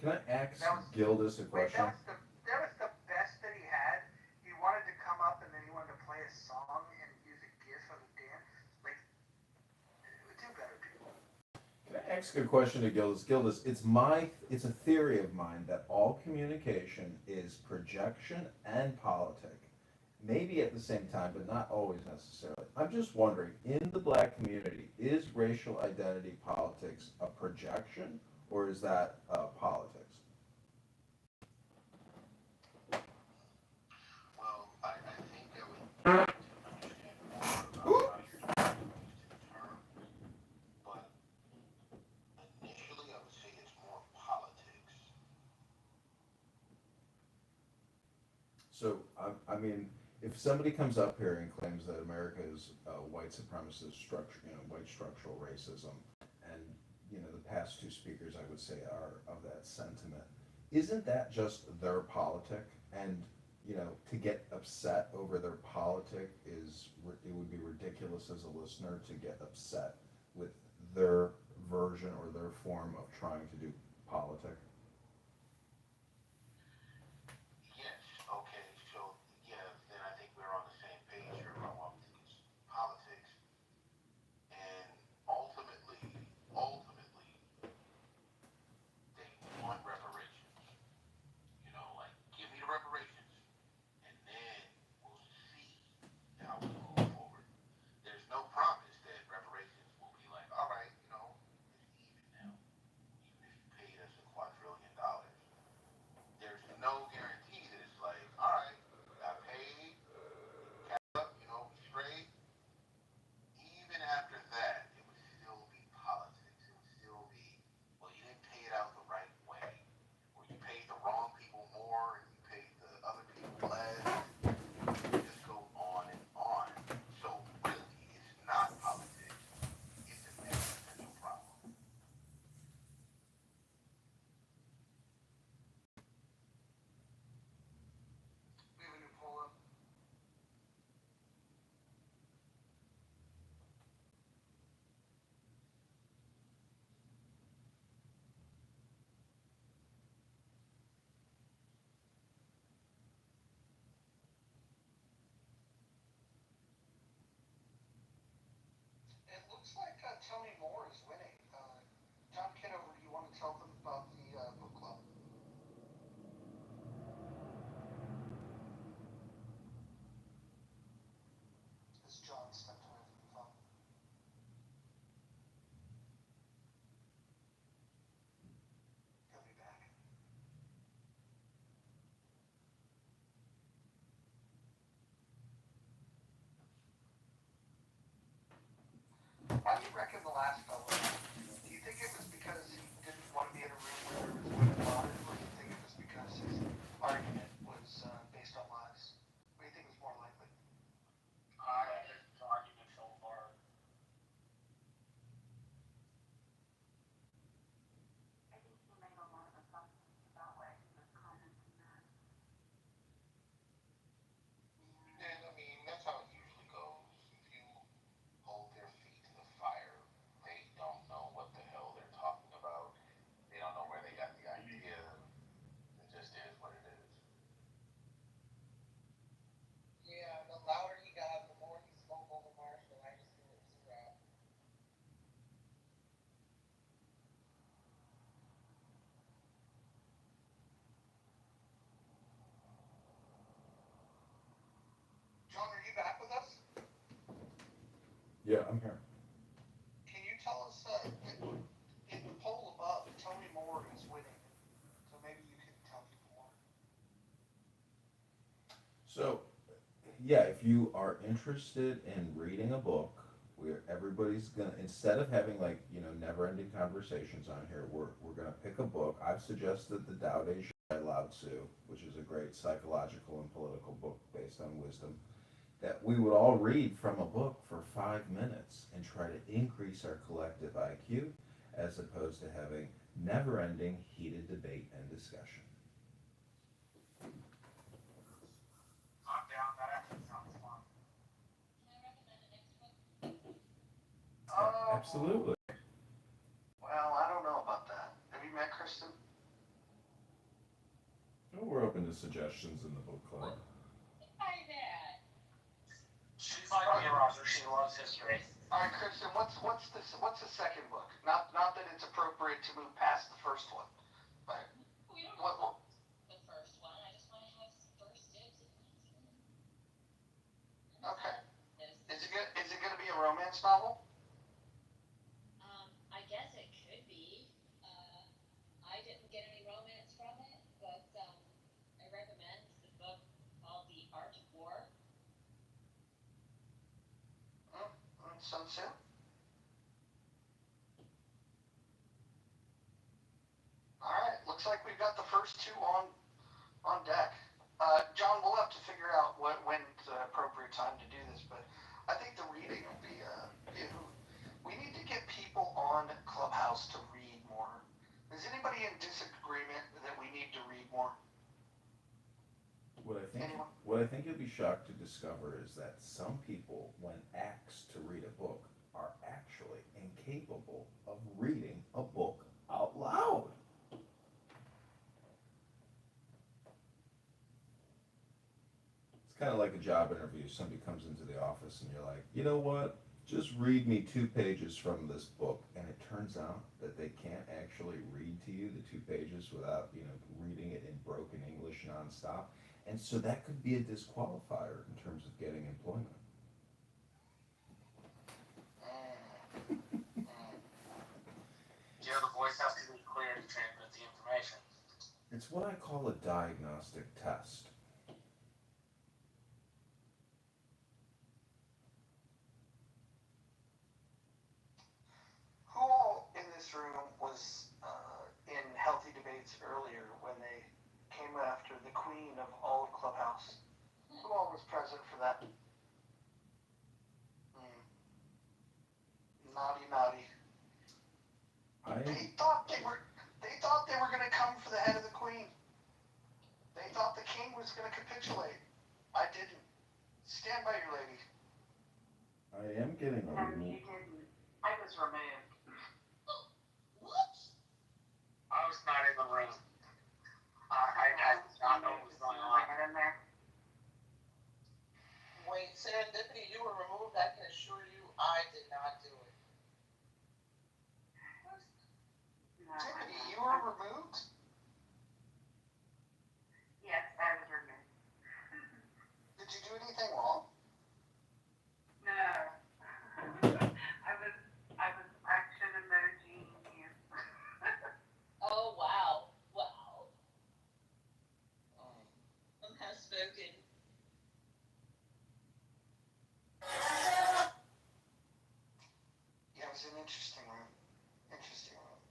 Can I ask That was Gildas a wait. question? That was the best that he had. He wanted to come up and then he wanted to play a song and use a GIF of a dance. Like, do better, people. Can I ask a question to Gildas? Gildas, it's a theory of mine that all communication is projection and politic. Maybe at the same time, but not always necessarily. I'm just wondering, in the black community, is racial identity politics a projection or is that politics? Well, I think that we need to understand more about how you're using the term, but initially I would say it's more politics. So, I mean, if somebody comes up here and claims that America is white supremacist structure, white structural racism, and the past two speakers I would say are of that sentiment, isn't that just their politic? And to get upset over their politic it would be ridiculous as a listener to get upset with their version or their form of trying to do politic. Yes, okay, so yeah, then I think we're on the same page here about what we think is politics, and ultimately, they want reparations. Like, give me the reparations, and then we'll see how we move forward. There's no promise that reparations will be like, all right, it's even now, even if you paid us $250 billion. There's no guarantee that it's like, all right, got paid, cap up, we straight. Even after that, it would still be politics. It would still be, well, you didn't pay it out the right way, or you paid the wrong people more, and you paid the other people less, and it just goes on and on. So really, it's not politics. It's an existential problem. We have a new poll up. It looks like Tony Moore is winning. John Kitover, do you want to tell them about the book club? As John stepped away from the phone. He'll be back. Why do you reckon the last fellow left? Do you think it was because he didn't want to be in a room where there was women bodies, or do you think it was because his argument was based on lies? What do you think was more likely? I think the argument so far. And I mean, that's how it usually goes. If you hold their feet to the fire, they don't know what the hell they're talking about. They don't know where they got the idea. It just is what it is. Yeah, the louder he got, the more he spoke over Marshall. I just knew it was a wrap. John, are you back with us? Yeah, I'm here. Can you tell us in the poll above, Tony Moore is winning, so maybe you can tell people more. So, yeah, if you are interested in reading a book where everybody's gonna, instead of having like, never-ending conversations on here, we're gonna pick a book. I've suggested The Tao Te Ching by Lao Tzu, which is a great psychological and political book based on wisdom, that we would all read from a book for 5 minutes and try to increase our collective IQ as opposed to having never-ending heated debate and discussion. I'm down. That actually sounds fun. Absolutely. Well, I don't know about that. Have you met Kristen? Oh, we're open to suggestions in the book club. She's like me, Roger. She loves history. All right, Kristen, what's the second book? Not that it's appropriate to move past the first one, but what? Okay. Is it gonna be a romance novel? Sun Tzu? All right. Looks like we've got the first two on deck. John, we'll have to figure out when's the appropriate time to do this, but I think the reading will be. We need to get people on Clubhouse to read more. Is anybody in disagreement that we need to read more? Anyone? What I think you'll be shocked to discover is that some people, when asked to read a book, are actually incapable of reading a book out loud. It's kind of like a job interview. Somebody comes into the office and you're like, you know what? Just read me 2 pages from this book. And it turns out that they can't actually read to you the 2 pages without, reading it in broken English nonstop. And so that could be a disqualifier in terms of getting employment. Yeah, the voice has to be clear to transmit the information. It's what I call a diagnostic test. Who all in this room was in healthy debates earlier when they came after the queen of all of Clubhouse? Who all was present for that? Naughty, naughty. They thought they were going to come for the head of the queen. They thought the king was going to capitulate. I didn't. Stand by your lady. I am getting a No, you didn't. I was removed. I was not in the room. I did not know what was going on. Right in there. Wait, Serendipity, you were removed. I can assure you I did not do it. No, Tiffany, you were removed? yes, I was removed. Did you do anything wrong? No. I was action emoji you. Oh, wow. Wow. Some have spoken. Yeah, it was an interesting room. Interesting room.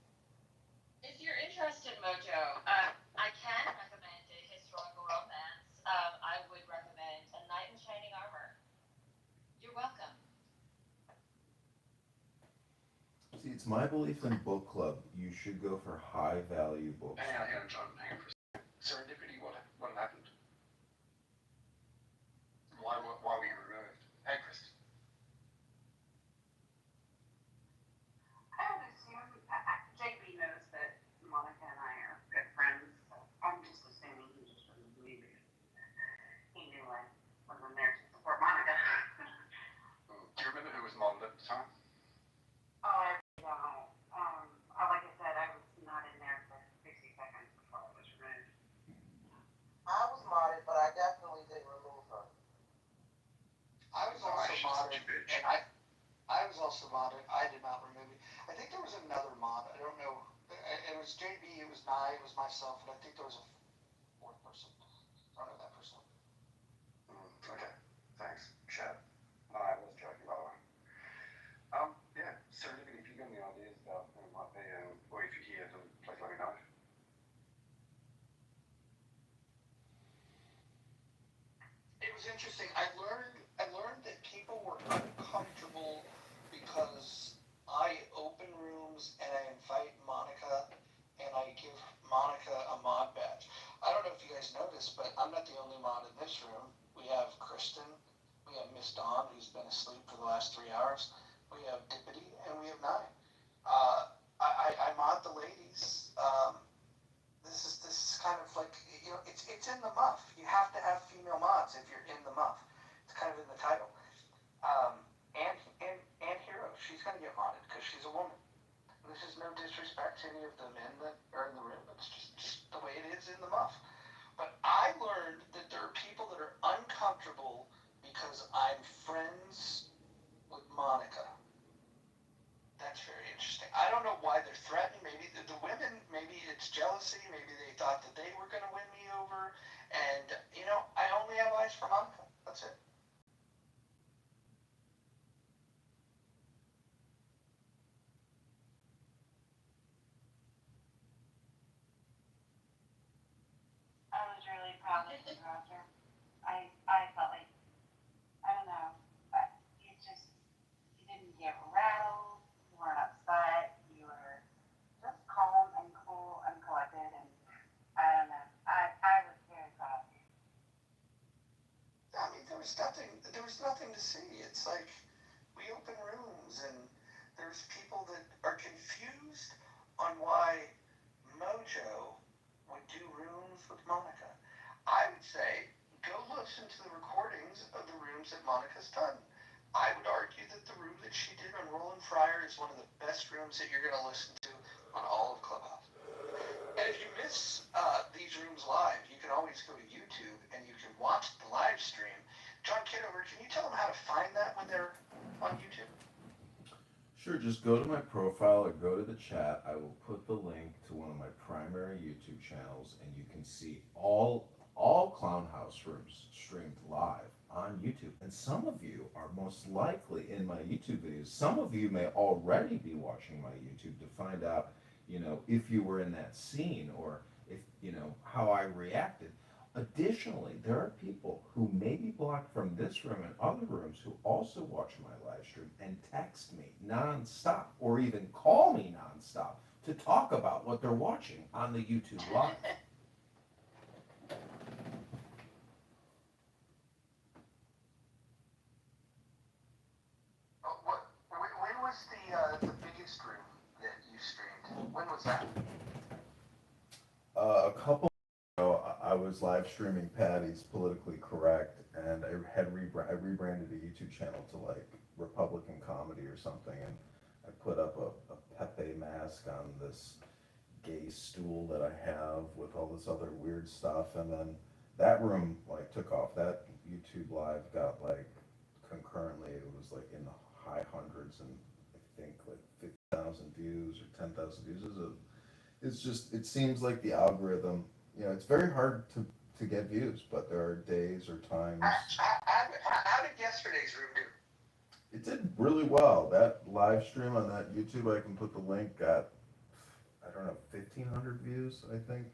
If you're interested, Mojo, I can recommend a historical romance. I would recommend A Knight in Shining Armor. You're welcome. See, it's my belief in book club, you should go for high value books. Hang on, John. Hang on for a second. Serendipity, what happened? Why were you removed? Hey, Kristen. I would assume, JB knows that Monica and I are good friends, so I'm just assuming he just removed me because he knew I wasn't there to support Monica. Do you remember who was modeled at the time? Oh, I don't. Like I said, I was not in there for 60 seconds before I was removed. I was modded, but I definitely didn't remove her. I was Oh, also she's modded, such a bitch. and I was also modded. I did not remove it. I think there was another mod. I don't know. It was JB, it was Nye, it was myself, and I think there was a fourth person. I don't know that person. Okay, thanks, Chad. No, I was joking, by the way. Yeah, Serendipity, if you got any ideas about who it might be, or if you hear them, please let me know. It was interesting. I learned that people were uncomfortable because I open rooms and I invite Monica and I give Monica a mod badge. I don't know if you guys know this, but I'm not the only mod in this room. We have Kristen, we have Miss Dawn, who's been asleep for the last 3 hours. We have Dippity, and we have Nye. I mod the ladies. This is kind of like, it's which is no disrespect to any of the men that are in the room. It's just the way it is in the muff. But I learned that there are people that are uncomfortable because I'm friends with Monica. That's very interesting. I don't know why they're threatened. Maybe the women, maybe it's jealousy. Maybe they thought that they were going to win me over. And, I only have eyes for Monica. That's it. I was really proud of you, Roger. I felt like, I don't know, but you didn't get rattled, you weren't upset, you were just calm and cool and collected, and I don't know, I was very proud of you. I mean, there was nothing to see. It's like we open rooms and there's people that are confused on why Mojo would do rooms with Monica. I would say go listen to the recordings of the rooms that Monica's done. I would argue that the room that she did on Roland Fryer is one of the best rooms that you're going to listen to on all of Clubhouse. And if you miss these rooms live, you can always go to YouTube and you can watch the live stream. John Kitover, can you tell them how to find that when they're on YouTube? Sure, just go to my profile or go to the chat. I will put the link to one of my primary YouTube channels, and you can see all Clown House rooms streamed live on YouTube. And some of you are most likely in my YouTube videos. Some of you may already be watching my YouTube to find out, if you were in that scene or if, how I reacted. Additionally, there are people who may be blocked from this room and other rooms who also watch my live stream and text me nonstop or even call me nonstop to talk about what they're watching on the YouTube live. When was the biggest room that you streamed? When was that? A couple ago, I was live streaming Patty's Politically Correct, and I rebranded a YouTube channel to like Republican Comedy or something, and I put up a Pepe mask on this gay stool that I have with all this other weird stuff, and then that room like took off. That YouTube live got like concurrently, it was like in the high hundreds and I think like 50,000 views or 10,000 views. It seems like the algorithm, it's very hard to get views, but there are days or times. How did yesterday's room do? It did really well. That live stream on that YouTube, I can put the link, got, I don't know, 1,500 views, I think,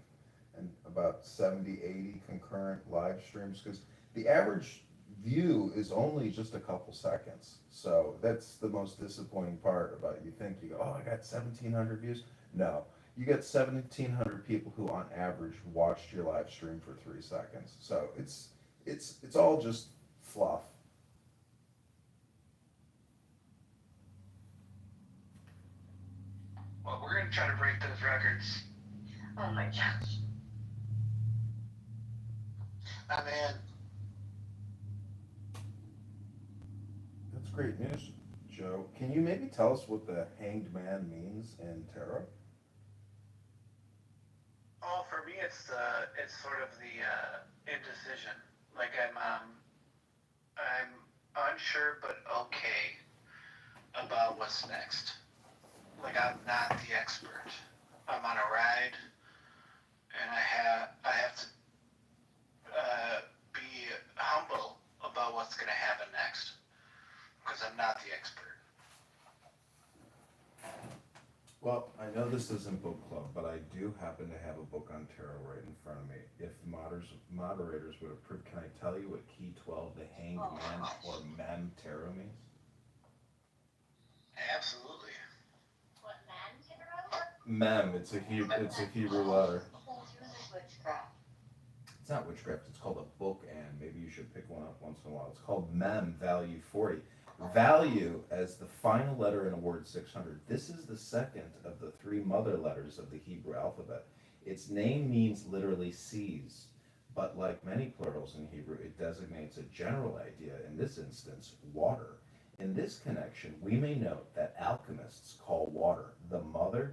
and about 70, 80 concurrent live streams, because the average view is only just a couple seconds. So that's the most disappointing part about it. You think, you go, oh, I got 1,700 views. No, you get 1,700 people who on average watched your live stream for 3 seconds. So it's all just fluff. Well, we're going to try to break those records. Oh my gosh. I mean, That's great news, Joe. Can you maybe tell us what the hanged man means in tarot? oh, for me, it's sort of the indecision. Like I'm unsure but okay about what's next. Like I'm not the expert. I'm on a ride, and I have to be humble about what's going to happen next because I'm not the expert. Well, I know this isn't book club, but I do happen to have a book on tarot right in front of me. If moderators would approve, can I tell you what Key 12, the Hanged Man or Mem tarot means? Absolutely. What, man tarot? Mem, it's a Hebrew letter. Whole news is witchcraft. It's not witchcraft, it's called a book, and maybe you should pick one up once in a while. It's called Mem, value 40. Value as the final letter in a word 600. This is the second of the 3 mother letters of the Hebrew alphabet. Its name means literally seas, but like many plurals in Hebrew, it designates a general idea, in this instance, water. In this connection, we may note that alchemists call water the mother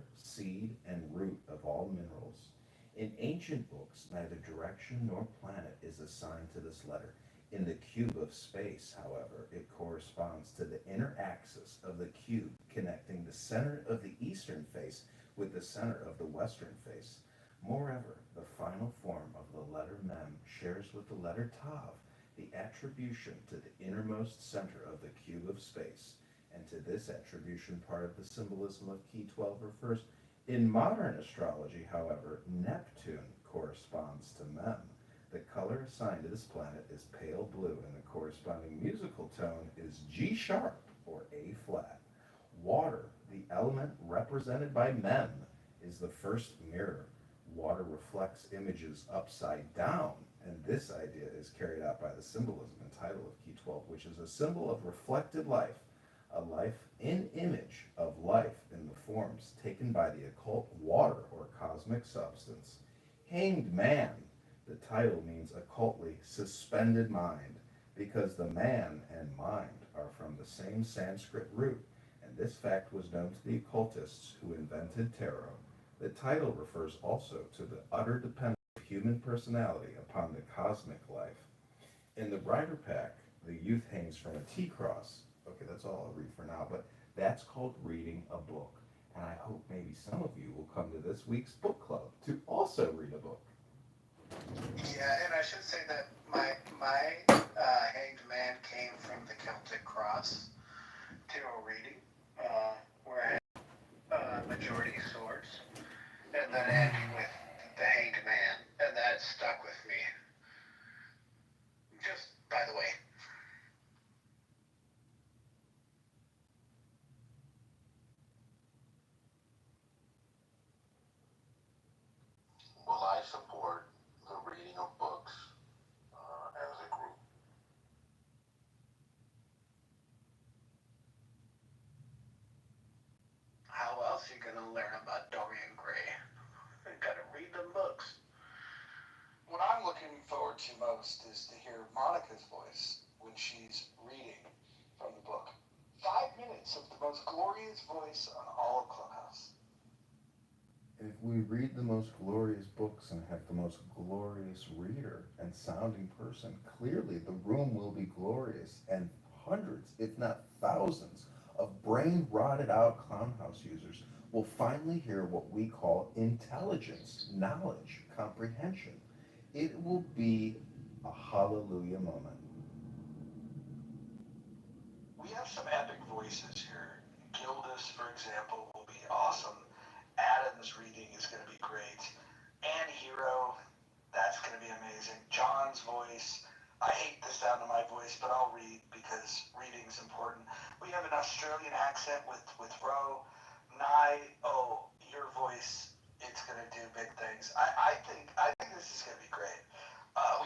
times, neither direction nor planet is assigned to this letter. In the cube of space, however, it corresponds to the inner axis of the cube connecting the center of the eastern face with the center of the western face. Moreover, the final form of the letter mem shares with the letter tav the attribution to the innermost center of the cube of space, and to this attribution part of the symbolism of key 12 refers. In modern astrology, however, Neptune corresponds to mem. The color assigned to this planet is pale blue, and the corresponding musical tone is G sharp or A flat. Water, the element represented by mem, is the first mirror. Water reflects images upside down, and this idea is carried out by the symbolism and title of Key 12, which is a symbol of reflected life, a life in image of life in the forms taken by the occult water or cosmic substance. Hanged man, the title means occultly suspended mind, because the man and mind are from the same Sanskrit root, and this fact was known to the occultists who invented tarot. The title refers also to the utter dependence of human personality upon the cosmic life. In the Bridar Pack, the youth hangs from a T cross. Okay, that's all I'll read for now, but that's called reading a book. And I hope maybe some of you will come to this week's book club to also read a book. Yeah, and I should say that my hanged man came from the Celtic cross tarot reading, where I had majority swords, and then ended with the hanged man, and that stuck with me. Just by the way. Will I support the reading of books as a group? How else are you gonna learn about Dorian Gray? You gotta read the books. What I'm looking forward to most is to hear Monica's voice when she's reading from the book. 5 minutes of the most glorious voice on all of Clubhouse. If we read the most glorious books and have the most glorious reader and sounding person, clearly the room will be glorious, and hundreds, if not thousands, of brain rotted out clownhouse users will finally hear what we call intelligence, knowledge, comprehension. It will be a hallelujah moment. We have some epic voices here. Gildas, for example, will be awesome. Adam's reading is going to be great. Anne Hero, that's going to be amazing. John's voice. I hate the sound of my voice, but I'll read because reading's important. We have an Australian accent with Ro. Nye, oh, your voice, it's going to do big things. I think this is going to be great.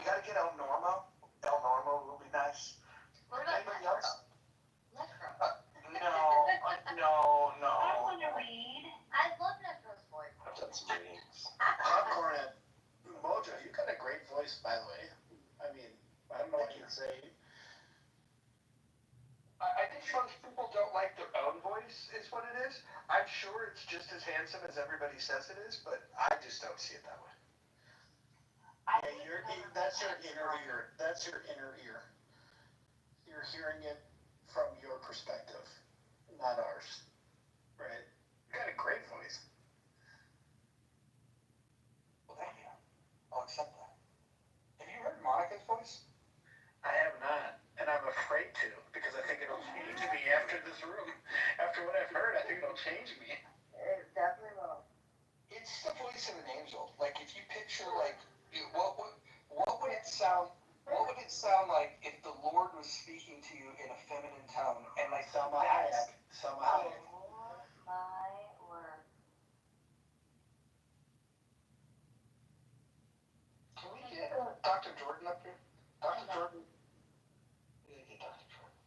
We got to get El Normo. El Normo will be nice. What about Anybody else? Necro? No. I want to read. I love Necro's voice. I've done some readings. Popcorn and Mojo, you got a great voice, by the way. I mean, I don't know what you can say. I think most people don't like their own voice, is what it is. I'm sure it's just as handsome as everybody says it is, but I just don't see it that way. That's your inner ear. That's your inner ear. You're hearing it from your perspective, not ours. Right? You got a great voice. Well, thank you. I'll accept that. Have you heard Monica's voice? I have not, and I'm afraid to, because I think it'll change me after this room. After what I've heard, I think it'll change me. It definitely will. It's the voice of an angel. Like if you picture what would it sound? What would it sound like if the Lord was speaking to you in a feminine tone and like Selma Hayek? Oh my word. Can we get Dr. Jordan up here? Dr. Jordan. We gotta get Dr. Jordan.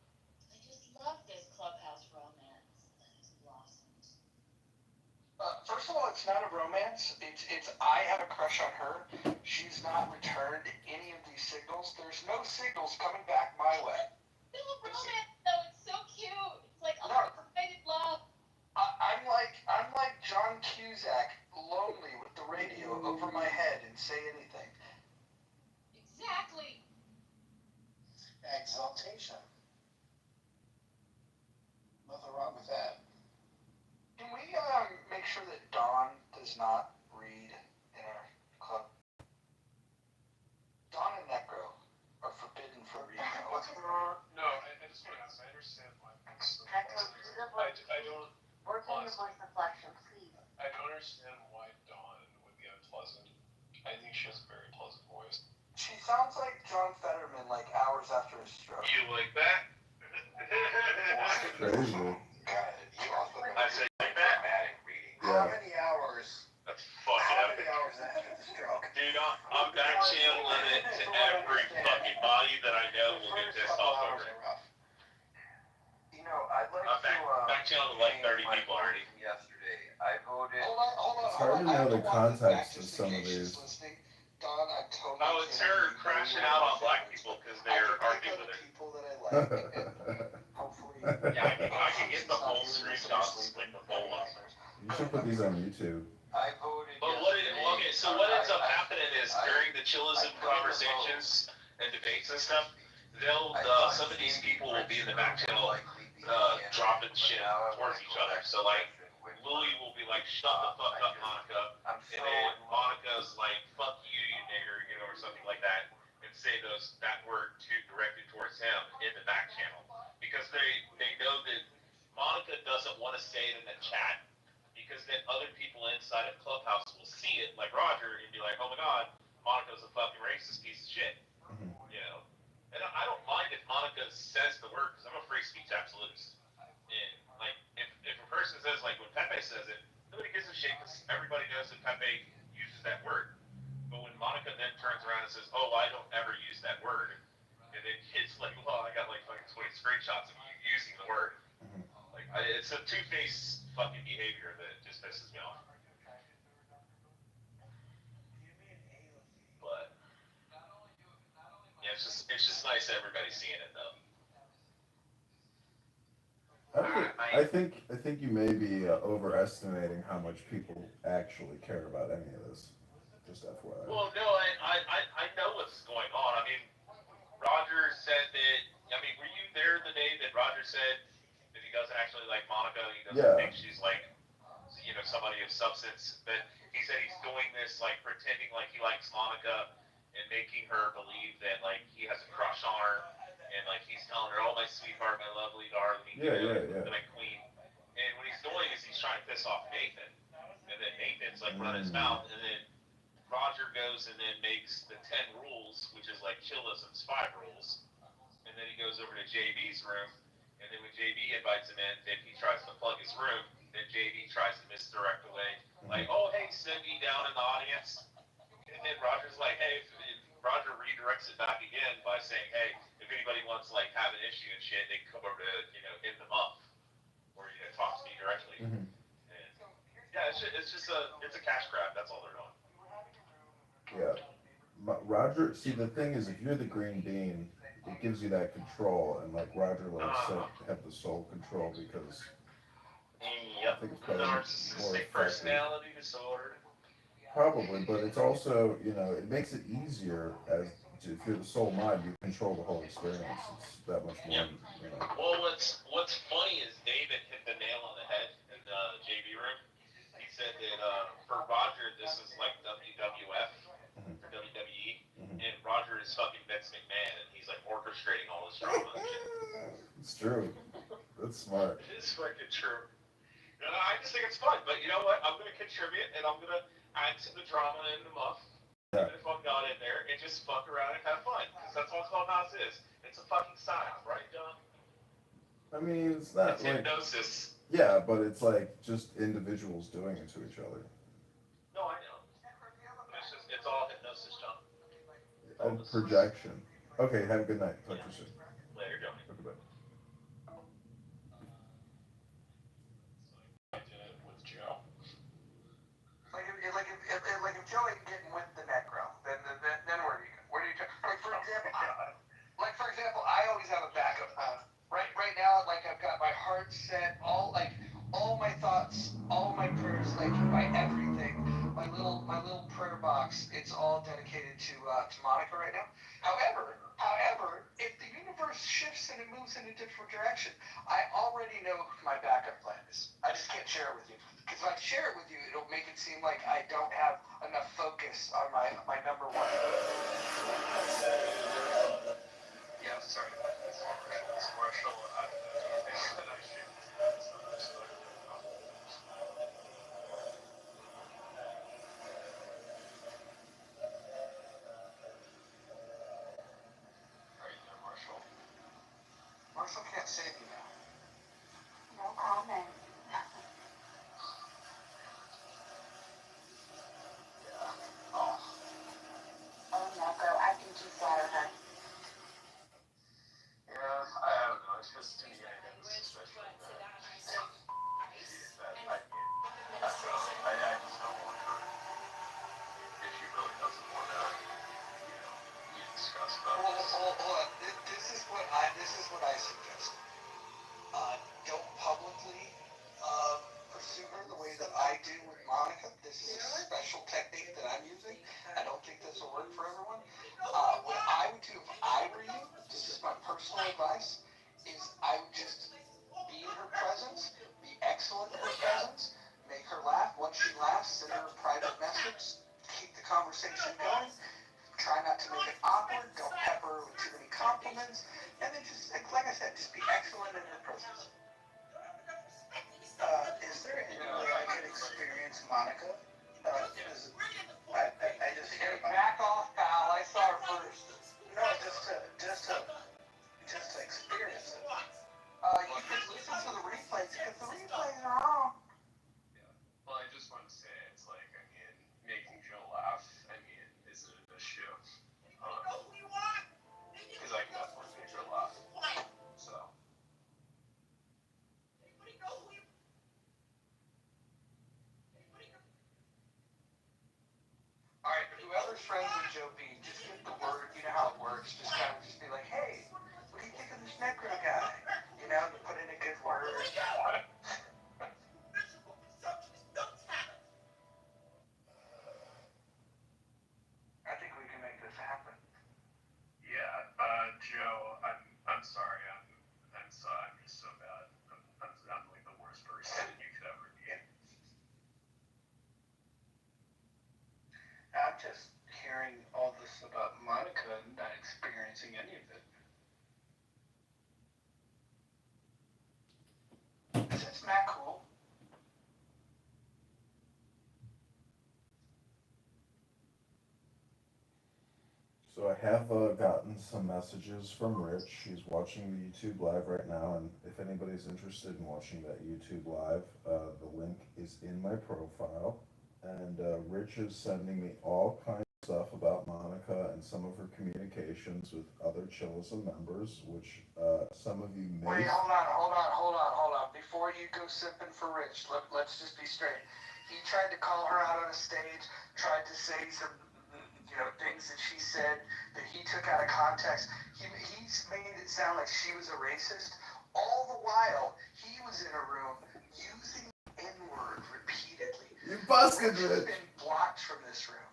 I just love this clubhouse romance that has blossomed. First of all, it's not a romance. It's I have a crush on her. She's not returned any of these signals. There's no signals coming back my way. Still a romance though, it's so cute. It's like No. unrequited love. I'm like John Cusack, lonely with the radio over my head and say anything. conversation. Nothing wrong with that. Can we make sure that Dawn does not read in our club? Dawn and Necro are forbidden from reading. No, I just want to ask, I understand why. I don't Working your voice inflection, please. I don't understand why Dawn would be unpleasant. I think she has a very pleasant voice. She sounds like John Fetterman, like hours after his stroke. You like that? Crazy. God, you also I said like that. dramatic reading. Yeah. How many hours? That's fucking How epic. many hours after the stroke? Dude, I'm back channeling it to every fucking body that I know will get pissed off over it. You know, I'd like I'm back channeling like 30 my people already. vote from yesterday. I voted. Hold on. It's hard to I know have the walk this back context of just in some of case she's these. listening. Dawn, I totally. Oh, it's her crashing out on black people because they're arguing with her. People that I like, and hopefully. Yeah, I can get the whole screenshots, like the full ones. You should put these on YouTube. I voted. But what ends up happening is during the chillism conversations and debates and stuff, some of these people will be in the back channel dropping shit towards each other. So like, Louie will be like, shut the fuck up, Monica. And then Monica's like, fuck you, you nigger, or something like that. And say that word directed towards him in the back channel. Because they know that Monica doesn't want to say it in the chat. Because then other people inside of Clubhouse will see it, like Roger, and be like, oh my god, Monica's a fucking racist piece of shit. Mhm. And I don't mind if Monica says the word, because I'm a free speech absolutist. And like, if a person says, like when Pepe says it, nobody gives a shit because everybody knows that Pepe uses that word. But when Monica then turns around and says, oh, I don't ever use that word, and then it's like, well, I got like fucking 20 screenshots of you using the word. Mhm. Like, it's a two-faced fucking behavior that just pisses me off. But yeah, it's just nice that everybody's seeing it though. I think you may be overestimating how much people actually care about any of this. Just FYI. Well, no, I know what's going on. I mean, Roger said that. I mean, were you there the day that Roger said that he doesn't actually like Monica? He doesn't think she's like, somebody of substance. But he said he's doing this like pretending like he likes Monica and making her believe that like he has a crush on her and like he's telling her, "Oh, my sweetheart, my lovely darling, my queen." And what he's doing is he's trying to piss off Nathan, and then Nathan's like running his mouth, and then Roger goes and then makes the 10 rules, which is like chillism's 5 rules, and then he goes over to JB's room, and then when JB invites him in, then he tries to plug his room, then JB tries to misdirect away, like, "Oh, hey, Cindy down in the audience," and then Roger's like, "Hey," if Roger redirects it back again by saying, "Hey, if anybody wants like have an issue and shit, they can come over to hit them up or talk to me directly." Mhm. And yeah, it's just a cash grab. That's all they're doing. Yeah. Roger, see, the thing is, if you're the green bean, it gives you that control, and like Roger likes to have the sole control because Yep. I think it's probably more Narcissistic effective. personality disorder. Probably, but it's also, it makes it easier if you're the sole mind, you control the whole experience. It's that much more, Well, what's funny is David hit the nail on the head in the JB room. He said that for Roger, this is like WWF or WWE, and Roger is fucking Vince McMahon, and he's like orchestrating all this drama and shit. It's true. That's smart. It is fucking true. And I just think it's fun, but you know what? I'm gonna contribute, and I'm gonna add to the drama and the muff. Yeah. Even if I'm not in there, and just fuck around and have fun, because that's what Clubhouse is. It's a fucking sign, right, John? I mean, it's not It's like hypnosis. yeah, but it's like just individuals doing it to each other. No, I know. It's all hypnosis, John. And projection. Okay, have a good night. Talk to you soon. Later, Johnny. Okay, bye. I did it with Joe. Like if Joe ain't getting with the Necro, then where do you go? Like for example, I always have a backup plan. Right now, like I've got my heart set, all my thoughts, all my prayers, like my everything, my little prayer box, it's all dedicated to Monica right now. However, if the universe course shifts and it moves in a different direction. I already know who my backup plan is. I just can't share it with you. Because if I share it with you, it'll make it seem like I don't have enough focus on my number one. Yeah, sorry. It's Marshall. Do you think that I should misunderstood? Are you there, Marshall? Marshall can't save you now. No comment. Oh. Oh no, girl, I think you flatter her. Yeah, I don't know. It's just to me, I get this suspicion that I just don't want her. If she really doesn't want to, we discuss about this. Hold on. This is what I suggest. Don't publicly pursue her the way that I do with Monica. This is a special technique that I'm using. I don't think this will work for everyone. What I would do if I were you, this is my personal advice, is I would just be in her presence, be excellent in her presence, make her laugh. Once she laughs, send her a private message, keep the conversation going. Try not to make it awkward. Don't pepper her with too many compliments. And then just, like I said, just be excellent in her presence. Is there any way I could experience Monica? I just hear back off, pal. I saw her first. No, just to experience it. You can listen to the replays because the replays are on. Yeah. Well, I just want to say, it's like, making Joe laugh, is it an issue? Because I can definitely make her laugh. So. Alright, whoever's friends with Joe B, just get the word, you know how it works, just kind of just be like, hey, what do you think of this necro guy? You know, you put in a good word. I think we can make this happen. Yeah, Joe, I'm sorry, I'm just so bad. I'm like the worst person you could ever be. I'm just hearing all this about Monica and not experiencing any of it. Is this Matt cool? So I have gotten some messages from Rich. He's watching the YouTube live right now, and if anybody's interested in watching that YouTube live, the link is in my profile. And Rich is sending me all kinds of stuff about Monica and some of her communications with other Chillism members, which some of you may. Wait, hold on. Before you go sipping for Rich, let's just be straight. He tried to call her out on a stage, tried to say some things that she said that he took out of context. He's made it sound like she was a racist. All the while, he was in a room using the N-word repeatedly. You busted Rich has Rich. been blocked from this room.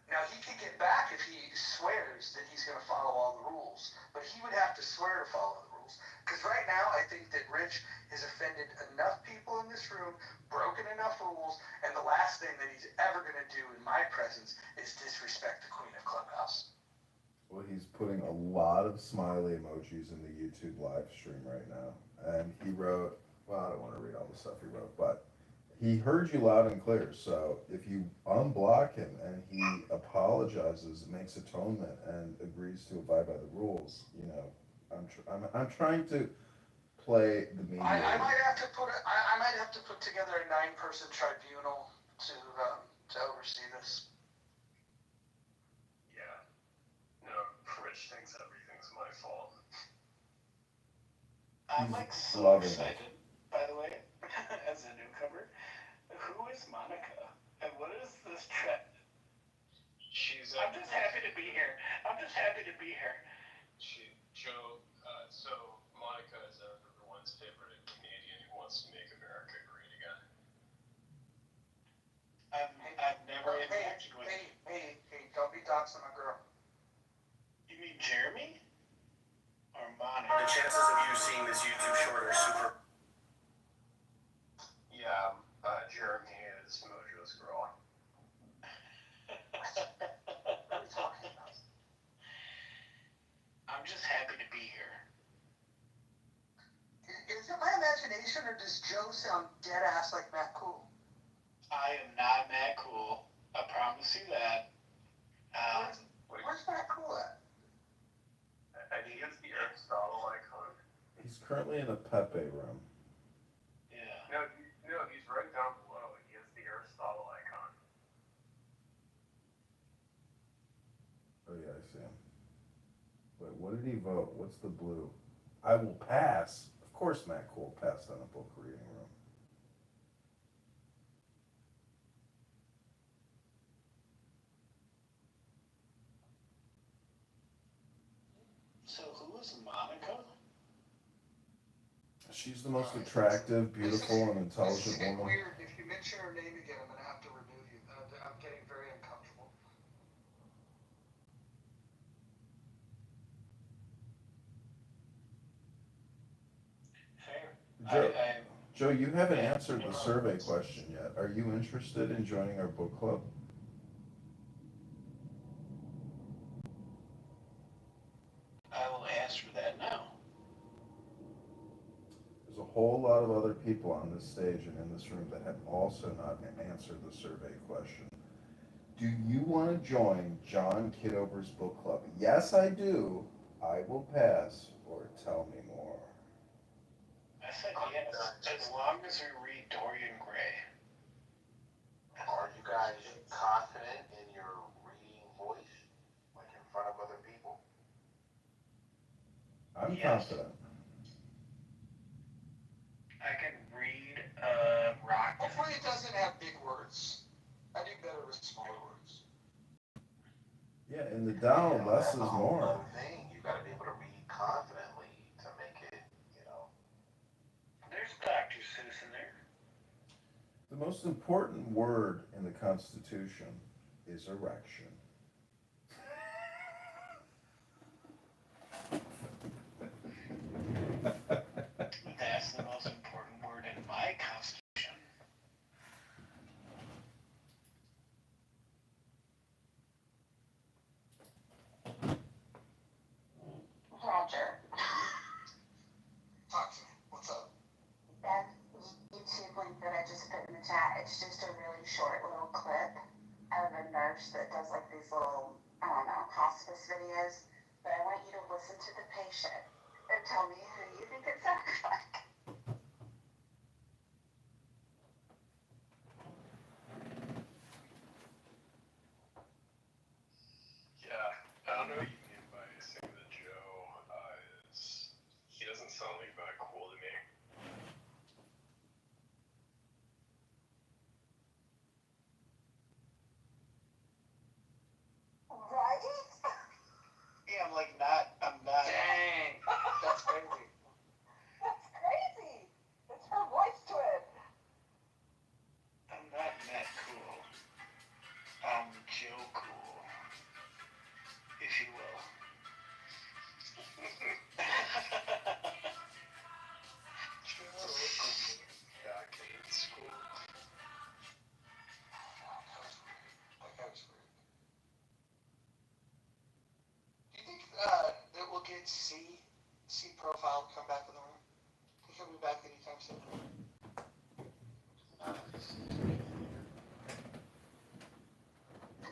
Now, he could get back if he swears that he's going to follow all the rules, but he would have to swear to follow the rules. Because right now, I think that Rich has offended enough people in this room, broken enough rules, and the last thing that he's ever going to do in my presence is disrespect the Queen of Clubhouse. Well, he's putting a lot of smiley emojis in the YouTube live stream right now. And he wrote, well, I don't want to read all the stuff he wrote, but he heard you loud and clear. So if you unblock him and he apologizes, makes atonement, and agrees to abide by the rules, I'm trying to play the mediator. I might have to put together a 9-person tribunal to oversee this. Yeah. Rich thinks everything's my fault. I'm He's so loving it. excited, by the way, as a newcomer. Who is Monica? And what is this trend? I'm just happy to be here. Joe, so Monica is everyone's favorite Canadian who wants to make America great again. I've never interacted with you. Hey, don't be doxing my girl. You mean Jeremy? Or does Joe sound dead ass like Matt Cool? I am not Matt Cool. I promise you that. Where's Matt Cool at? And he is the Aristotle icon. He's currently in a Pepe room. Yeah. No, he's right down below. He is the Aristotle icon. Oh yeah, I see him. Wait, what did he vote? What's the blue? I will pass. Of course Matt Cole passed on a book reading room. So who is Monica? She's the most attractive, beautiful, and intelligent This is getting woman. weird. If you mention her name again, I'm gonna have to remove you. I'm getting very uncomfortable. Fair. Joe, Joe, you haven't answered the survey question yet. Are you interested in joining our book club? I will ask for that now. There's a whole lot of other people on this stage and in this room that have also not answered the survey question. Do you want to join John Kitover's book club? Yes, I do. I will pass, or tell me more. I said yes, as long as we read Dorian Gray. Are you guys confident in your reading voice, like in front of other people? I'm Yes. confident. I can read rock. Hopefully it doesn't have big words. I do better with smaller words. Yeah, in the Dow, less That's is a whole more. other thing. You got to be able to read confidently to make it, There's Dr. Seuss in there. The most important word in the Constitution is erection. That's the most important word in my constitution. Roger. Talk to me. What's up? That YouTube link that I just put in the chat, it's just a really short little clip of a nurse that does like these little, I don't know, hospice videos. But I want you to listen to the patient and tell me who you think it sounds like. Yeah, I don't know what you mean by saying that Joe he doesn't sound like that cool to me. Right? Yeah, I'm not. Dang. That's crazy. That's crazy. It's her voice twin. I'm not Matt Cool. I'm Joe Cool, if you will. Back in school. That guy was weird. Do you think that we'll get C profile to come back in the room? Think he'll be back anytime soon?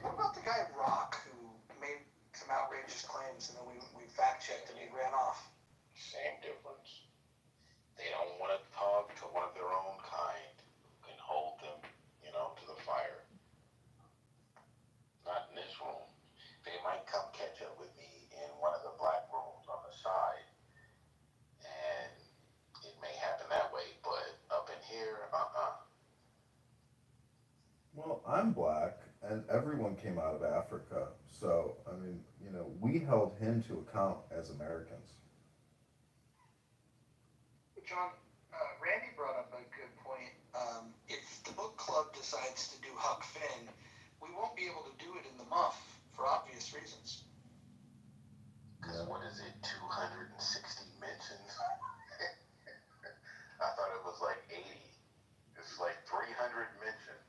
What about the guy Rock who made some outrageous claims and then we fact checked and he ran off? Same difference. They don't want to talk to one of their own kind who can hold them, to the fire. Not in this room. They might come catch up with me in one of the black rooms on the side. And it may happen that way, but up in here, Well, I'm black, and everyone came out of Africa. So, I mean, we held him to account as Americans. John, Randy brought up a good point. If the book club decides to do Huck Finn, we won't be able to do it in the muff for obvious reasons. because what is it, 260 mentions? I thought it was like 80. It's like 300 mentions.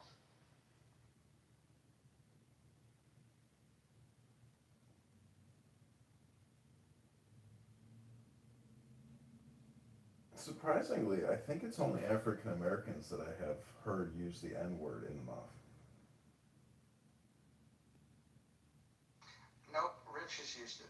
Surprisingly, I think it's only African Americans that I have heard use the N word in the mouth. Nope, Rich has used it.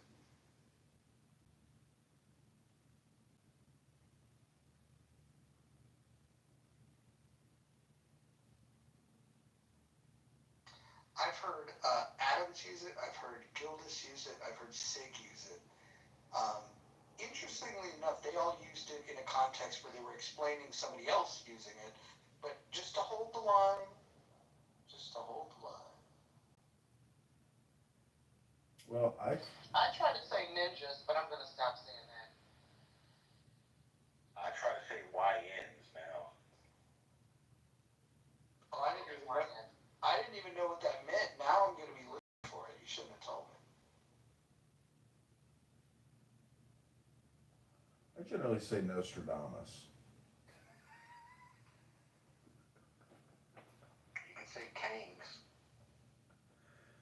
I've heard Adams use it. I've heard Gildas use it. I've heard Sig use it. Um, Interestingly enough, they all used it in a context where they were explaining somebody else using it, but just to hold the line, just to hold the line. Well, I try to say ninjas, but I'm gonna stop saying that. I try to say YNs now. Oh, I didn't even know what that meant. Now I'm gonna be looking for it. You shouldn't have told me. I generally say Nostradamus. You can say Kangs.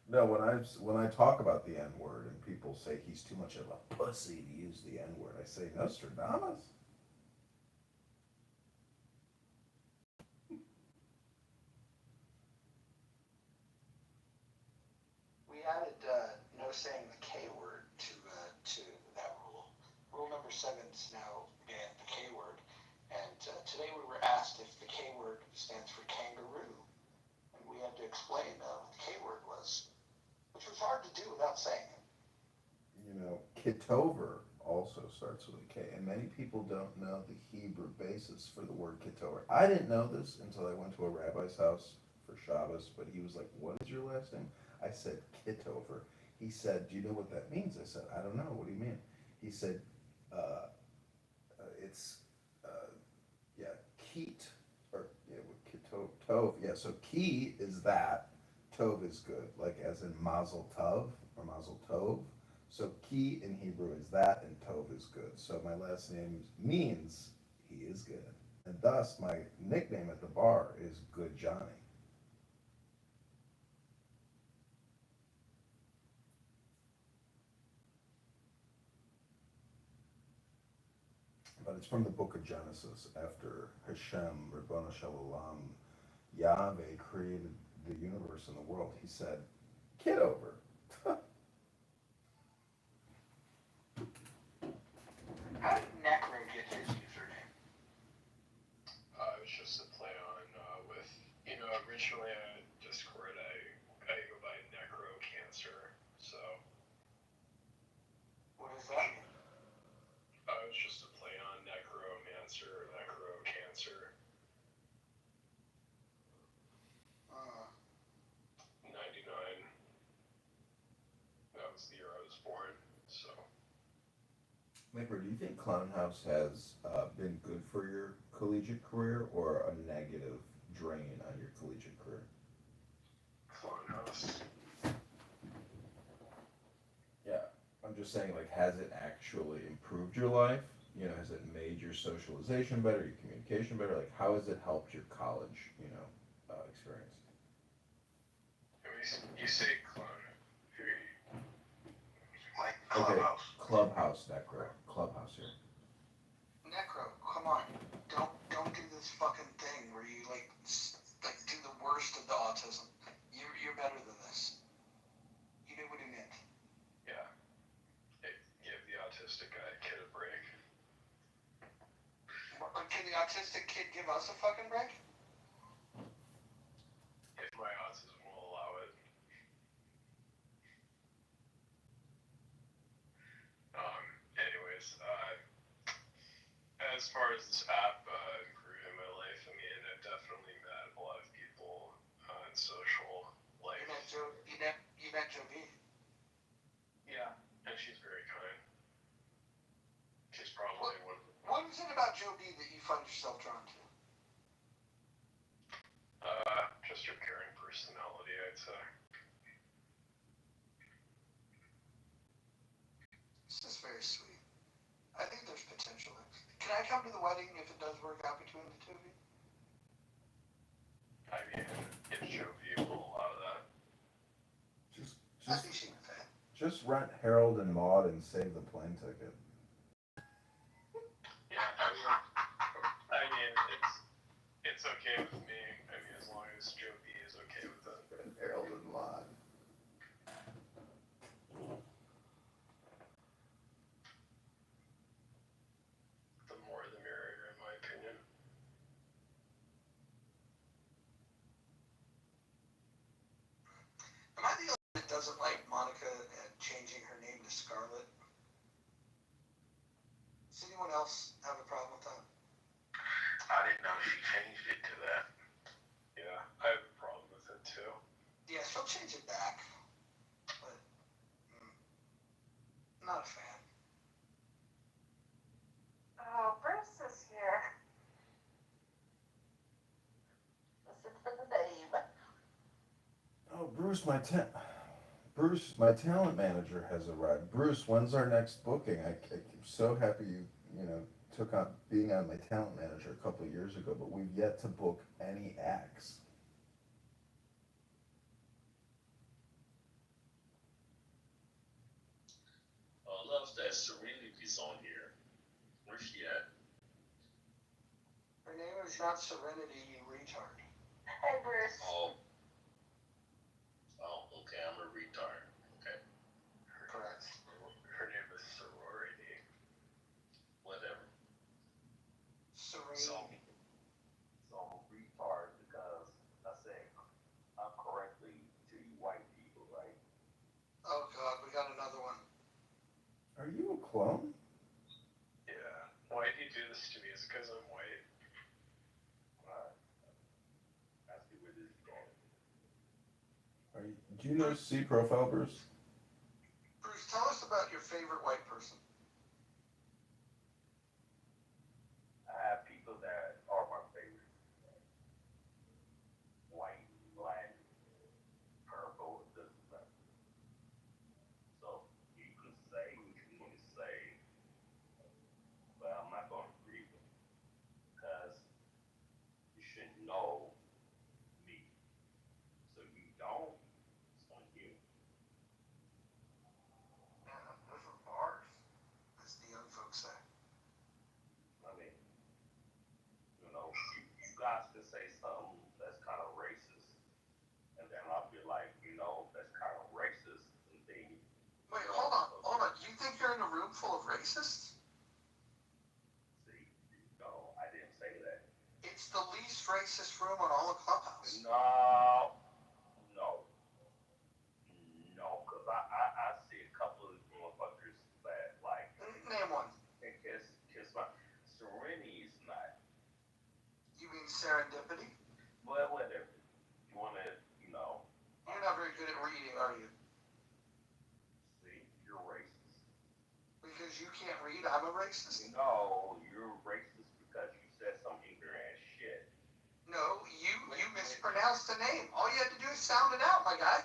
No, when I talk about the N word and people say he's too much of a pussy to use the N word, I say Nostradamus. We added no saying the K word to that rule. Rule number 7's now banned the K word. And today we were asked if the K word stands for kangaroo, and we had to explain what the K word was, which was hard to do without saying it. You know, Kitover also starts with a K, and many people don't know the Hebrew basis for the word Kitover. I didn't know this until I went to a rabbi's house for Shabbos, but he was like, "What is your last name?" I said, "Kitover." He said, "Do you know what that means?" I said, "I don't know. What do you mean?" He said, "It's yeah, Keet or yeah, Kitov, Tov. Yeah, so Ki is that, Tov is good, like as in Mazel Tov or Mazel Tov. So Ki in Hebrew is that, and Tov is good. So my last name means he is good, and thus my nickname at the bar is Good Johnny. But it's from the book of Genesis. After Hashem, Ribbon Shalom, Yahweh created the universe and the world, he said, "Kid over." How did Necro get his username? It was just a play on with, originally at Discord, I go by Necro Cancer, so What does that mean? it was just a play on Necromancer, Necro Cancer. Uh, 99, that was the year I was born, so. Labor, do you think Clown House has been good for your collegiate career or a negative drain on your collegiate career? Clownhouse. Yeah, I'm just saying, like, has it actually improved your life? You know, has it made your socialization better, your communication better? Like, how has it helped your college, experience? You say clone. Like Okay, Clubhouse. Clubhouse, Necro. Clubhouse here. Necro, come on. Don't do this fucking thing where you like do the worst of the autism. You're better than this. You knew what he meant. Yeah. It gave the autistic guy a kid a break. Can the autistic kid give us a fucking break? If my autism will allow it. Anyways, as far as this app improving my life, I mean, I've definitely met a lot of people in social life. You met Joe B. Yeah, and she's very kind. She's probably one. What is it about Joe B that you find yourself drawn to? Just her caring personality, I'd say. This is very sweet. I think there's potential. Can I come to the wedding if it does work out between the two of you? I mean, if Joe V will allow that. I'd be seeing a fan. Just rent Harold and Maude and save the plane ticket. Yeah, change it back, but not a fan. Oh, Bruce is here. Listen for the name. Oh, Bruce, my talent manager has arrived. Bruce, when's our next booking? I'm so happy you took on being on my talent manager a couple of years ago, but we've yet to book any acts. Love that Serenity's on here. Where's she at? Her name is not Serenity, you retard. Hey, Bruce. Oh, okay, I'm a retard. Okay, Correct. Her name is Sorority. whatever. Serenity. So I'm a retard because I say I'm correctly to you white people, right? Oh God, we got another one. Are you a clone? Yeah. Why'd you do this to me? Is it because I'm white? Alright. I see where this is going. Do you know C profile, Bruce? Bruce, tell us about your favorite white person. I have people that are my favorite. White, black, purple, it doesn't matter. So you can say what you want to say, but I'm not going to agree with it because you should know me. So you don't, it's on you. Yeah, those are bars, as the young folks say. I mean, you guys can say something that's kind of racist, and then I'll be like, that's kind of racist, and then Wait, hold on. You think you're in a room full of racists? see, I didn't say that. It's the least racist room on all of Clubhouse. No, because I see a couple of motherfuckers that like, Name one. kiss my Serenity's not. You mean serendipity? Well, whatever. You want to, You're not very good at reading, are you? see, you're racist. Because you can't read, I'm a racist? No, you're racist because you said some ignorant shit. No, you mispronounced the name. All you had to do is sound it out, my guy.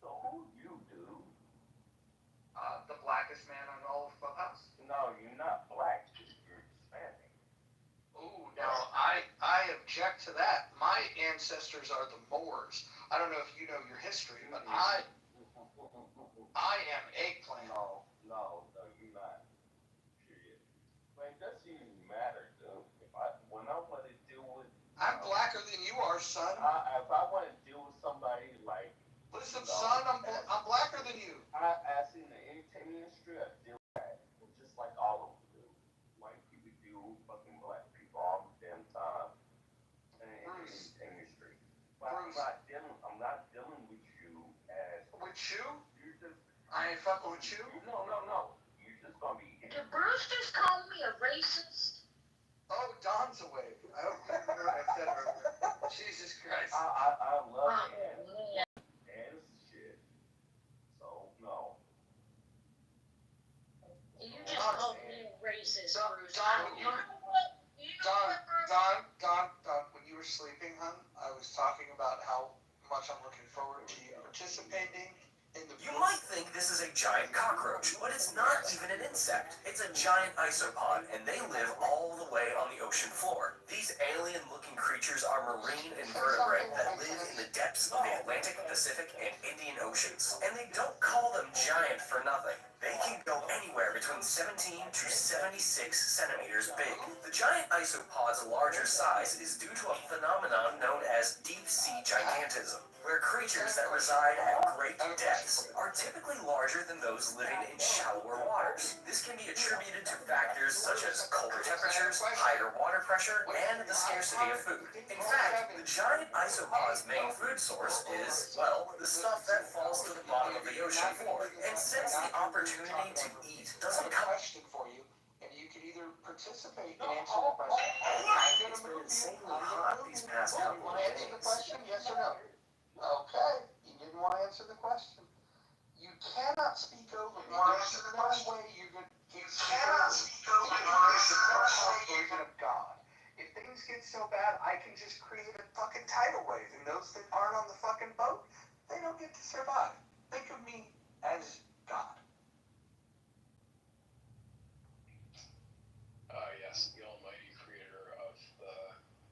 So who you do? The blackest man on all of Clubhouse. No, you're not black. You're Hispanic. Ooh, now I object to that. My ancestors are the Moors. I don't know if you know your history, but I am eggplant. No, you're not. Period. Man, it doesn't even matter, dude. When I want to deal with, I'm blacker than you are, son. if I want to deal with somebody like, Listen, son, I'm blacker than you. as in the entertainment industry, I deal with that. Just like all of them do. White people deal with fucking black people all the damn time. In the industry. But I'm not dealing with you as. With you? You're just. I ain't fucking with you. No. You're just gonna be. Did Bruce just call me a racist? Oh, Don's awake. I hope you heard what I said earlier. Jesus Christ. I love Oh, Ann. man. Ann's shit. So, no. You just called me a racist, Don- Bruce. Don, You know what? Don, when you were sleeping, hun, I was talking about how much I'm looking forward to you participating in the. You might think this is a giant cockroach, but it's not even an insect. It's a giant isopod, and they live all the way on the ocean floor. These alien-looking creatures are marine invertebrate that live in the depths of the Atlantic, Pacific, and Indian Oceans. And they don't call them giant for nothing. They can go anywhere between 17 to 76 centimeters big. The giant isopod's larger size is due to a phenomenon known as deep-sea gigantism, where creatures that reside at great depths are typically larger than those living in shallower waters. This can be attributed to factors such as colder temperatures, higher water pressure, and the scarcity of food. In fact, the giant isopod's main food source is, well, the stuff that falls to the bottom of the ocean floor. And since the opportunity to eat doesn't come... question for you, and you can either participate and answer the question. I'm It's gonna been move you. insanely I'm gonna hot move these you. past You couple want of to answer the days. question? Yes or no? Okay, you didn't want to answer the question. You cannot speak over me. There's no way you're going to. You cannot speak over me. There's the personal version of God. If things get so bad, I can just create a fucking tidal wave, and those that aren't on the fucking boat, they don't get to survive. Think of me as God. Yes, the almighty creator of the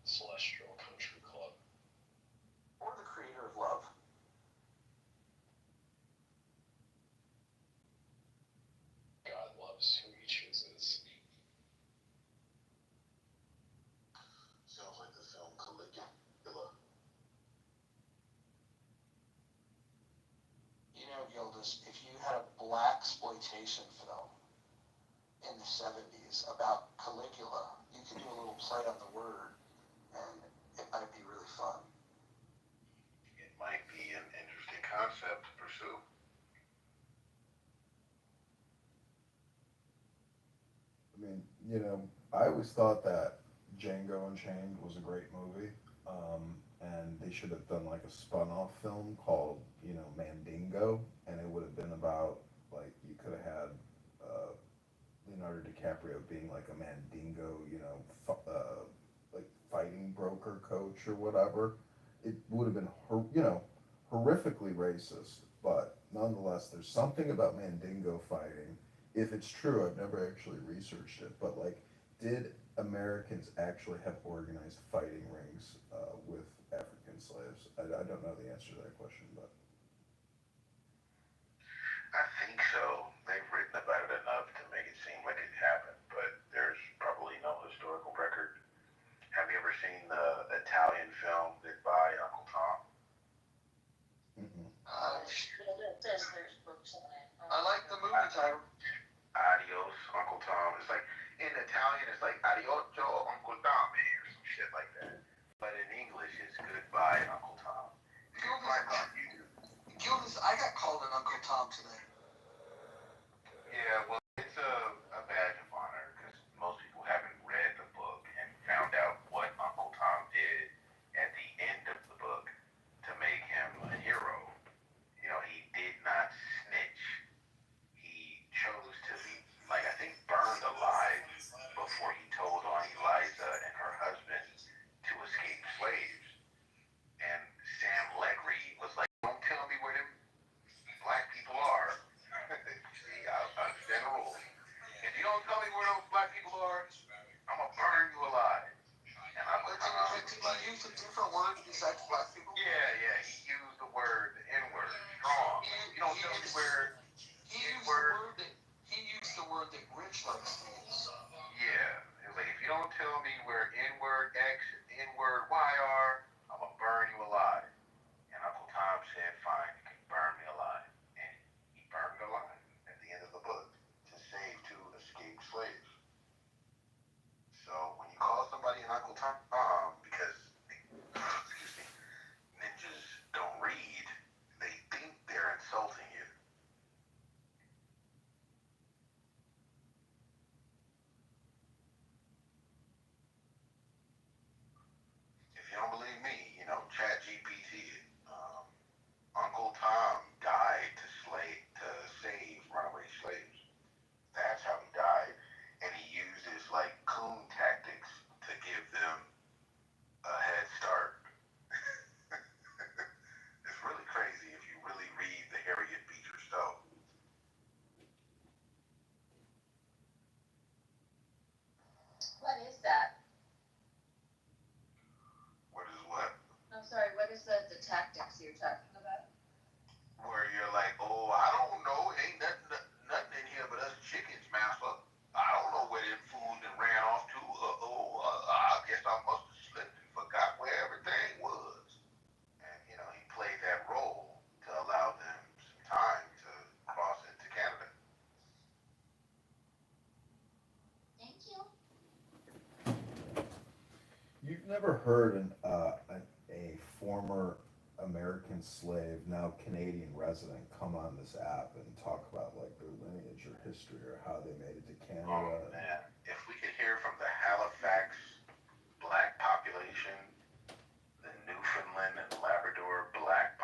Celestial Country Club. Or the creator of love. God loves who he chooses. Sounds like the film Caligula. You know, Gildas, if you had a black exploitation film in the 70s about Caligula, you could do a little play on the word, and it might be really fun. It might be an interesting concept to pursue. I mean, you know, I always thought that Django Unchained was a great movie, and they should have done like a spun-off film called, you know, Mandingo, and it would have been about like you could have had Leonardo DiCaprio being like a Mandingo, you know, like fighting broker coach or whatever. It would have been, you know, horrifically racist, but nonetheless, there's something about Mandingo fighting. If it's true, I've never actually researched it, but like, did Americans actually have organized fighting rings with African slaves? I don't know the answer to that question, but I think so. They've written about it enough to make it seem like it happened, but there's probably no historical record. Have you ever seen the Italian film Goodbye, Uncle Tom? mm-mm. There's books on it. I like the movie title. Adios, Uncle Tom. It's like in Italian, it's like Adioso, Uncle Tom, or some shit like that. But in English, it's Goodbye, Uncle Tom. You can find it on YouTube. Gildas, I got called an Uncle Tom today. Yeah, well, it's a badge of honor because most people haven't read the book and found out what Uncle Tom did at the end of the book to make him a hero. You know, he did not snitch. He chose to be, like, I think, burned alive before he told on Eliza and her husband to escape slaves. And Sam Legri was like, don't tell me where them black people are. See, I understand the rules. If you don't tell me where those black people are, I'm gonna burn you alive. And I'm gonna Did he use a different word besides black people? yeah, he used the word, the N-word, strong. You don't tell me where He used the word that Rich likes to use. yeah. It was like, if you don't tell me where N-word X, N-word Y are, I'm gonna burn you alive. And Uncle Tom said, fine, you can burn me alive. And he burned me alive at the end of the book to save two escaped slaves. So when you call somebody an Uncle Tom because, excuse me, ninjas don't read, they think they're insulting you. If you don't believe me, you know, chat GPT it. Uncle Tom died to save runaway slaves. That's how he died, and he uses like coon tactics to give them a head start. It's really crazy if you really read the Harriet Beecher Stowe. What is that? What is what? I'm sorry, what is the tactics you're talking about? Where you're like, oh, I don't know, it ain't nothing in here but us chickens, master. I don't know where them fools and ran off to. I guess I must have slipped and forgot where everything was. And you know, he played that role to allow them some time to cross into Canada. Thank you. You've never heard a former American slave, now Canadian resident, come on this app and talk about like their lineage or history or how they made it to Oh Canada. man, if we could hear from the Halifax black population, the Newfoundland and Labrador black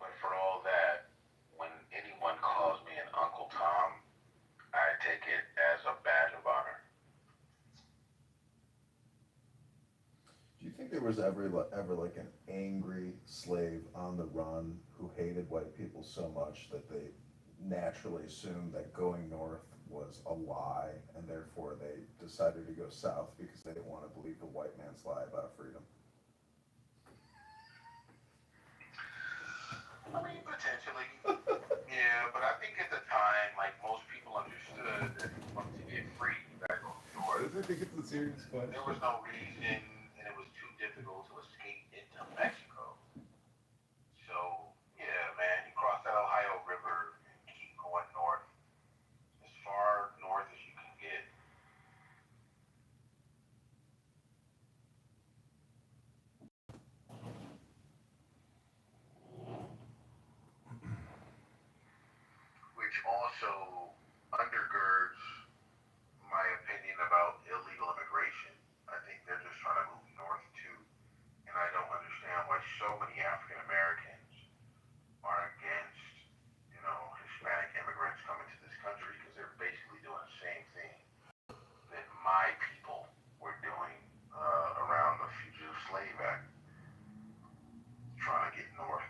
But for all that, when anyone calls me an Uncle Tom, I take it as a badge of honor. Do you think there was ever like an angry slave on the run who hated white people so much that they naturally assumed that going north was a lie, and therefore they decided to go south because they didn't want to believe the white man's lie about freedom? I mean, potentially. Yeah, but I think at the time, like, most people understood that if you wanted to get free, you gotta go north. I think it's a serious question. There was no reason, and it was too difficult to escape into Mexico. So, yeah, man, you cross that Ohio River and keep going north, as far north as you can get. Which also undergirds my opinion about illegal immigration. I think they're just trying to move north too. And I don't understand why so many African Americans are against, Hispanic immigrants coming to this country because they're basically doing the same thing that my people were doing around the Fugitive Slave Act, trying to get north.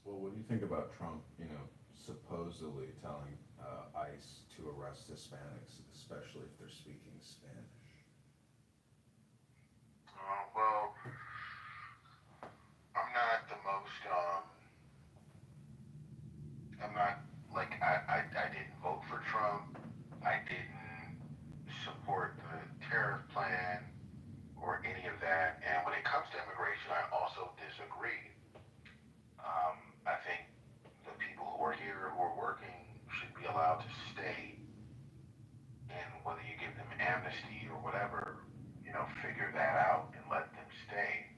Well, what do you think about Trump, supposedly telling ICE to arrest Hispanics, especially if they're speaking Spanish? Well, I'm not the most, I'm not, like, I didn't vote for Trump. I didn't support the tariff plan or any of that. And when it comes to immigration, I also disagree. I think the people who are here, who are working, should be allowed to stay. And whether you give them amnesty or whatever, figure that out and let them stay.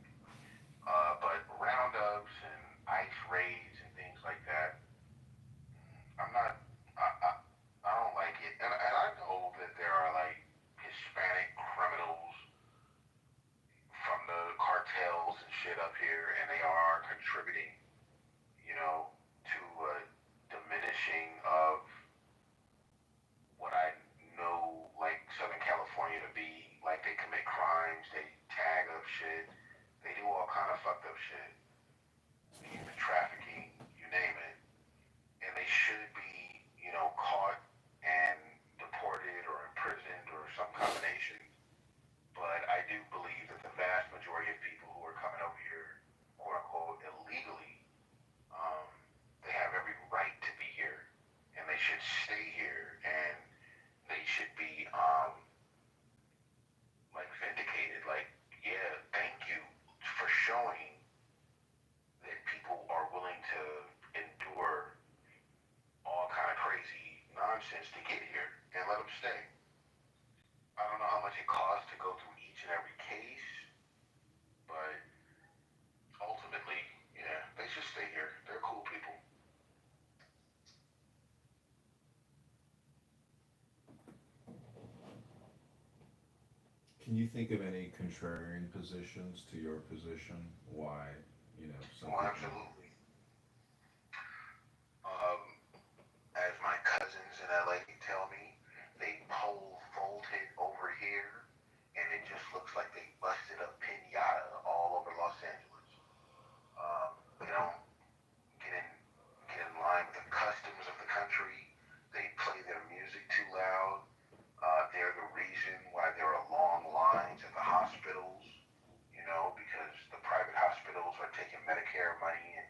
But roundups and ICE raids and things like that, I'm not, I don't like it. And I know that there are like Hispanic criminals from the cartels and shit up here, and they are contributing, to a diminishing of what I know, like Southern California to be. Like, they commit crimes, they tag up shit, they do all kind of fucked up shit, human trafficking, you name it, and they should be, caught and deported or imprisoned or some combination. But I do believe that the vast majority of people who are coming over here, quote unquote, illegally, they have every right to be here, and they should stay here, and they should be, like, vindicated. Like, yeah, thank you for showing that people are willing to endure all kind of crazy nonsense to get here, and let them stay. I don't know how much it costs to go through each and every case, but ultimately, yeah, they should stay here. They're cool people. Can you think of any contrarian positions to your position? Why, some Well, people... absolutely. Um, as my cousins in LA tell me, they pole vaulted over here, and it just looks like they busted a pinata all over Los Angeles. They don't get in get in line with the customs of the country. They play their music too loud. They're the reason why there are long lines at the hospitals, because the private hospitals are taking Medicare money and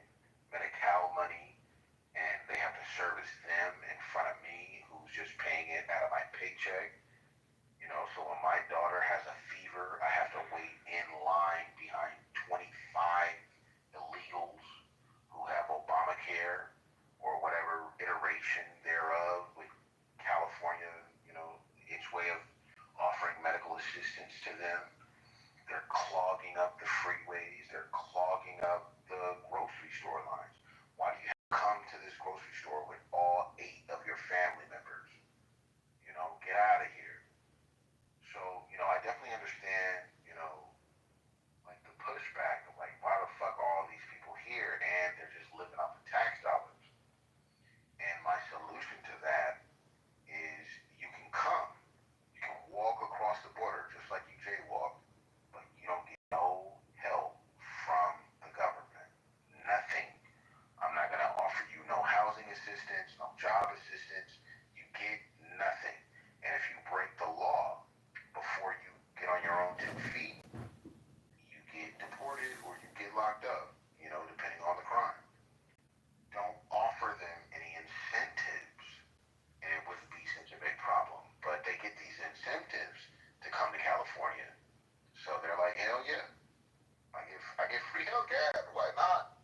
Hellcat, why not?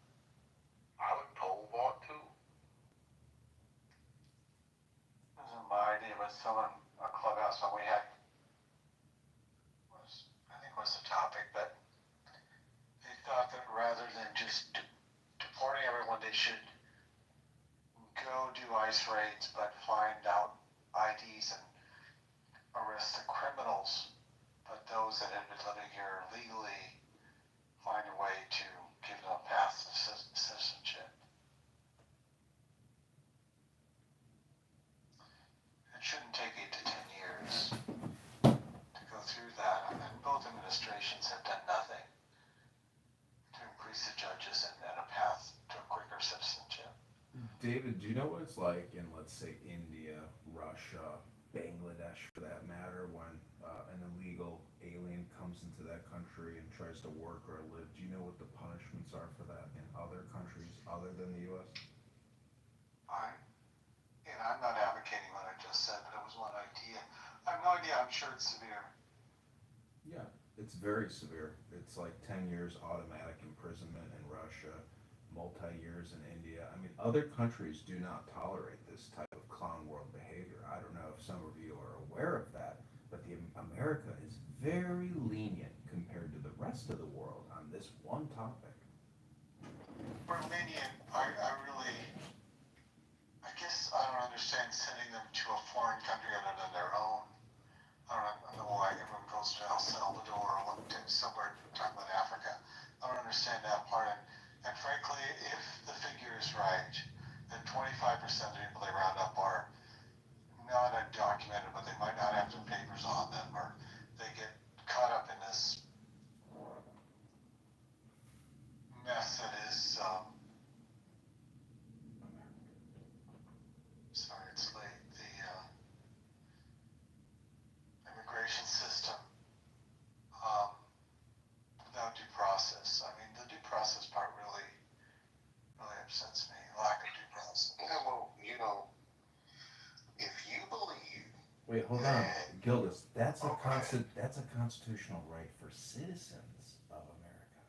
I would pole vault too. It wasn't my idea, but someone, a clubhouse when we had, I think was the topic, but they thought that rather than just deporting everyone, they should go do ICE raids, but find out IDs and arrest the criminals, but those that had been living here legally, find a way to give them a path to citizenship. It shouldn't take 8 to 10 years to go through that, and both administrations have done nothing to increase the judges and a path to a quicker citizenship. David, do you know what it's like in, let's say, India, Russia, Bangladesh for that matter, when an illegal alien comes into that country and tries to work or live? Do you know what the punishments are for that in other countries other than the U.S.? I'm not advocating what I just said, but it was one idea. I have no idea. I'm sure it's severe. Yeah, it's very severe. It's like 10 years automatic imprisonment in Russia, multi-years in India. I mean, other countries do not tolerate this type of clown world behavior. I don't know if some of you are aware of that, but America is very lenient compared to the rest of the world on this one topic. For lenient, I guess I don't understand sending them to a foreign country other than their own. I don't know why everyone goes to El Salvador or somewhere talking about Africa. I don't understand that part. And frankly, if the figure is right, then 25% of the people they round up are not undocumented, but they might not have their papers on them, or they get caught up in this mess that is, sorry, it's late, the immigration system, without due process. I mean, the due process part really upsets me, lack of due process. Yeah, well, you know, if you believe. Wait, hold on, Gildas. That's a Okay. that's a constitutional right for citizens of America.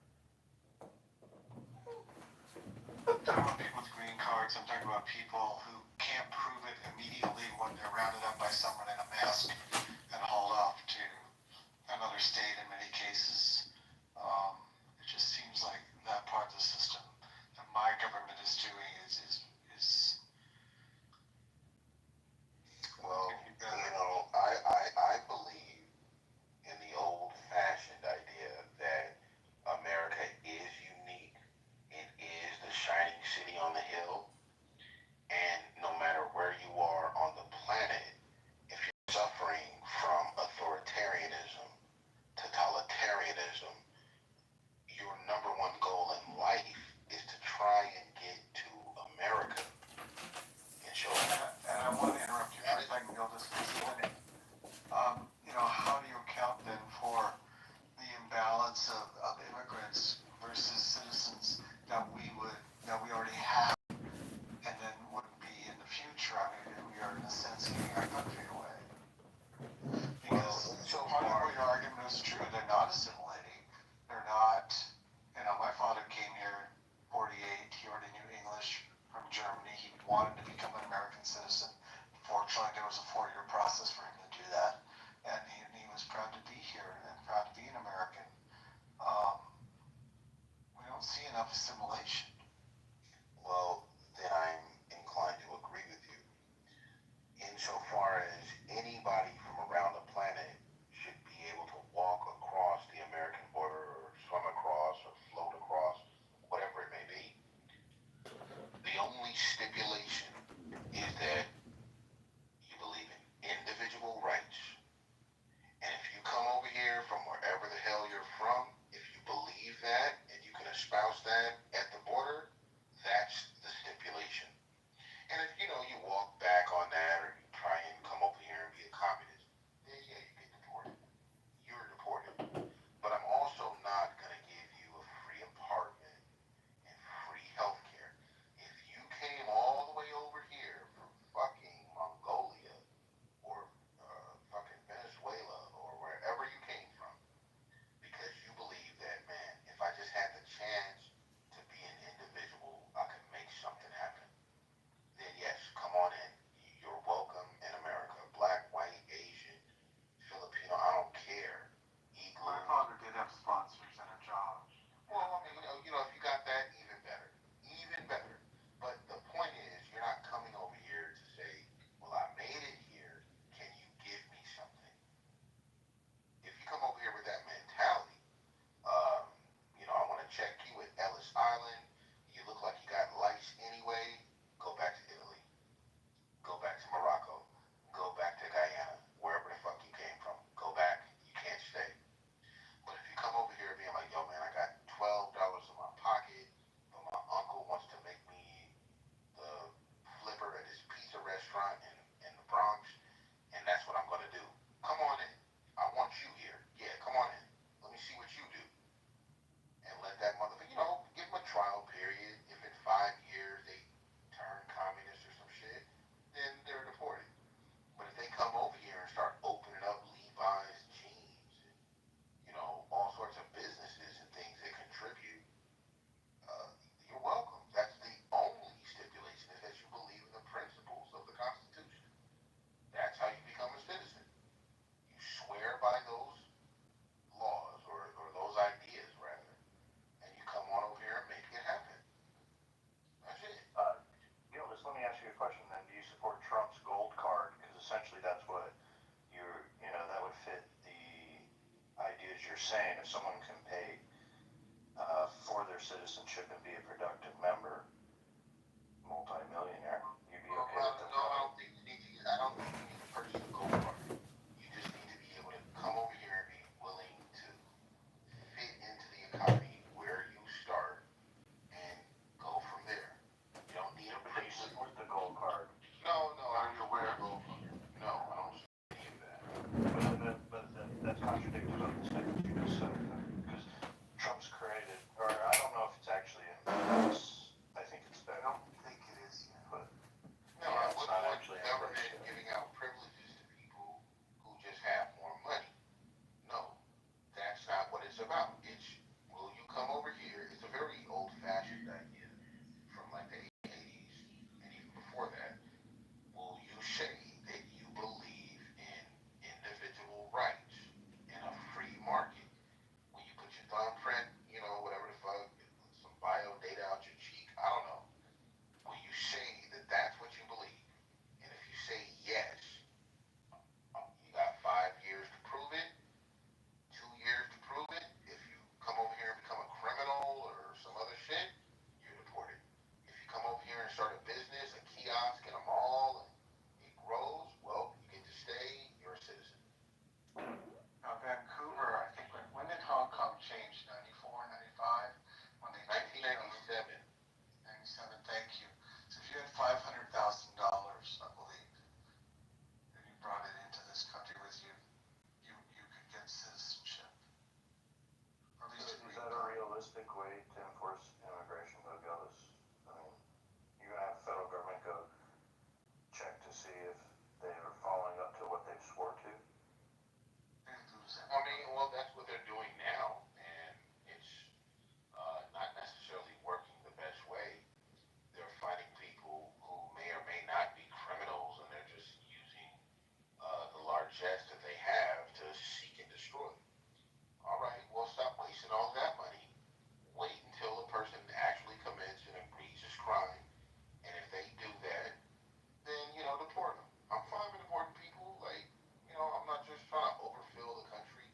I'm talking about people with green cards. I'm talking about people who can't prove it immediately when they're rounded up by someone in a mask and hauled off to another state in many cases. It just seems like that part of the system that my government is doing is Well, you know, I believe in the old-fashioned idea that America is unique. It is the shining city on the hill. And no matter where you are on the planet, if you're suffering from authoritarianism, totalitarianism, your number one goal in life is to try and get to America and show. and I want to interrupt you for a second, Gildas, because how do you account then for the imbalance of immigrants versus citizens that we already have and then would be in the future? I mean, we are in a sense giving our country away. Because part of what your argument is true, they're not assimilating. They're not, my father came here in 48, he already knew English from Germany. He wanted to become an American citizen. Fortunately, there was a 4-year process for him to do that. And he was proud to be here and proud to be an American. We don't see enough assimilation. Well, then I'm inclined to agree with you. Insofar as anybody from around the planet should be able to walk across the American border or swim across or float across, whatever it may be. The only stipulation is that you believe in individual rights. And if you come over here from wherever the hell you're from, if you believe that and you can espouse that at the border, you're saying, if someone can pay for their citizenship and be a productive member, multi-millionaire, you'd be okay with that? No, I don't think you need to purchase a gold card. You just need to be able to come over here and be willing to fit into the economy where you start and go from there. You don't need a place. With the gold card. No, I don't wear a gold card. No, I don't see any of that. But that's contradictory of the statement you just said, because Trump's created, or I don't know if it's actually in this, I think it's I there. don't think it is yet. But No, yeah, I it's wouldn't not want actually the in government place yet. giving out privileges to people who just have more money. No, that's not what it's about. It's, will you come over here? It's a very old-fashioned idea from like the 80s and even before that. Will you say that you believe in individual rights in a free market? Will you put your thumbprint, whatever the fuck, some bio data out your cheek? I don't know. Will you say that that's what you believe? And if you say yes, you got 5 years to prove it, 2 years to prove it. If you come over here and become a criminal or some other shit, you're deported. If you come over here and start a business, a kiosk in a mall, and it grows, well, you get to stay, you're a citizen. Now, Vancouver, I think, when did Hong Kong change? 94, 95? When they 1997. 97, thank you. So if you had $500,000, I believe, and you brought it into this country with you, you could get citizenship. Or at least Is that a realistic way to enforce immigration, though, Gillis? I mean, you're gonna have the federal government go check to see if they are following up to what they swore to? I mean, well, that's what they're doing now, and it's not necessarily working the best way. They're fighting people who may or may not be criminals, and they're just using the largesse that they have to seek and destroy. All right, well, stop wasting all that money. Wait until a person actually commits an egregious crime, and if they do that, then, deport them. I'm fine with deporting people. Like, I'm not just trying to overfill the country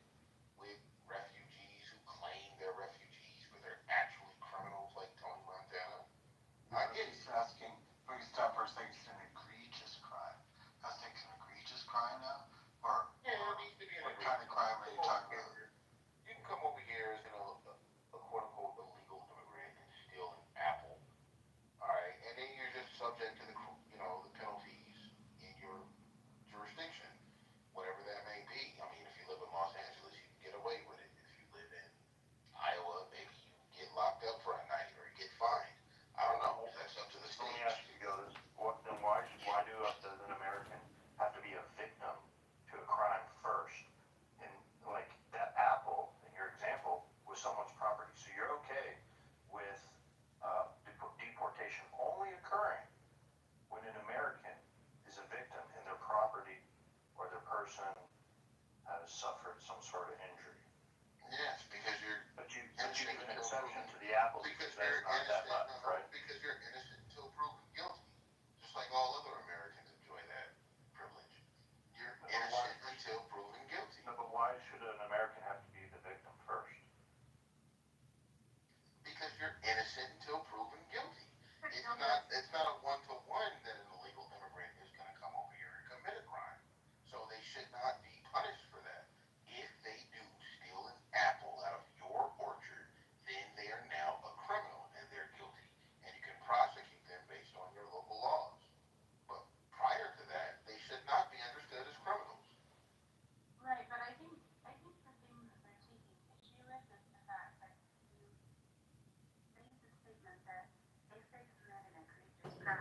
with refugees who claim they're refugees, but they're actually criminals like Tony Montana. I get it. He's asking, we can stop for a second, it's an egregious crime. I was thinking egregious crime now? Or Yeah, it needs to be an what kind of crime are you talking about? You can come over here as a quote-unquote illegal immigrant and steal an apple. All right, and then you're just subject to the penalties in your jurisdiction, whatever that may be. I mean, if you live in Los Angeles, you can get away with it. If you live in Iowa, maybe you get locked up for a night or you get fined. I don't know. That's up to the Let me state. ask you, Gillis, why does an American have to be a victim to a crime first? And like that apple, in your example, was someone's property, so you're okay with deportation only occurring when an American is a victim and their property or their person has suffered some sort of injury. Yes, because you're But you give an exception to the apple because that's not that much, right? Because you're innocent until proven guilty. Just like all other Americans enjoy that privilege. You're innocent until proven guilty. No, but why should an American have to be the victim first? Because you're innocent until proven guilty. But It's not a one-to-one that an illegal immigrant is going to come over here and commit a crime. So they should not be punished for that. If they do steal an apple out of your orchard, then they are now a criminal and they're guilty. And you can prosecute them based on your local laws. But prior to that, they should not be understood as criminals. Right, but I think the thing that they're taking issue with is the fact that you made the statement that if they commit an egregious crime,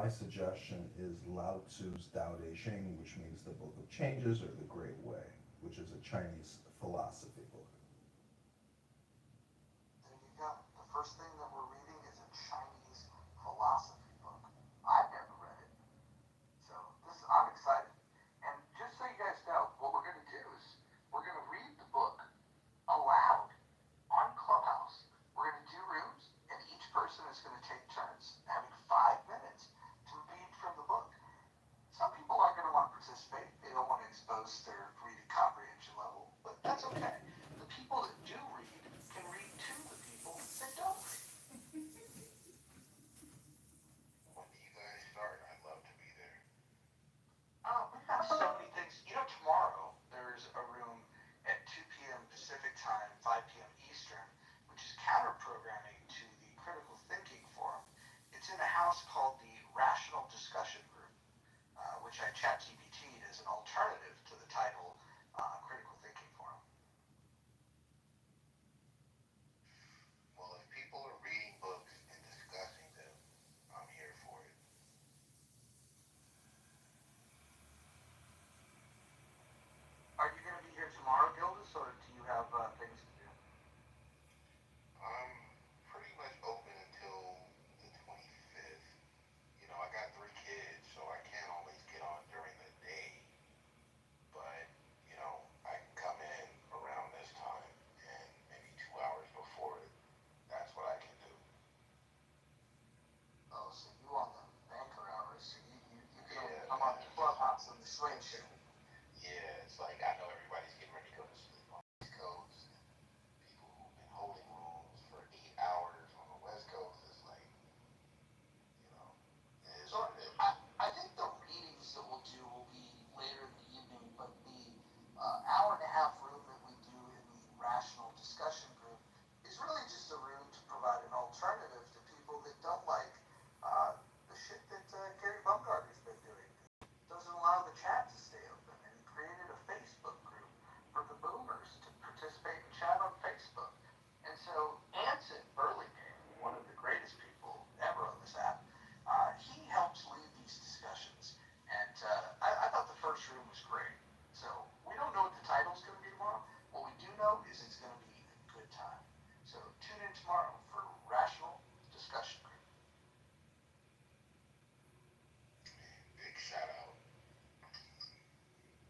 my suggestion is Lao Tzu's Tao Te Ching, which means the Book of Changes or the Great Way, which is a Chinese philosophy book. There you go. The first thing that we're reading is a Chinese philosophy book. I've never read it. So I'm excited. And just so you guys know, what we're going to do is we're going to read the book aloud on Clubhouse. We're going to do rooms, and each person is going to take turns having 5 minutes to read from the book. Some people aren't going to want to participate. They don't want to expose their reading comprehension level, but that's okay. The people that do read can read to the people that don't read. When do you guys start? I'd love to be there. We've got so many things. Tomorrow there's a room at 2 p.m. Pacific time, 5 p.m. Eastern, which is counter programming to the Critical Thinking Forum. It's in a house called the Rational Discussion Group, which I ChatGPT'd as an alternative to the title Critical Thinking Forum. Well, if people are reading books and discussing them, I'm here for it. Are you going to be here tomorrow, Gildas, or do you have things to do? I'm pretty much open until the 25th. I got 3 kids, so I can't always get on during the day. But, I can come in around this time and maybe 2 hours before it. That's what I can do. Oh, so you on the banker hours, so you can Yeah, come on man. the Clubhouse on the swing shift. Yeah, it's like I know everybody's getting ready to go to sleep on the East Coast. People who've been holding rooms for 8 hours on the West Coast, it's like, it is So what it is. I think the readings that we'll do will be later in the evening, but the hour and a half room that we do in the Rational Discussion Group is really just a room to provide an alternative to people that don't like the shit that Gary Bumgarner's been doing. Doesn't allow the chat to stay open, and he created a Facebook group for the boomers to participate and chat on Facebook. And so Anson Burlingame, one of the greatest people ever on this app, he helps lead these discussions. And I thought the first room was great. So we don't know what the title's going to be tomorrow. What we do know is it's going to be a good time. So tune in tomorrow for Rational Discussion Group. Big shout out.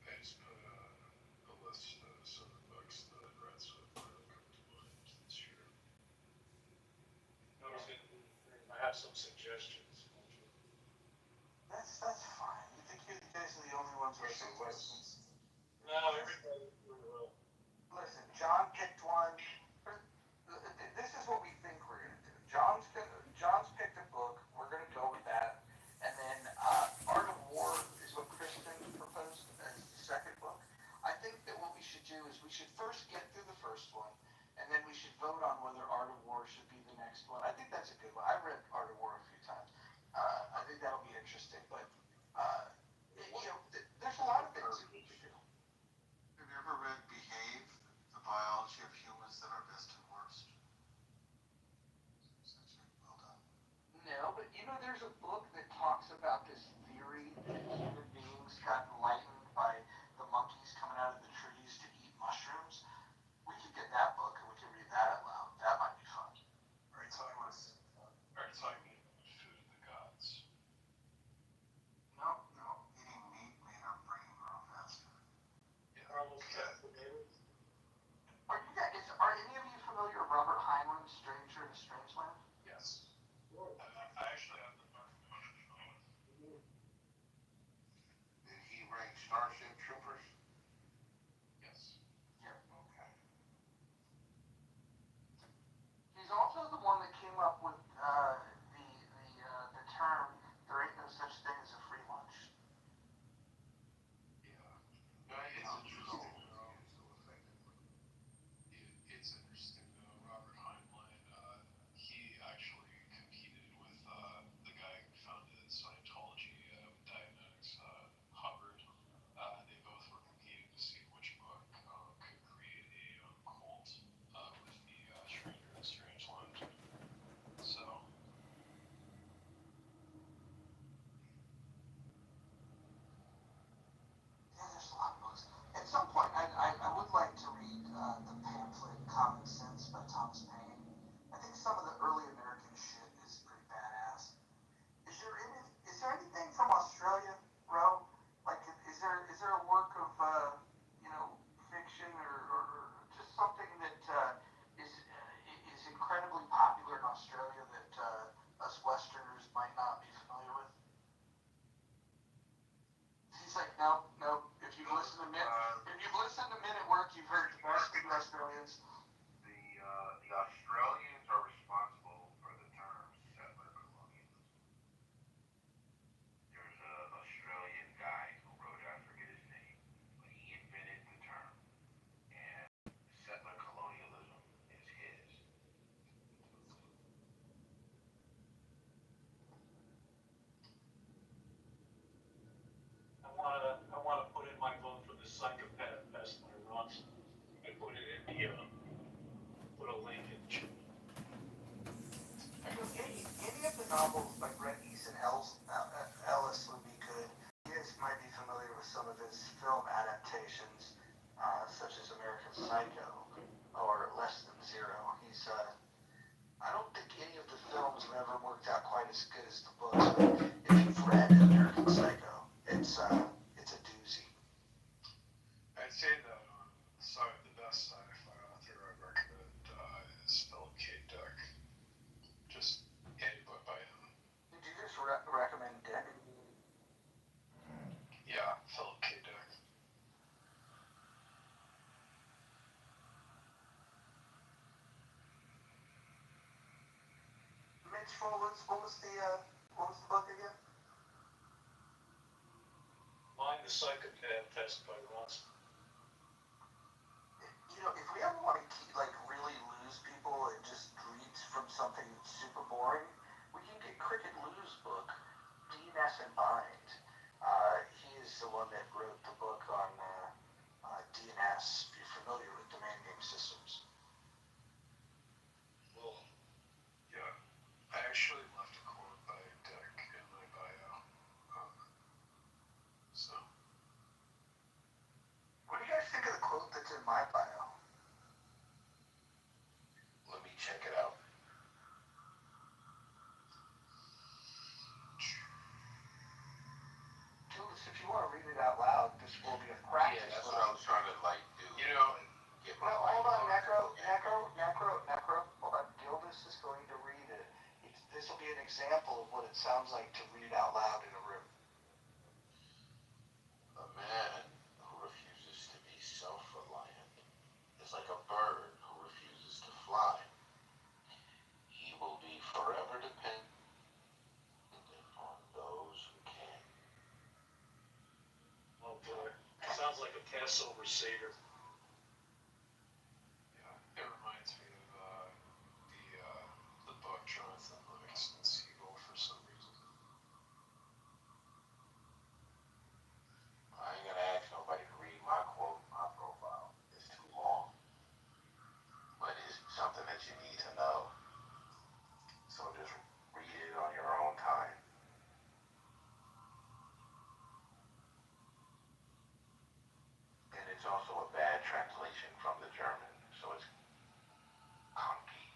I just put a list of some of the books that I've read so far that come to mind this year. I have some suggestions. That's fine. You think you guys are the only ones who are suggestions? No, everybody really well. Listen, John picked one. This is what we think we're gonna do. John's picked a book. We're gonna go with that, and then Art of War is what Kristen proposed as the second book. I think that what we should do is we should first get through the first one, and then we should vote on whether Art of War should be the next one. I think that's a good one. I've read Art of War a few times. I think that'll be interesting. But there's a lot of things that we could do. Have you ever read Behave, The Biology of Humans That Are Best and Worst? Well done. No, but there's a book that talks about this theory that human beings got enlightened by the monkeys coming out of the trees to eat mushrooms. We could get that book and we could read that out loud. That might be fun. Are you talking about Food of the Gods. No. Eating meat made our brain grow faster. Almost fascinated. Are any of you familiar with Robert Heinlein's Stranger in a Strange Land? Yes. I actually have the book. Did he write Starship Troopers? Yes. Yeah. Okay. He's also the one that came up with the term "there ain't no such thing as a free lunch." Yeah. It's interesting. It's interesting though. Robert Heinlein, he actually competed with the guy who founded Scientology, Dianetics, Hubbard. They both as good as the books. But if you've read American Psycho, it's a doozy. I'd say that the best sci-fi author I'd recommend is Philip K. Dick. Just any book by him. Did you just recommend Dick? Yeah, Philip K. Dick. Mitch, what was the book again? Mind the Psychopath, Test by Watson. You know, if we ever want to really lose people and just read from something super boring, we can get Cricket Lou's book, DNS and Bind. He is the one that wrote the book on DNS, if you're familiar with domain name systems. Well, yeah. I actually left a quote by Dick in my bio. So. What do you guys think of the quote that's in my bio? Let me check it out. Julius, if you want to read it out loud, this will be a practice. Yeah, that's what I was trying to do. You know, Get my Hold on, Necro. Okay. Hold on. Gildas is going to read it. This will be an example of what it sounds like to read out loud in a room. A man who refuses to be self-reliant is like a bird who refuses to fly. He will be forever dependent on those who can. oh boy, sounds like a Passover Seder. Yeah, it reminds me of the book Jonathan Livingston Seagull for some reason. I ain't gonna ask nobody to read my quote, my profile. It's too long. But it's something that you need to know. So just read it on your own time. And it's also a bad translation from the German, so it's conky.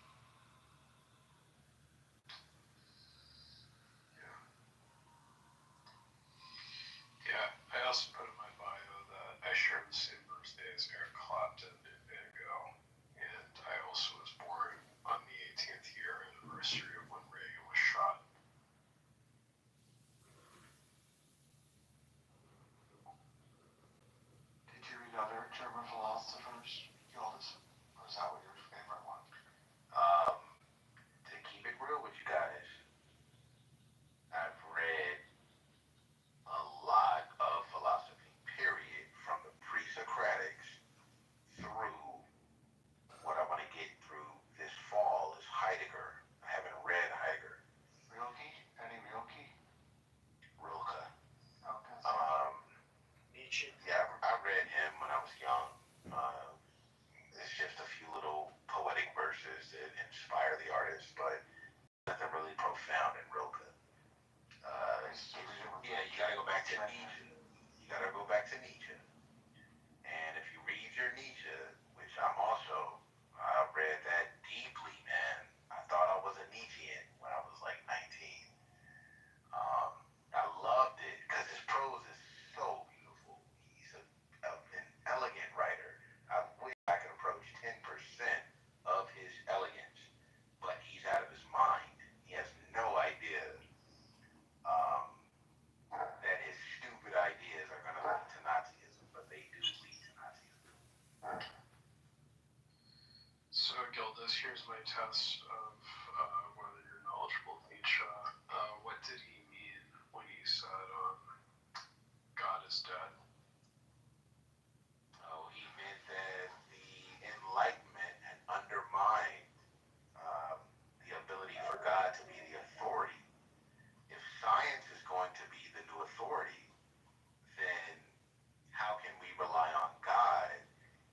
Yeah, I also put in my bio that I share the same birthday as Eric Clapton and Van Gogh, and I also was born on the 18th year anniversary of when Reagan was shot. Did you read other German philosophers, Gildas? Or is that your favorite one? To keep it real with you guys, I've read a lot of philosophy, period, from the pre-Socratics through what I want to get through this fall is Heidegger. I haven't read Heidegger. Rilke? Any Rilke? Rilke. Okay. Nietzsche. Yeah, I read him when I was young. It's just a few little poetic verses that inspire the artist, but nothing really profound in Rilke. Yeah, you gotta go back to Nietzsche. You gotta go back to Nietzsche. And if you read your Nietzsche, which I read that deeply, man. I thought I was a Nietzschean when I was like 19. I loved it because his prose is so beautiful. He's an elegant writer. I wish I could approach 10% of his elegance, but he's out of his mind. He has no idea that his stupid ideas are going to lead to Nazism, but they do lead to Nazism. So, Gildas, here's my test of whether you're knowledgeable of Nietzsche. What did he mean when he said God is dead? Oh, he meant that the Enlightenment had undermined the ability for God to be the authority. If science is going to be the new authority, then how can we rely on God?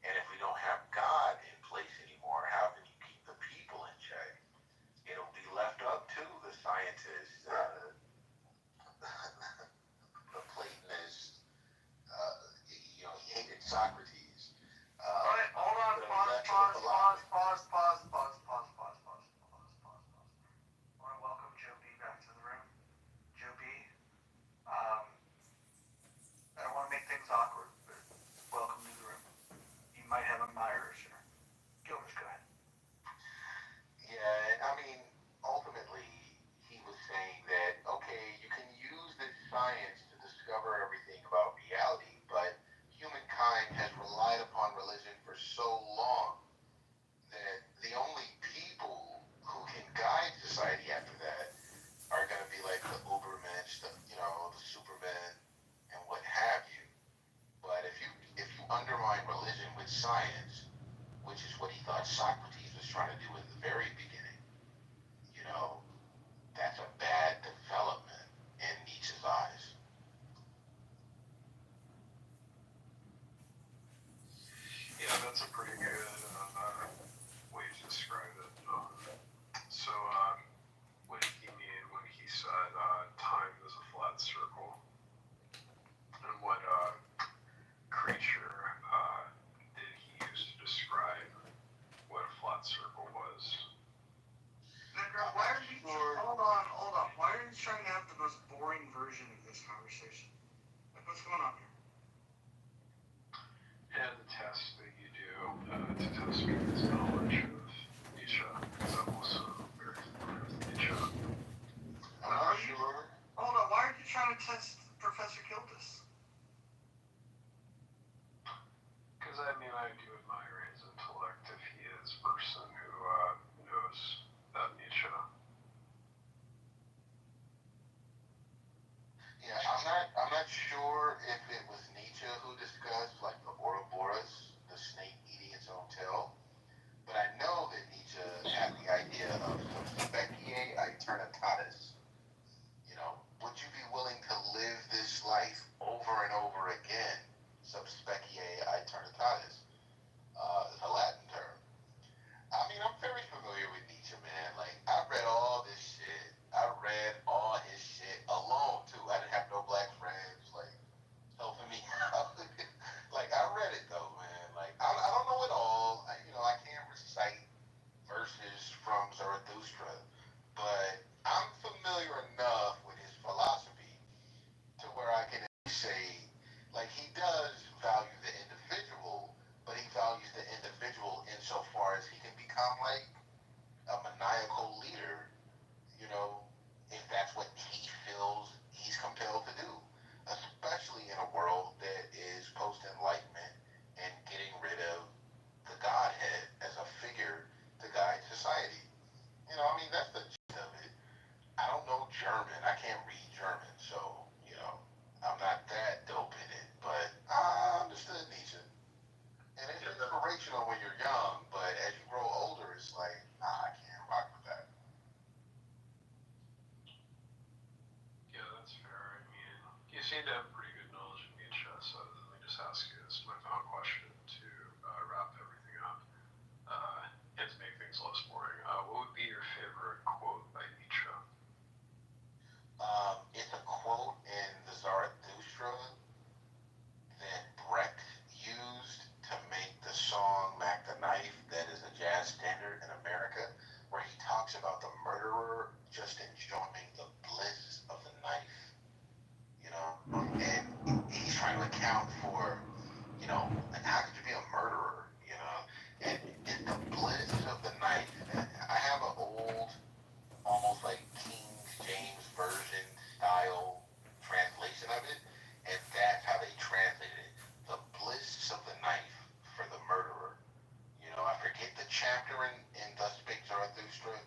And if we don't have God in place anymore, how can you keep the people in check? It'll be left up to the scientists, the Platonists, he hated Socrates. All right, hold on, It'll be pause. left to the I philosophers. want to welcome Joe B back to the seem to have pretty good knowledge of Nietzsche, so let me just ask you this, my final question to wrap everything up and to make things less boring. What would be your favorite quote by Nietzsche? It's a quote in the Zarathustra that Brecht used to make the song Mac the Knife that is a jazz standard in America, where he talks about the murderer just enjoying the bliss of the knife, you know, and he's trying to account for, you know, like how could you be a murderer, you know, and it's the bliss of the knife. And I have an old, almost like King James Version style translation of it, and that's how they translated it. The bliss of the knife for the murderer. You know, I forget the chapter in Thus Spake Zarathustra,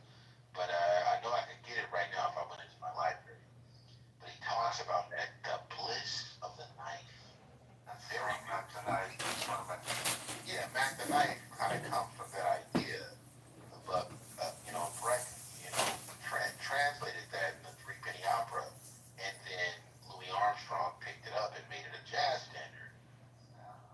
but I know I could get it right now if I went into my library. But he talks about that, the bliss of the knife. That's very Mac the Knife, that's one of my yeah, Mac the Knife kind of comes from that idea. But, you know, Brecht, you know, translated that in the Three Penny Opera, and then Louis Armstrong picked it up and made it a jazz standard.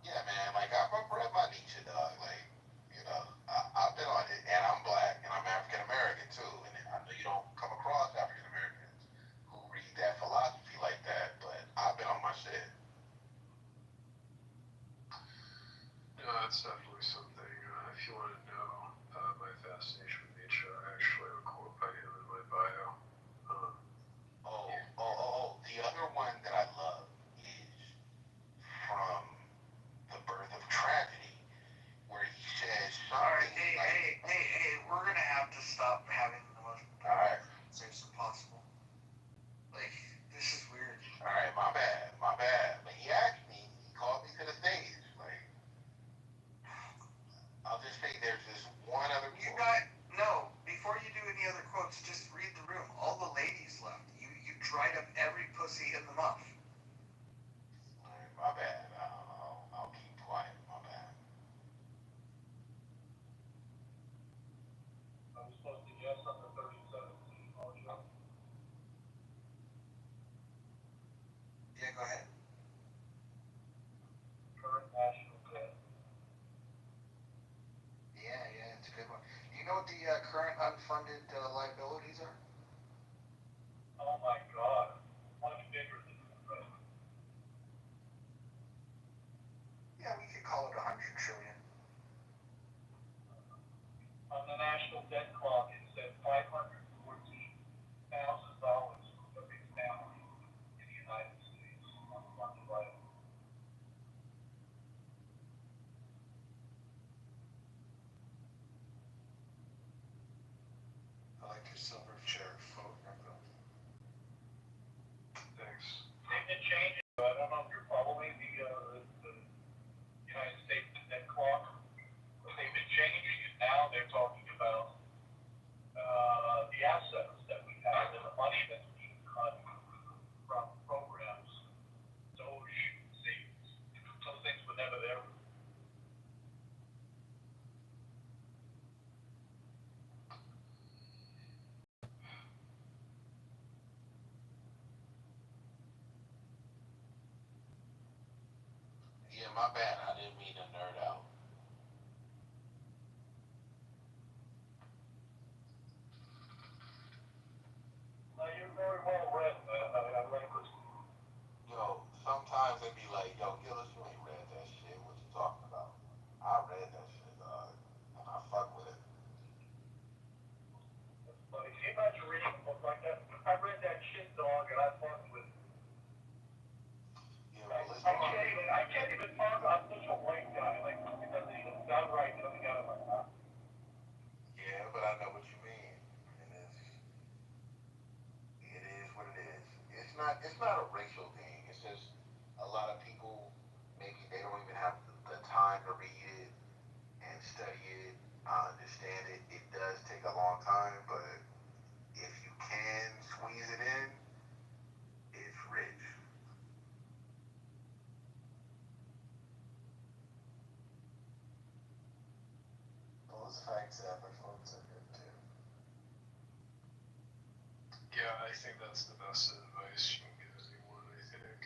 Yeah, man, like, I've read my Nietzsche, dog. Like, you know, I've been on it, and I'm black, and I'm African American, too. And I know you don't come across African Americans who read that philosophy like that, but I've been on my shit. No, that's definitely something. If you want to know my fascination with Nietzsche, I actually have a quote by him in my bio. The other one that I love is from The Birth of Tragedy, where he says Alright, something hey, we're gonna have to stop having the most Alright. conversations possible. Like, this is weird. Alright, my bad. But he asked me, he called me to the stage. Like, I'll just say there's this one other You quote. got, no, before you do any other quotes, just read the room. All the ladies left. You dried up every pussy in the muff. Alright, my bad. I'll keep quiet. My bad. I was supposed to guess on the 3017 mojo. Yeah, go ahead. Current national debt. Yeah, it's a good one. You know what the current unfunded liabilities are? Oh my God, much bigger than the president. Yeah, we could call it 100 trillion. On the national debt clock, it said $514,000 for every family in the United States unfunded liability. I like your silver chair photo. Thanks. They've been changing. I don't know if you're following the United States debt clock, but they've been changing it now. They're talking about the assets that we have and the money that's being cut from programs, Doge savings. Those things were never there. Yeah, my bad. I didn't mean to nerd out. You're very well read, man. I like this. Yo, sometimes they be like, yo, Gillis, you ain't read that shit. What you talking about? I read that shit, dog. And I fuck with it. But if you're not reading a book like that, I read that shit, dog, and I fucked with it. Yeah, well, listen, I can't even talk. I'm such a white guy. Like, it doesn't even sound right coming out of my mouth. yeah, but I know what you mean. And it is what it is. It's not a racial thing. It's just a lot of people, maybe they don't even have the time to read it and study it. I understand it. It does take a long time, but if you can squeeze it in, it's rich. Those facts episodes are good too. Yeah, I think that's the best advice you can give anyone, I think.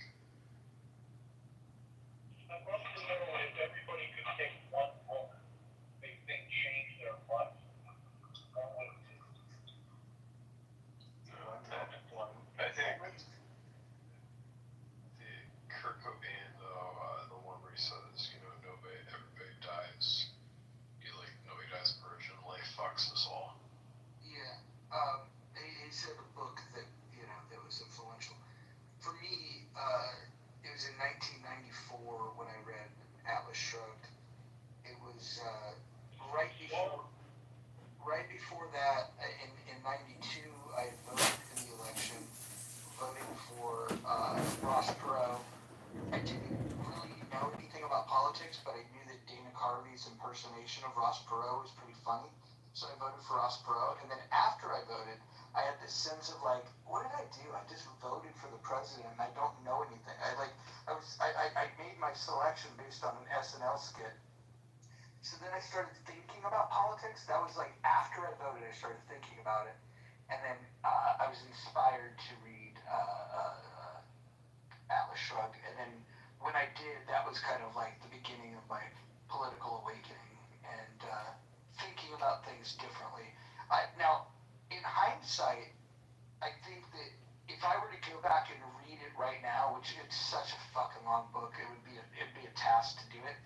sense of like, what did I do? I just voted for the president and I don't know anything. I made my selection based on an SNL skit. So then I started thinking about politics. That was like after I voted, I started thinking about it. And then I was inspired to read Atlas Shrugged. And then when I did, that was kind of like the beginning of my political awakening and thinking about things differently. Now, in hindsight, I think that if I were to go back and read it right now, which it's such a fucking long book, it'd be a task to do it.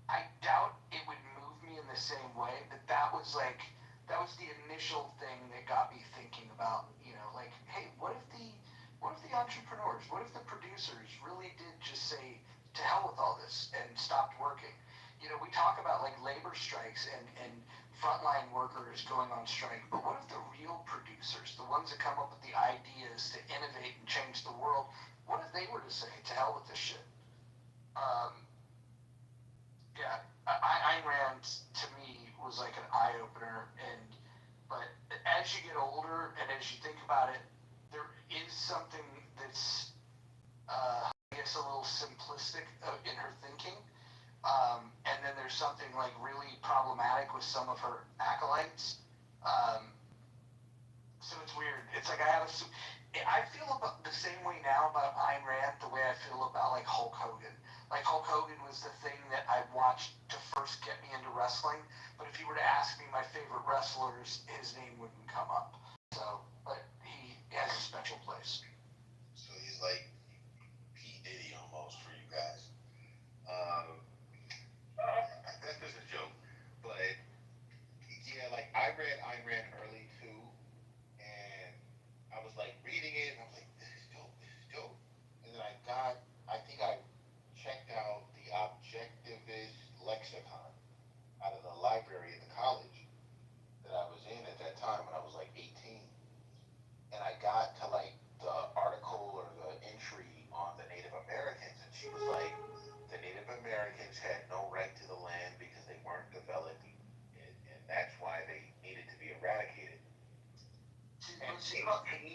I doubt it would move me in the same way, but that was the initial thing that got me thinking about, like, hey, what if the entrepreneurs, what if the producers really did just say to hell with all this and stopped working? We talk about like labor strikes and frontline workers going on strike, but what if the real producers, the ones that come up with the ideas to innovate and change the world, what if they were to say to hell with this shit? Yeah, Ayn Rand to me was like an eye opener, but as you get older and as you think about it, there is something that's I guess a little simplistic in her thinking, and then there's something like really problematic with some of her acolytes. So it's weird. It's like I feel about the same way now about Ayn Rand the way I feel about like Hulk Hogan. Like Hulk Hogan was the thing that I watched to first get me into wrestling, but if you were to ask me my favorite wrestlers, his name wouldn't come up. So, but he has a special place. So he's like P. Diddy almost for you guys. That's just a joke, but yeah, like I read Ayn Rand early too, and I was like reading it, and I was like, this is dope. And then I think I checked out the Objectivist Lexicon out of the library at the college that I was in at that time when I was like 18. And I got to like the article or the entry on the Native Americans, and she was like, the Native Americans had no right to the land because they weren't developed, and that's why they needed to be eradicated.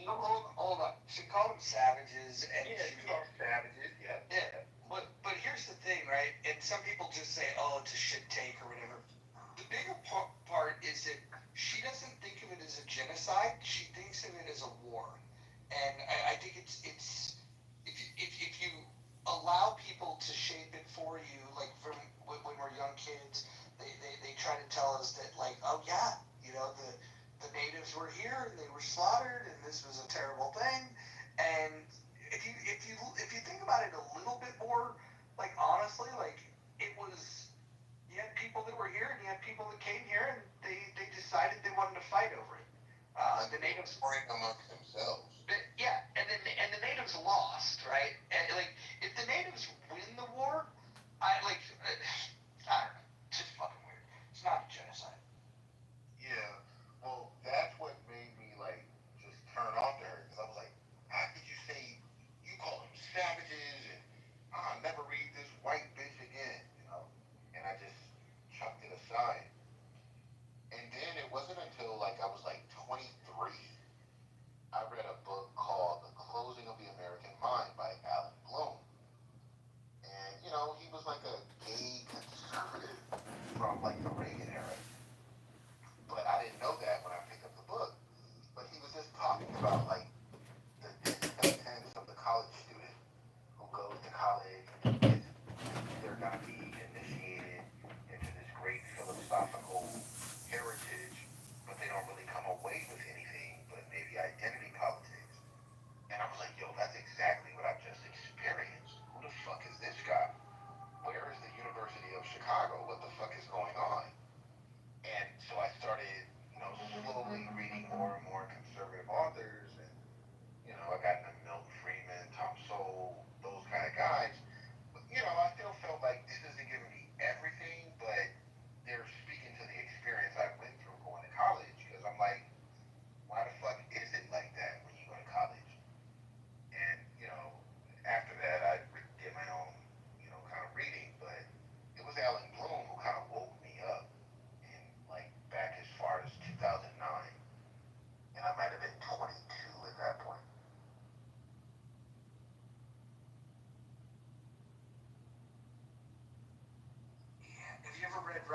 Hold on. She called them savages, and Yeah, she called them savages. Yeah. Yeah, but here's the thing, right? And some people just say, "Oh, it's a shit take" or whatever. The bigger part is that she doesn't think of it as a genocide. She thinks of it as a war, and I think it's if you allow people to shape it for you, like from when we're young kids, they try to tell us that like, oh yeah, the natives were here and they were slaughtered and this was a terrible thing, and if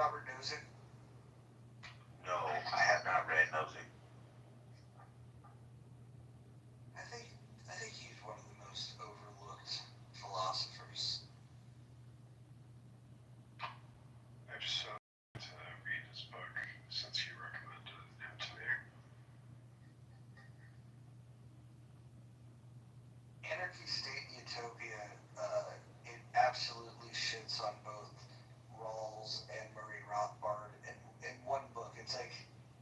Robert Nozick? No, I have not read Nosy. I think he's one of the most overlooked philosophers. I just to read his book since you recommended him to me. Anarchy, State, and Utopia, it absolutely shits on both Rawls and Murray Rothbard in one book. It's like,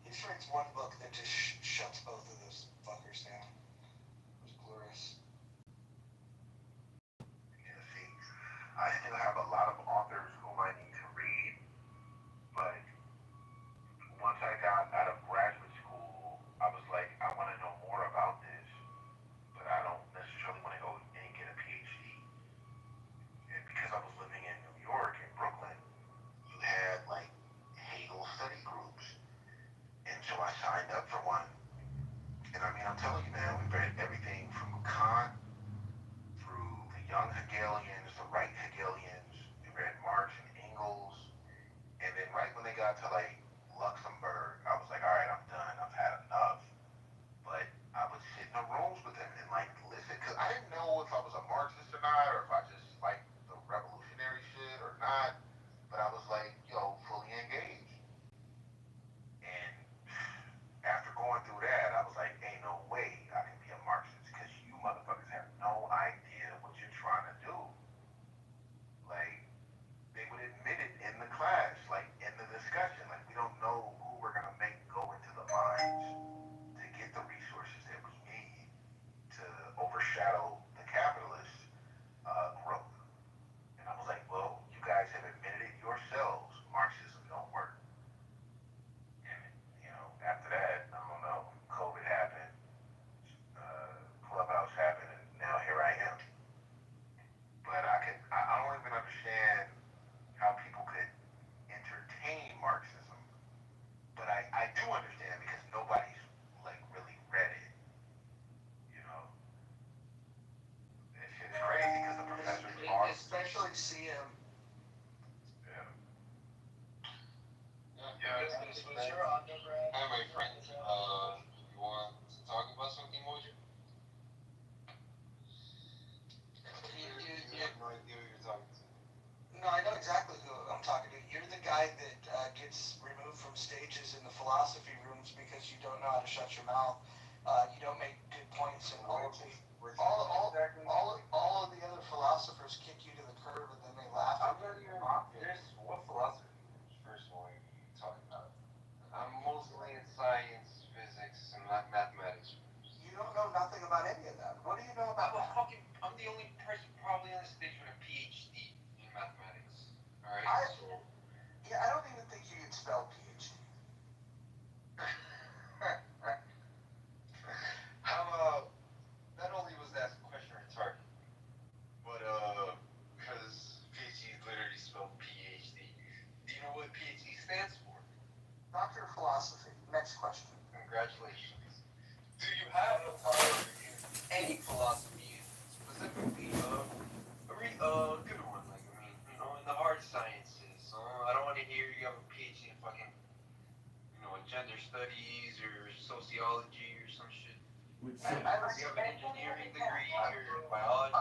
he just writes one book that just shuts both of those fuckers down. It was glorious. Yeah, see, I still have a lot of authors whom I need to read, but once I got out of graduate school, I was like, I want to know more about this, but I don't necessarily want to go and get a PhD. And because I was living in New York, in Brooklyn, you had like Hegel study groups. And so I signed up for one. And I mean, I'm telling you, man, we read everything from Kant through the young Hegelians, the right Hegelians. We read Marx and Engels. And then right when they got to like Luxembourg, I was like, all right, I'm done. I've had enough. But I would sit in the rooms with them and like listen, because I didn't know if I was a Marxist or not, or if I just liked the revolutionary shit or not. But I was like, yo, fully engaged. And after going through that, I was like, ain't no way I can be a Marxist because you motherfuckers have no idea what you're trying to do. Like, they would admit it in the class, like in the discussion. Like, we don't know who we're gonna make go into the mines to get the resources that we need to overshadow the capitalist growth. And I was like, well, you guys have admitted it yourselves. Marxism don't work. And after that, I don't know. COVID happened, Clubhouse happened, and now here I am. But I don't even understand how people could entertain Marxism. But I do understand because nobody's like really read it. You know, that shit is crazy because the professors are. Especially CM. Yeah. Was your undergrad? Hi, my friend. You want to talk about something, Mojo? You have no idea who you're talking to. No, I know exactly who I'm talking to. You're the guy that gets removed from stages in the philosophy rooms because you don't know how to shut your mouth. You don't make good points, and all of the other philosophers kick you to the curb, and then they laugh. There's what philosophy? First of all, what are you talking about? I'm mostly in science, physics, and mathematics. You don't know nothing about any of that. What do you know about that? I'm the only person probably on the stage with a PhD in mathematics. Alright? I don't even think you can spell PhD. How not only was that question retarded, but because PhD is literally spelled PhD. Do you know what PhD stands for? Doctor of Philosophy. Next question. Congratulations. Do you have any philosophy, specifically good one? Like, I mean, in the hard sciences. I don't want to hear you have a PhD in fucking, in gender studies or sociology or some shit. Which Do you have an engineering degree or biology?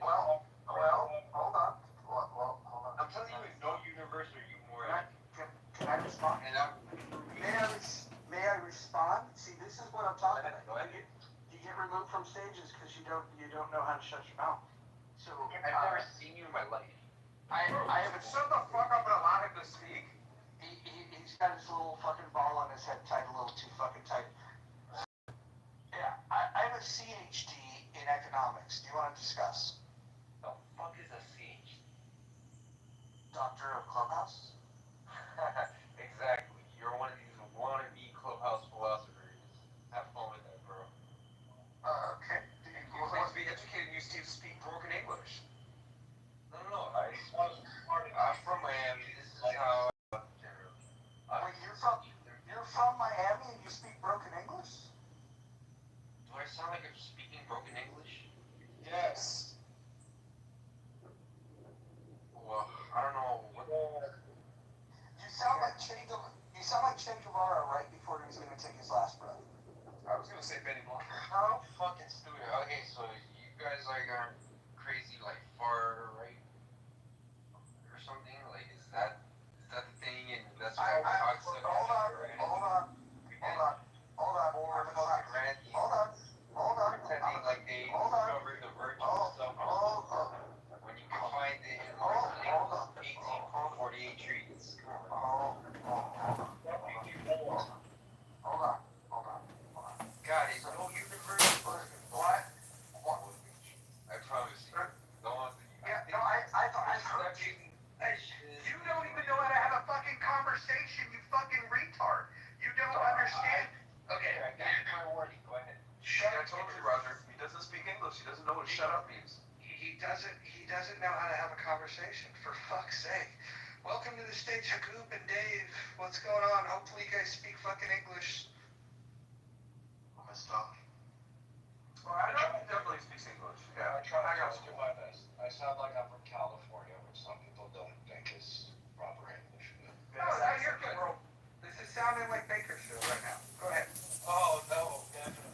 Well, hold on. Hold on. I'm telling you, in no universe are you more active. Can I respond? And I'm May I respond? See, this is what I'm talking about. Go ahead. You get removed from stages because you don't know how to shut your mouth. So I've never seen you in my life. I haven't. Shut the fuck up and allow him to speak. He's got his little fucking ball on his head tied a little too fucking tight. Yeah, I have a CHD in economics. Do you want to discuss? The fuck is a siege? Doctor of Clubhouse? Exactly. You're one of these wannabe clubhouse philosophers. Have fun with that, bro. Okay. You claim to be educated and you still speak broken English. No. I'm from Miami. This is how generally. Wait, you're from Miami and you speak broken English? Do I sound like I'm speaking broken English? Yes. Well, I don't know what. You correctly, Roger. He doesn't speak English. He doesn't know what shut up means. He doesn't know how to have a conversation, for fuck's sake. Welcome to the stage, Hagoop and Dave. What's going on? Hopefully you guys speak fucking English. I'm a stop. Well, I know he definitely speaks English. Yeah, I try got to do my best. I sound like I'm from California, which some people don't think is proper English. No, you're good. This is sounding like Bakersfield right now. Go ahead. Oh, no, definitely.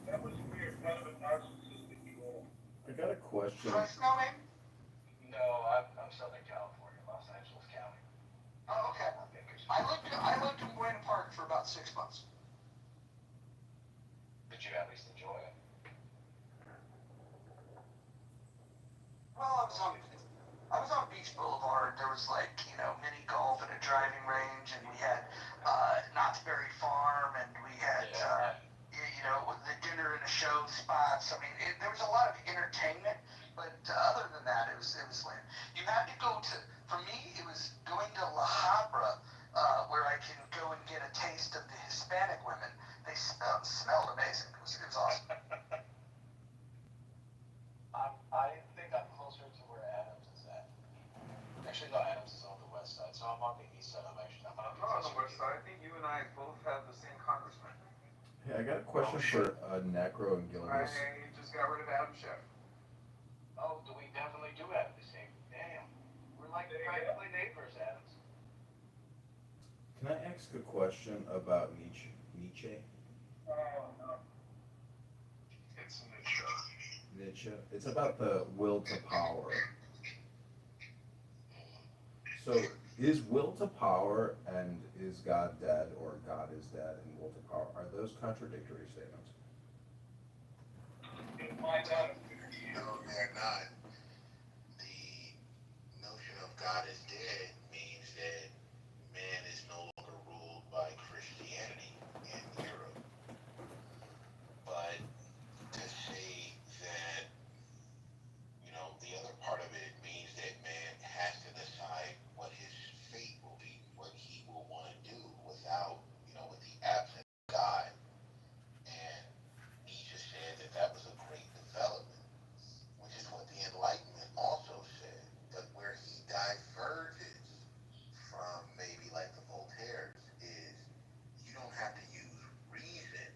That was weird, kind of a narcissistic role. I got a question. Fresno, maybe? No, I'm Southern California, Los Angeles County. Oh, okay. Not Bakersfield. I lived in Buena Park for about 6 months. Did you at least enjoy it? Well, I was on Beach Boulevard. There was like, mini golf and a driving range, and we had Knott's Berry Farm, and we had, the dinner and the show spots. I mean, there was a lot of entertainment, but other than that, it was lame. You had to go to, for me, it was going to La Habra, where I can go and get a taste of the Hispanic women. They smelled amazing. It was awesome. I think I'm closer to where Adams is at. Actually, no, Adams is on the west side, so I'm on the east side. I'm on the west side. I think you and I both have the same congressman. Hey, I got a question for Necro and Gilbert. I just got rid of Adam Schiff. Oh, do we definitely do have the same? Damn. We're like practically neighbors, Adams. Can I ask a question about Nietzsche? Oh, no. It's Nietzsche. Nietzsche. It's about the will to power. So, is will to power and is God dead, or God is dead and will to power, are those contradictory statements? You'll find out if No, they're not. The notion of God is dead means that man is no longer ruled by Christianity in Europe. But to say that, the other part of it means that man has to decide what his fate will be, what he will want to do without, with the absence of God. And Nietzsche said that that was a great development, which is what the Enlightenment also said. But where he diverges from maybe like the Voltaires is you don't have to use reason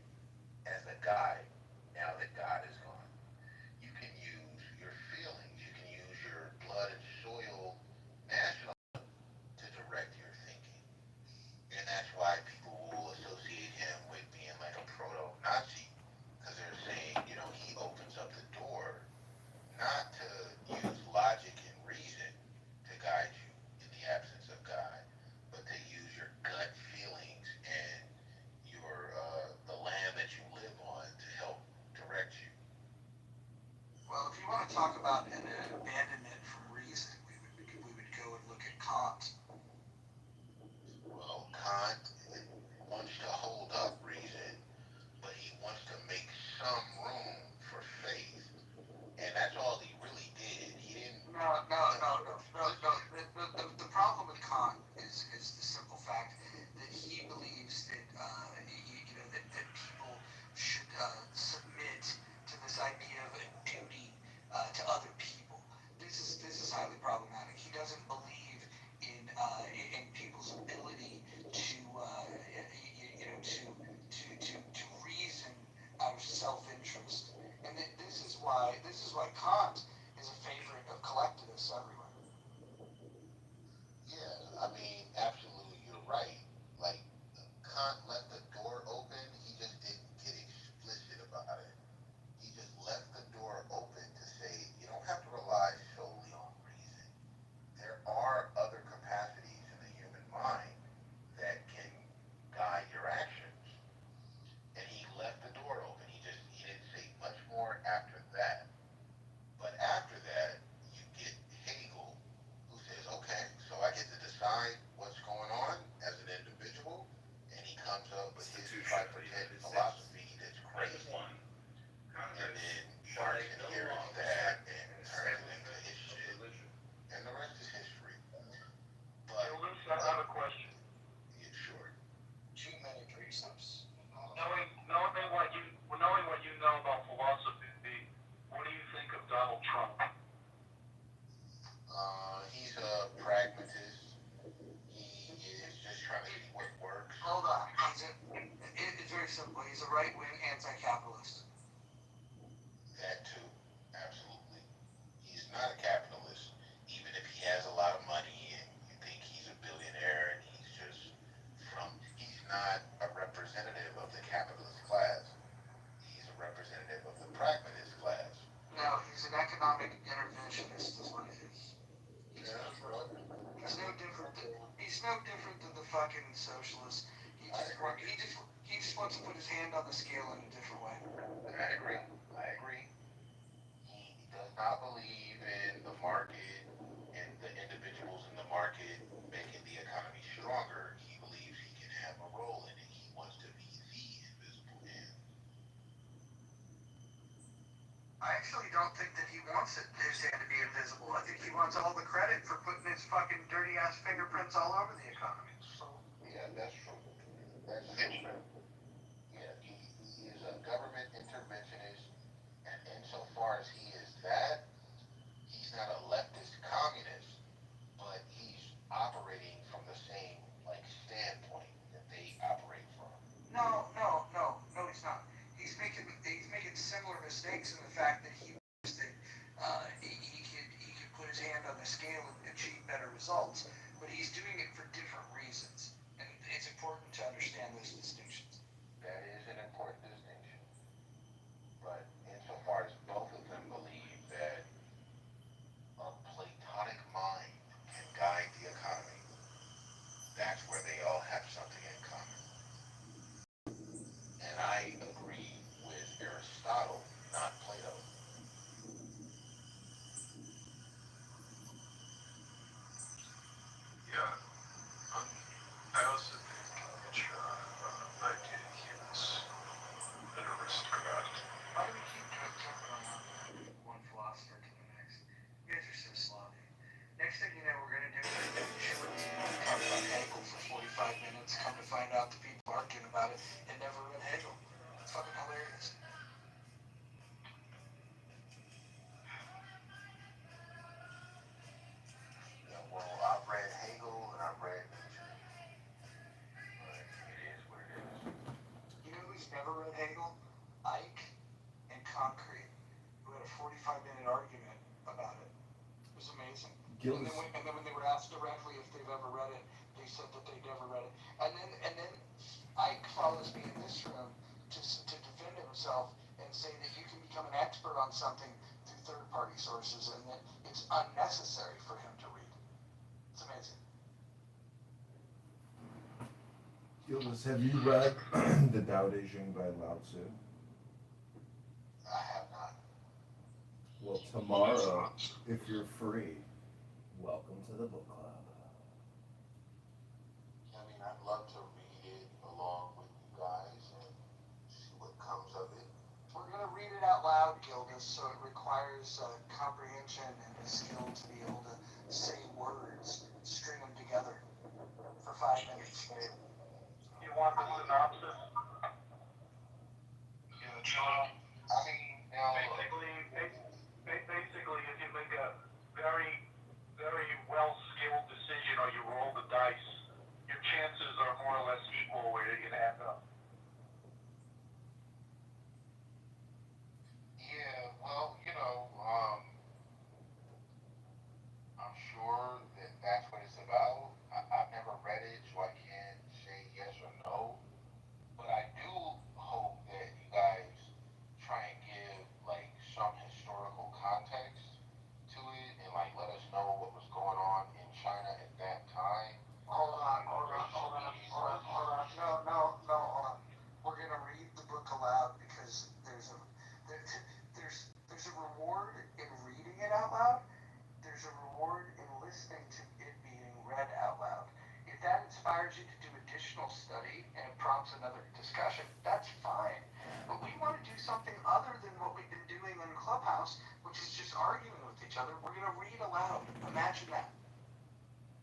as a guide now that God is gone. You can use your feelings, you can use your blood and soil national to direct your thinking. And that's why people will associate him with being like a proto-Nazi, because they're saying, he opens up the door not to use logic and reason to guide you in the absence of God, but to use your gut feelings and your the land that you live on to help direct you. Well, if you want to talk about an abandonment from reason, we would go and look at Kant. Well, Kant wants to hold up reason, but he wants to make some room for faith. And that's all he really did. He didn't. No. The problem with Kant is the simple fact that he believes that that people should submit to this idea of a duty to other people. This is highly problematic. He doesn't believe in people's ability to to reason out of self-interest. And this is why Kant is a favorite of collectivists everywhere. Yeah, I mean, absolutely, you're right. Like, Kant left the door open, he just didn't get explicit about it. He just left the door open to say, you don't have to rely solely on reason. There are other capacities in the human mind that can guide your actions. And he left the door open. He didn't say much more after that. he's socialist. He just wants to put his hand on the scale in a different way. I agree. He does not believe in the market and the individuals in the market making the economy stronger. He believes he can have a role in it. He wants to be the invisible hand. I actually don't think that he wants his hand to be invisible. I think he wants all the credit for putting his fucking dirty ass fingerprints all over the economy. So Yeah, that's true. That's true. Yeah, he is a government interventionist, and insofar as he is that, he's not a leftist communist, but he's operating from the same standpoint that they operate from. No, he's not. He's making similar mistakes in the fact that he knows that he could put his hand on the scale and achieve better results, but he's doing it for different reasons, and it's important to understand those distinctions. That is an important distinction. But insofar as both of them believe that a Platonic mind can guide the economy, that's where they all have something in common. And I agree with Aristotle, not Plato. Yeah. I also think Nietzsche idea he was an aristocrat. How do we keep jumping around one philosopher to the next? You guys are so sloppy. Next thing you know, we're gonna do is talk about Hegel for 45 minutes. Come to find out the people arguing about it and never read Hegel. It's fucking hilarious. Yeah, well, I've read Hegel and I've read Nietzsche. But it is what it is. You know who's never read Hegel? Ike and Concrete, who had a 45-minute argument about it. It was amazing. And then when they were asked directly if they've ever read it, they said that they'd never read it. And then Ike follows me in this room to defend himself and say that you can become an expert on something through third-party sources and that it's unnecessary for him to read. It's amazing. Gildas, have you read The Tao Te Ching by Lao Tzu? I have not. Well, tomorrow, if you're free, welcome to the book club. I mean, I'd love to read it along with you guys and see what comes of it. We're going to read it out loud, Gildas, so it requires comprehension and a skill to be able to say words, string them together for 5 minutes. You want the synopsis? Yeah, John. I mean, now, Basically, if you make a very, very well-skilled decision or you roll the dice, your chances are more or less equal where you're gonna end up. yeah, well, I'm sure that that's what it's about. I've never read it, so I can't say yes or no. But I do hope that you guys try and give some historical context to it and let us know what was going on in China at that time. Hold on. No, hold on. We're going to read the book aloud because there's a reward in reading it out loud. There's a reward in listening to it being read out loud. If that inspires you to do additional study and it prompts another discussion, that's fine. But we want to do something other than what we've been doing in Clubhouse, which is just arguing with each other. We're going to read aloud. Imagine that.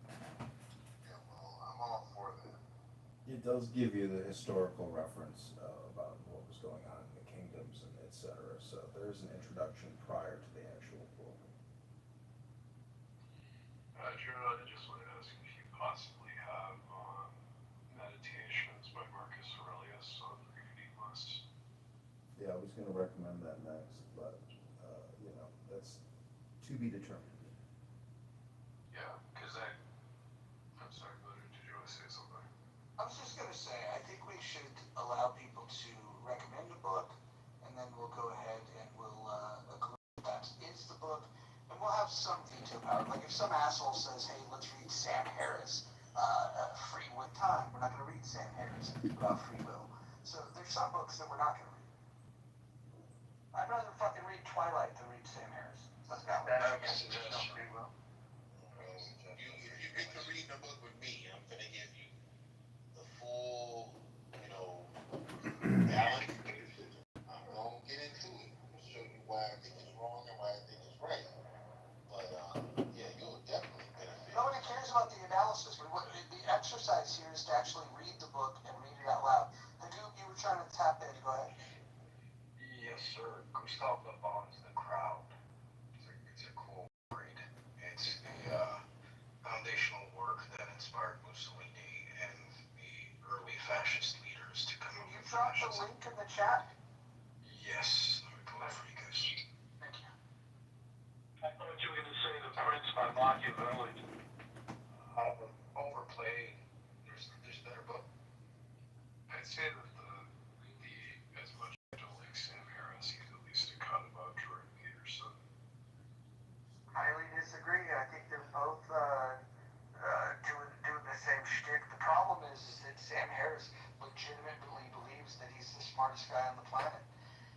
Yeah, well, I'm all for that. It does give you the historical reference about what was going on in the kingdoms and etc. So there's an introduction prior to the actual book. Gerald, I just wanted to ask if you possibly have Meditations by Marcus Aurelius on the reading list. Yeah, I was going to recommend that next, but that's to be determined. Yeah, because I'm sorry, Butter, did you want to say something? I was just going to say, I think we should allow people to recommend a book, and then we'll go ahead and we'll agree that is the book, and we'll have some veto power. Like if some asshole says, hey, let's read Sam Harris, Free with Time, we're not I'd rather fucking read Twilight than read Sam Harris. Let's go. I have a suggestion. If you get to reading a book with me, I'm gonna give you the full, balance. I'm gonna get into it. I'm gonna show you why I think it's wrong and why I think it's right. But yeah, you'll definitely benefit. Nobody cares about the analysis. The exercise here is to actually read the book and read it out loud. Hadoop, you were trying to tap in. Go ahead. Yes, sir. Gustav Le Bon's The Crowd. It's a cool read. It's the foundational work that inspired Mussolini and the early fascist leaders to come Can up you with drop the fascism. link in the chat? Yes, let me pull it for you guys. Thank you. I thought you were gonna say The Prince by Machiavelli. Overplayed. There's better book. I'd say that as much as I don't like Sam Harris, he's at least a cut above Jordan Peterson. Highly disagree. I think they're both doing the same shtick. The problem is that Sam Harris legitimately believes that he's the smartest guy on the planet.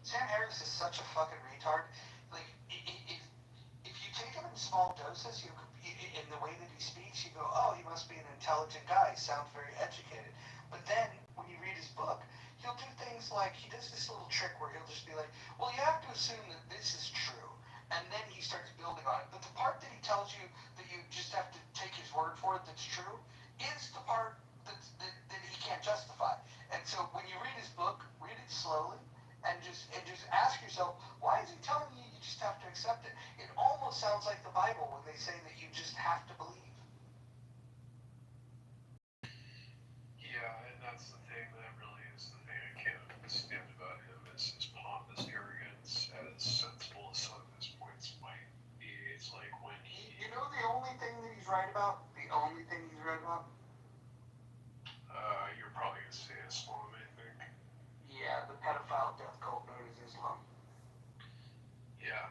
Sam Harris is such a fucking retard. Like, if you take him in small doses, in the way that he speaks, you go, oh, he must be an intelligent guy. He sounds very educated. But then, when you read his book, he'll do things like, he does this little trick where he'll just be like, well, you have to assume that this is true. And then he starts building on it. But the part that he tells you that you just have to take his word for it that's true is the part that he can't justify. And so when you read his book, read it slowly and just ask yourself, why is he telling you you just have to accept it? It almost sounds like the Bible when they say that you just have to believe. Yeah, and that's the thing that really is the thing I can't understand about him is his pompous arrogance, as sensible as some of his points might be. It's like when You know the only thing that he's right about? The only thing he's right about? you're probably gonna say Islam, I think. Yeah, the pedophile death cult known as Islam. Yeah.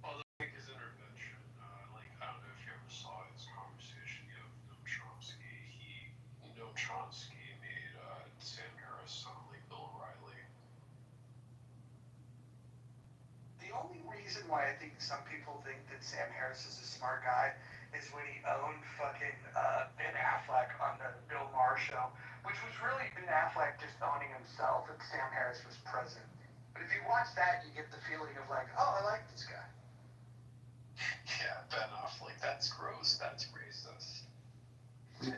Although I think his intervention, I don't know if you ever saw his conversation with Noam Chomsky. Noam Chomsky made Sam Harris sound like Bill O'Reilly. The only reason why I think some people think that Sam Harris is a smart guy is when he owned fucking Ben Affleck on the Bill Maher show, which was really Ben Affleck just owning himself and Sam Harris was president. But if you watch that, you get the feeling of like, oh, I like this guy. Yeah, Ben Affleck, that's gross, that's racist.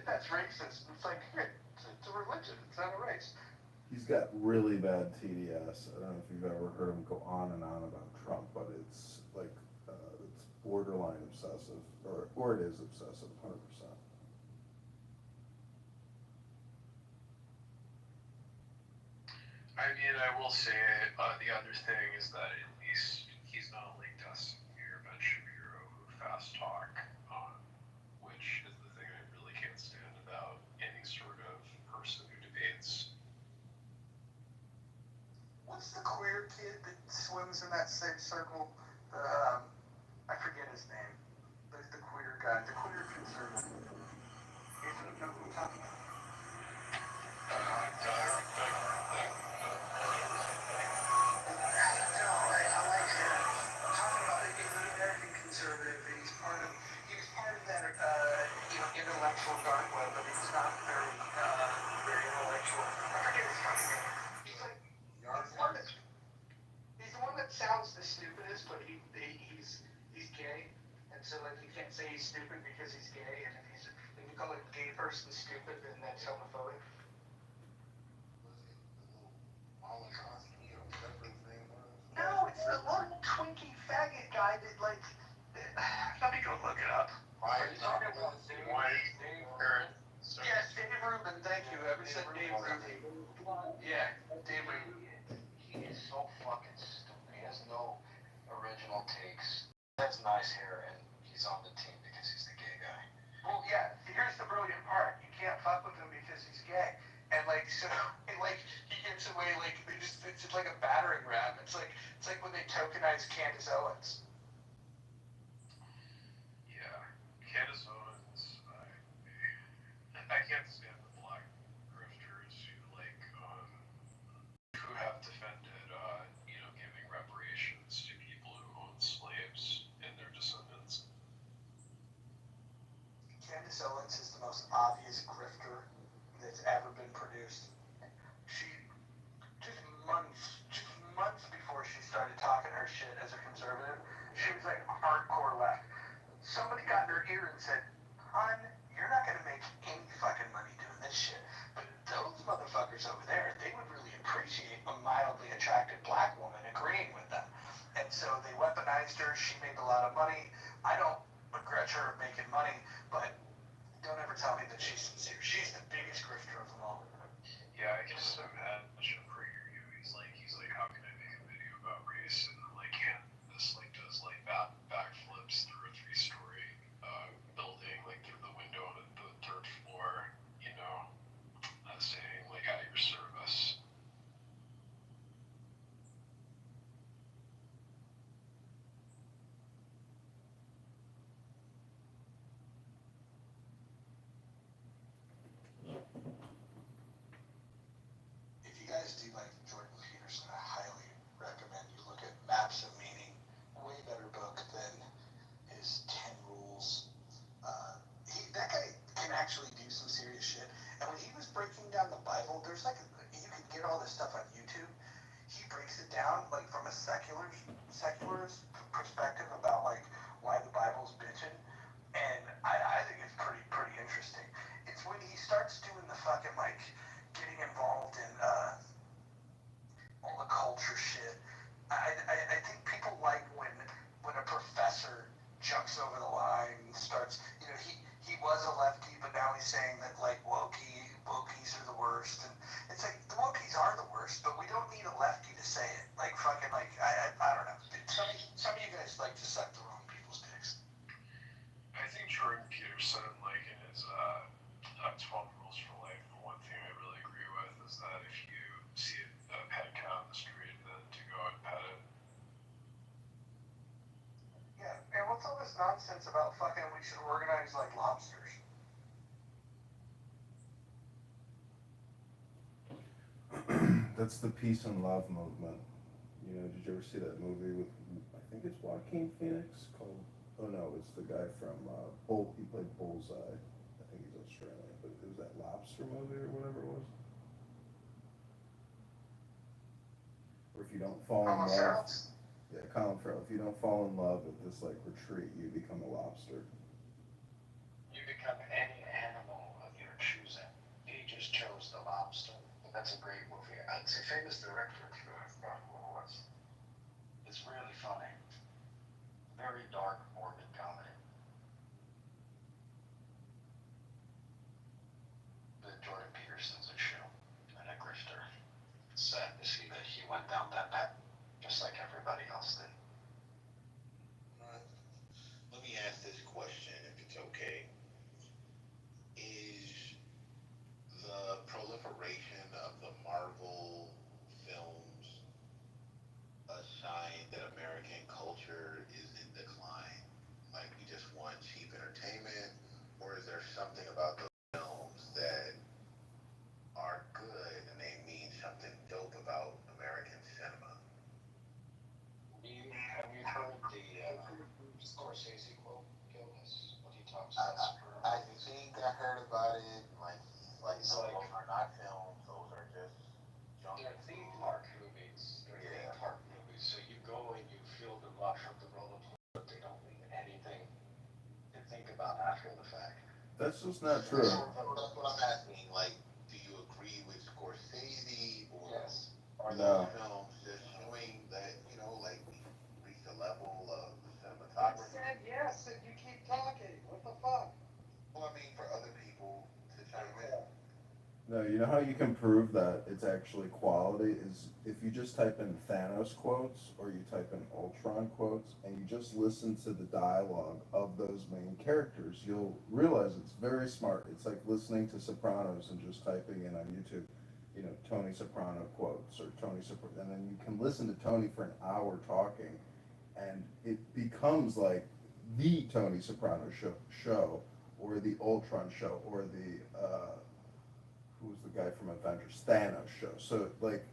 That's racist. It's like, it's a religion. It's not a race. He's got really bad TDS. I don't know if you've ever heard him go on and on about Trump, but it's like, it's borderline obsessive, or it is obsessive, 100%. I mean, I will say the other thing is that at least he's not like Casimir Ben Shapiro who fast talk, which is the thing I really can't stand about any sort of person who debates. What's the queer kid that swims in that same circle? I forget his name. The queer guy, the queer conservative. You know who I'm talking about? I like him. I'm talking about he's an American conservative, and he was part of that, intellectual dark web, but he's not very intellectual. I forget his fucking name. He's the one that sounds the stupidest, but he's gay, and so like you can't say he's stupid because he's gay, and if you call a gay person stupid, then that's homophobic. No, it's the one twinkie faggot guy that like. Let me go look it up. Are you talking about Dave Rubin, thank you. I said Dave Rubin. Yeah, Dave Rubin. He is so fucking stupid. He has no original takes. He has nice hair and he's on the team because he's the gay guy. Well, yeah, here's the brilliant part. You can't fuck with him because he's gay. And like, so, and like, he gives away, like, it's like a battering ram. It's like when they tokenize Candace Owens. Yeah, Candace Owens, I can't stand the black grifters who have defended, gay gangster. She made a lot of money. I don't begrudge her making money, but don't ever tell me that she's sincere. She's the biggest grifter of them all. Yeah, I can just imagine for you, he's like, how can I make a video about race? And like, this like does like backflips through a 3-story building, like through the window on the 3rd floor, you know, saying like at your service. If you guys do like Jordan Peterson, I highly recommend you look at Maps of Meaning. Way better book than his 10 Rules. That guy can actually do some serious shit. And when he was breaking down the Bible, there's like you can get all this stuff on YouTube. He breaks it down like from a secularist perspective about like why the Bible's bitching, and I think it's pretty interesting. It's when he starts doing the fucking like getting involved in all the culture shit. I think people like when a professor jumps over the line and starts, you know, he was a lefty, but now he's saying that like wokies are the worst, and it's like the wokies are the worst, but we don't need a lefty to say it. Like fucking like I don't know. Some of you guys like to suck the wrong people's dicks. I think Jordan Peterson, like in his 12 Rules for Life, the one thing I really agree with is that if you see a pet cat on the street, then to go and pet it. Yeah, and what's all this nonsense about fucking we should organize like lobsters? That's the peace and love movement. You know, did you ever see that movie with, I think it's Joaquin Phoenix called, oh no, it's the guy from, he played Bullseye. I think he's Australian, but it was that lobster movie or whatever it was. Or if you don't fall in love, yeah, Colin Farrell, if you don't fall in love at this like retreat, you become a lobster. You become any animal of your choosing. He just chose the lobster. And that's a great movie. It's a famous director, if you have forgotten who it was. It's really funny. Very dark, morbid comedy. But Jordan Peterson's a shoe and a grifter. It's sad to see that he went down that path, just like everybody else did. Let me ask this question, if it's okay. Is the proliferation of the Marvel films a sign that American culture is in decline? Like we just want cheap entertainment, or is there something about those films that are good and they mean something dope about American cinema? Have you heard the Scorsese quote, Gildas? What he talks about? I think I heard about it. Like those are not films; those are just junk. They're theme park movies. They're theme park movies. So you go and you feel the rush of the roller coaster, but they don't mean anything to think about after the fact. That's just not true. That's what I'm asking. Like, do you agree with Scorsese, or are those films just showing that like we reached a level of cinematography? I said yes, and you keep talking. What the fuck? Well, I mean, for other people to chime in. No, you know how you can prove that it's actually quality is if you just type in Thanos quotes or you type in Ultron quotes and you just listen to the dialogue of those main characters, you'll realize it's very smart. It's like listening to Sopranos and just typing in on YouTube, Tony Soprano quotes or Tony Soprano, and then you can listen to Tony for an hour talking, and it becomes like the Tony Soprano show or the Ultron show or the who's the guy from Avengers, Thanos show. So like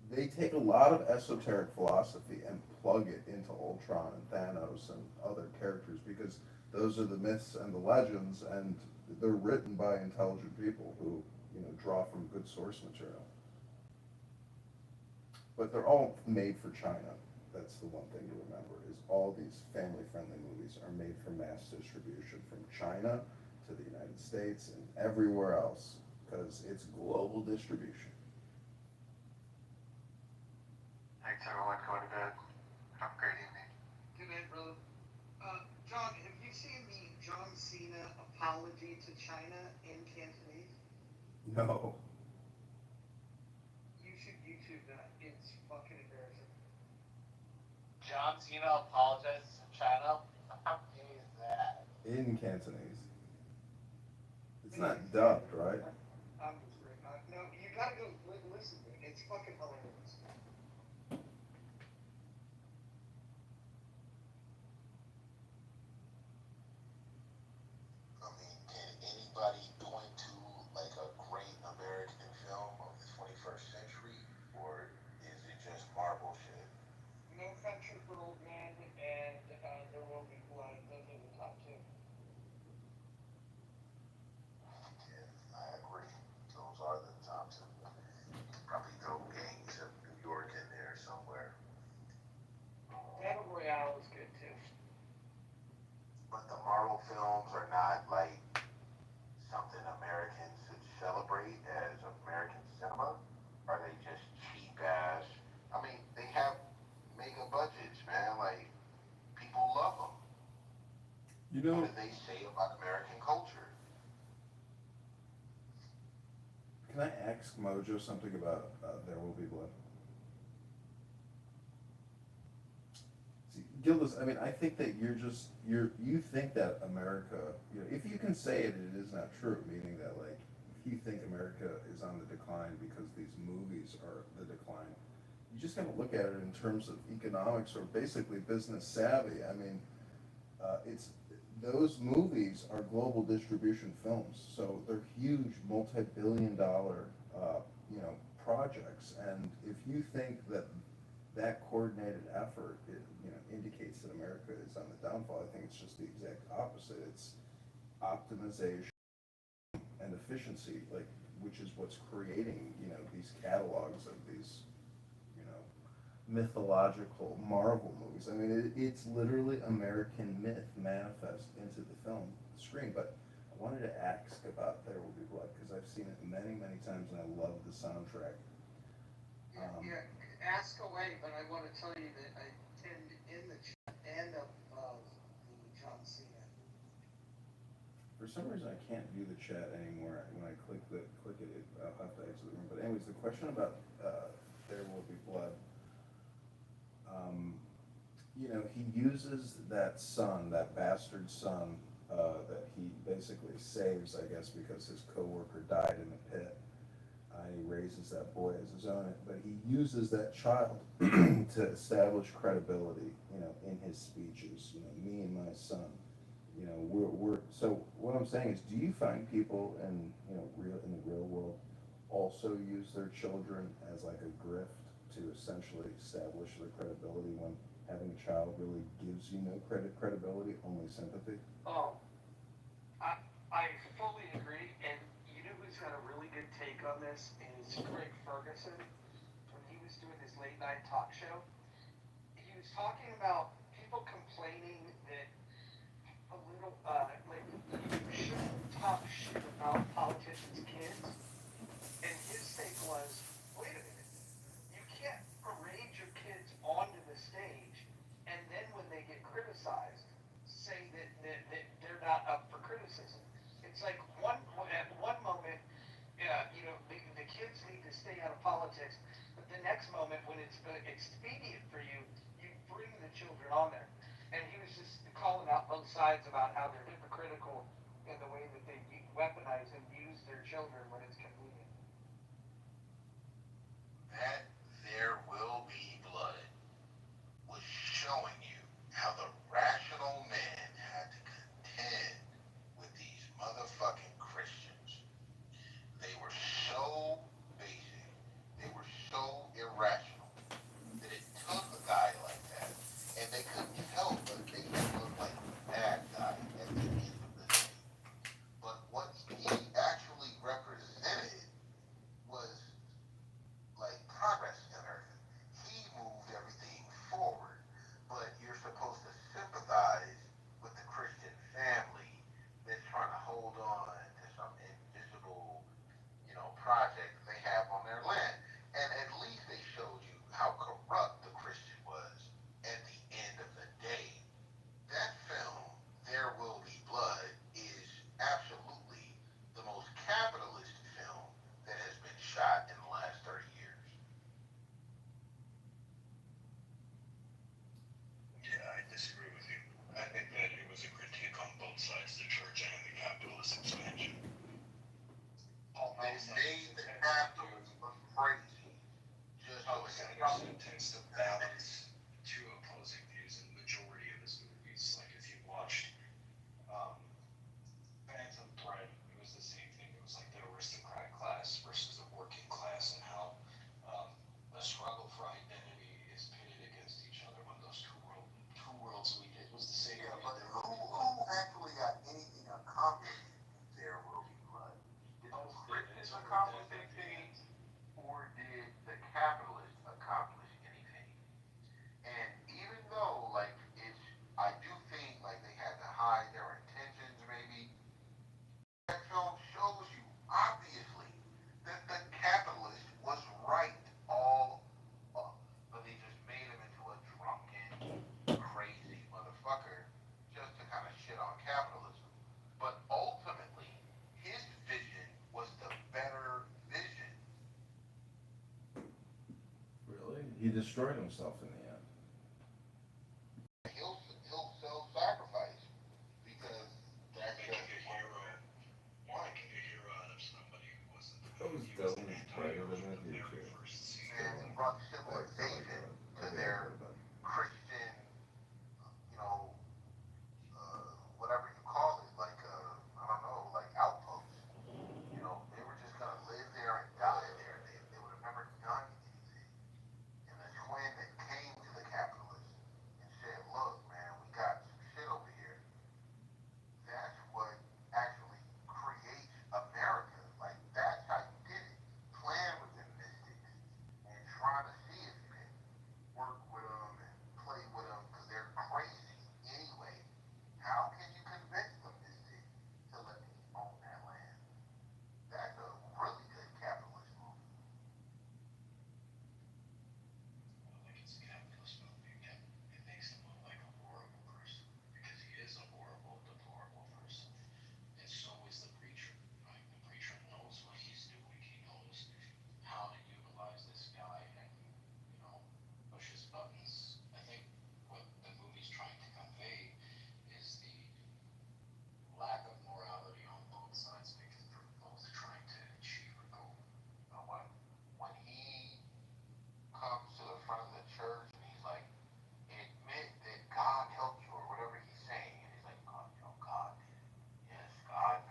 they take a lot of esoteric philosophy and plug it into Ultron and Thanos and other characters because those are the myths and the legends, and they're written by intelligent people who draw from good source material. But they're all made for China. That's the one thing to remember, is all these family-friendly movies are made for mass distribution from China to the United States and everywhere else, because it's global distribution. Thanks everyone, go to bed. Have a great evening. apology to China in Cantonese? No. You should YouTube that. It's fucking embarrassing. John Cena apologizes to China. How gay is that? In Cantonese. It's not dubbed, right? I'm just great. No, you gotta go listen to it. It's fucking hilarious. I mean, can anybody point to like a great American film of the 21st century, or is it just Marvel shit? No Country for Old Men and There Will Be Blood. Those are the top two. Yeah, I agree. Those are the top two. Probably throw Gangs of New York in there somewhere. Battle Royale is good too. But the Marvel films are not like something Americans should celebrate as American cinema? Are they just cheap ass? I mean, they have mega budgets, man. Like, people love them. You What know, do they say about American culture? can I ask Mojo something about There Will Be Blood? See, Gildas, I mean, I think that you think that America, if you can say it, it is not true, meaning that, like, if you think America is on the decline because these movies are the decline, you just gotta look at it in terms of economics or basically business savvy. I mean, those movies are global distribution films, so they're huge, multi-billion-dollar, projects. And if you think that that coordinated effort, indicates that America is on the downfall, I think it's just the exact opposite. It's optimization and efficiency, like, which is what's creating, these catalogs of these, mythological Marvel movies. I mean, it's literally American myth manifest into the film screen. But I wanted to ask about There Will Be Blood because I've seen it many, many times and I love the soundtrack. Yeah, ask away, but I want to tell you that I pinned in the chat and above the John Cena. For some reason, I can't view the chat anymore. When I click it, I'll have to exit the room. But anyways, the question about There Will Be Blood. He uses that son, that bastard son, that he basically saves, I guess, because his coworker died in the pit. He raises that boy as his own, but he uses that child to establish credibility, in his speeches. Me and my son. So what I'm saying is, do you find people in the real world also use their children as like a grift to essentially establish their credibility when having a child really gives you no credibility, only sympathy? Oh, I fully agree, and you know who's got a really good take on this is Greg Ferguson. When he was doing his late night talk show, he was talking about people complaining that a little, like, you shouldn't talk shit about politicians' kids, and his take was, wait a minute, you can't parade your kids onto the stage, and then when they get criticized, say that they're not up for criticism. It's like at one moment, the kids need to stay out of politics, but the next moment, when it's expedient for you, you bring the children on there. And he was just calling out both sides about how they're hypocritical in the way that they weaponize and use their children when it's convenient. That There Will Be Blood was showing you how the rational man had to contend with these motherfucking Christians. They were so basic, they were so irrational, that it took a guy like that, and they couldn't help but make him look like the bad guy at the end of the day. But what he actually represented was like progress in America. He person tends to balance two opposing views in the majority of his movies. Like if you watched um, Phantom Thread, it was the same thing. It was like the aristocratic class versus the working class, and how the struggle for identity is pitted against each other. When those two worlds meet, it was the same. Yeah, but who actually got anything accomplished in their worldly blood? Did the Christians accomplish anything, or did the capitalists accomplish anything? And even though, like, I do think, like, they had to hide their intentions, maybe, that film shows you, obviously, that the capitalist was right all up. But they just made him into a drunken, crazy motherfucker just to kind of shit on capitalism. But ultimately, his vision was the better vision. Really? He destroyed himself in the end. He'll self-sacrifice because that's Making just a hero, making a hero out of somebody who wasn't. That was He was an Dylan's anti-hero brother, from isn't the it? very first scene. man, he brought civilization to their Christian, you know, whatever you call it, like I don't know, like outposts. You know, they were just gonna live there and die there. They would have never done anything. And the twin that came to the capitalists and said, "Look, man, we got some shit over here." That's what actually creates America. Like that's how you did it. Playing with the mystics and trying to see if you can work with them and play with them because they're crazy anyway. How can you convince the mystic to let me own that land? That's a really good capitalist move. Well, like it's a capitalist movie. It makes him look like a horrible person because he is a horrible, deplorable person. And so is the preacher. Right? The preacher knows what he's doing. He knows how to utilize this guy and push his buttons. I think what the movie's trying to convey is the lack of morality on both sides because they're both trying to achieve a goal. When he comes to the front of the church and he's like, admit that God helped you or whatever he's saying, and he's like, God, God did it. Yes,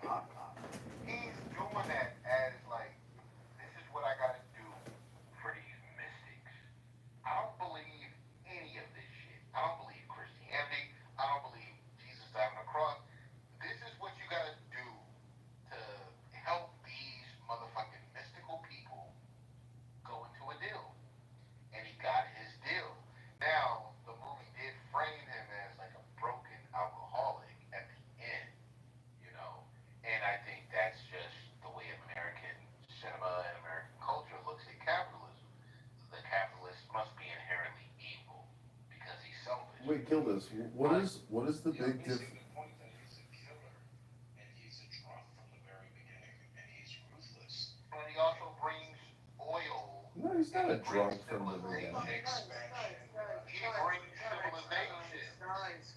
God. He's doing that as like, this is what I gotta do for these mystics. I don't believe any of this shit. I don't believe Christianity. I don't believe Jesus died on the cross. This is what you gotta do to help these motherfucking mystical people go into a deal. And he got his deal. Now, the movie did frame him as like a broken alcoholic at the end, you know. And I think that's just the way American cinema and American culture looks at capitalism. The capitalist must be inherently evil because he's selfish. Wait, Gildas, what is the big Missing difference? the point that he's a killer and he's a drunk from the very beginning and he's ruthless. But he also brings oil. No, he's not a drunk from the Civilization. beginning. Expansion. He brings civilization.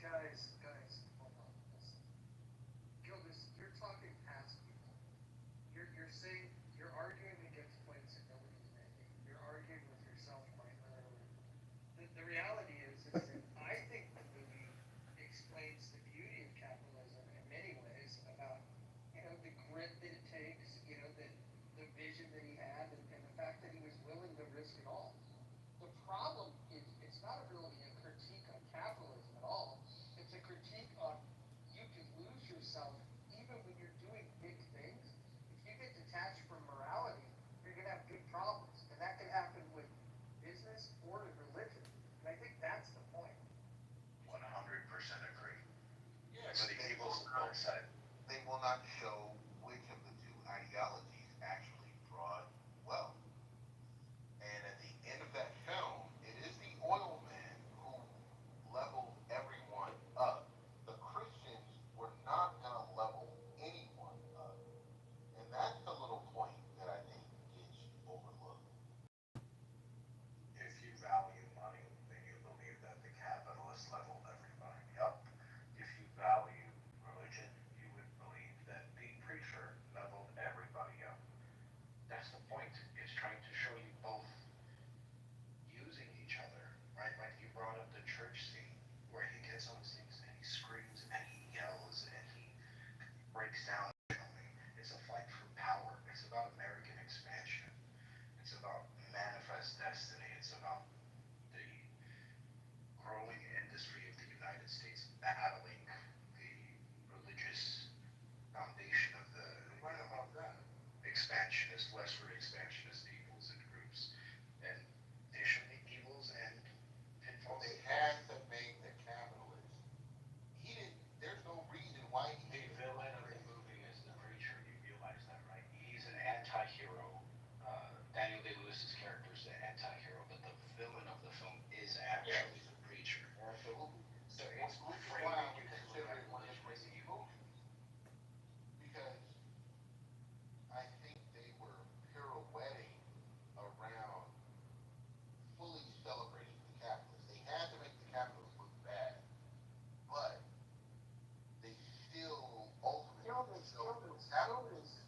Guys, hold on. Listen. Gildas, you're talking past people. You're saying, you're arguing against points that nobody's making. You're arguing with yourself primarily. The reality is that I think the movie explains the beauty of capitalism in many ways about, the grit that it takes, the vision that he had, and the fact that he was willing to risk it all. The problem is, it's not really a critique on capitalism at all. It's a critique on you can lose yourself even when you're doing big things. If you get detached from morality, you're going to have big problems. And that can happen with business or with religion. And I think that's the point. 100% agree. Yes, But the evil's on both sides. they will not show which of the two ideologies actually brought wealth. And at the end of that film, it is the oil man who leveled everyone up. The Christians were not going to level anyone up. And that's the little point that I think gets overlooked. If you value money, then you believe that the capitalists level everybody up. If you value religion, you would believe that the preacher leveled everybody up. expansionist, westward expansionist peoples and groups, and additionally evils and Well, pitfalls. they had to make the capitalist. He didn't. There's no reason why he. The villain of the movie is the preacher. You realize that, right? He's an anti-hero. Daniel Day-Lewis's character is the anti-hero, but the villain of the film is actually the preacher. Absolutely. So it's Which is framing why I you would to look consider at it one of which his was greatest evil. movies. Because I think they were pirouetting around fully celebrating the capitalists. They had to make the capitalists look bad, but they still ultimately showed the capitalists.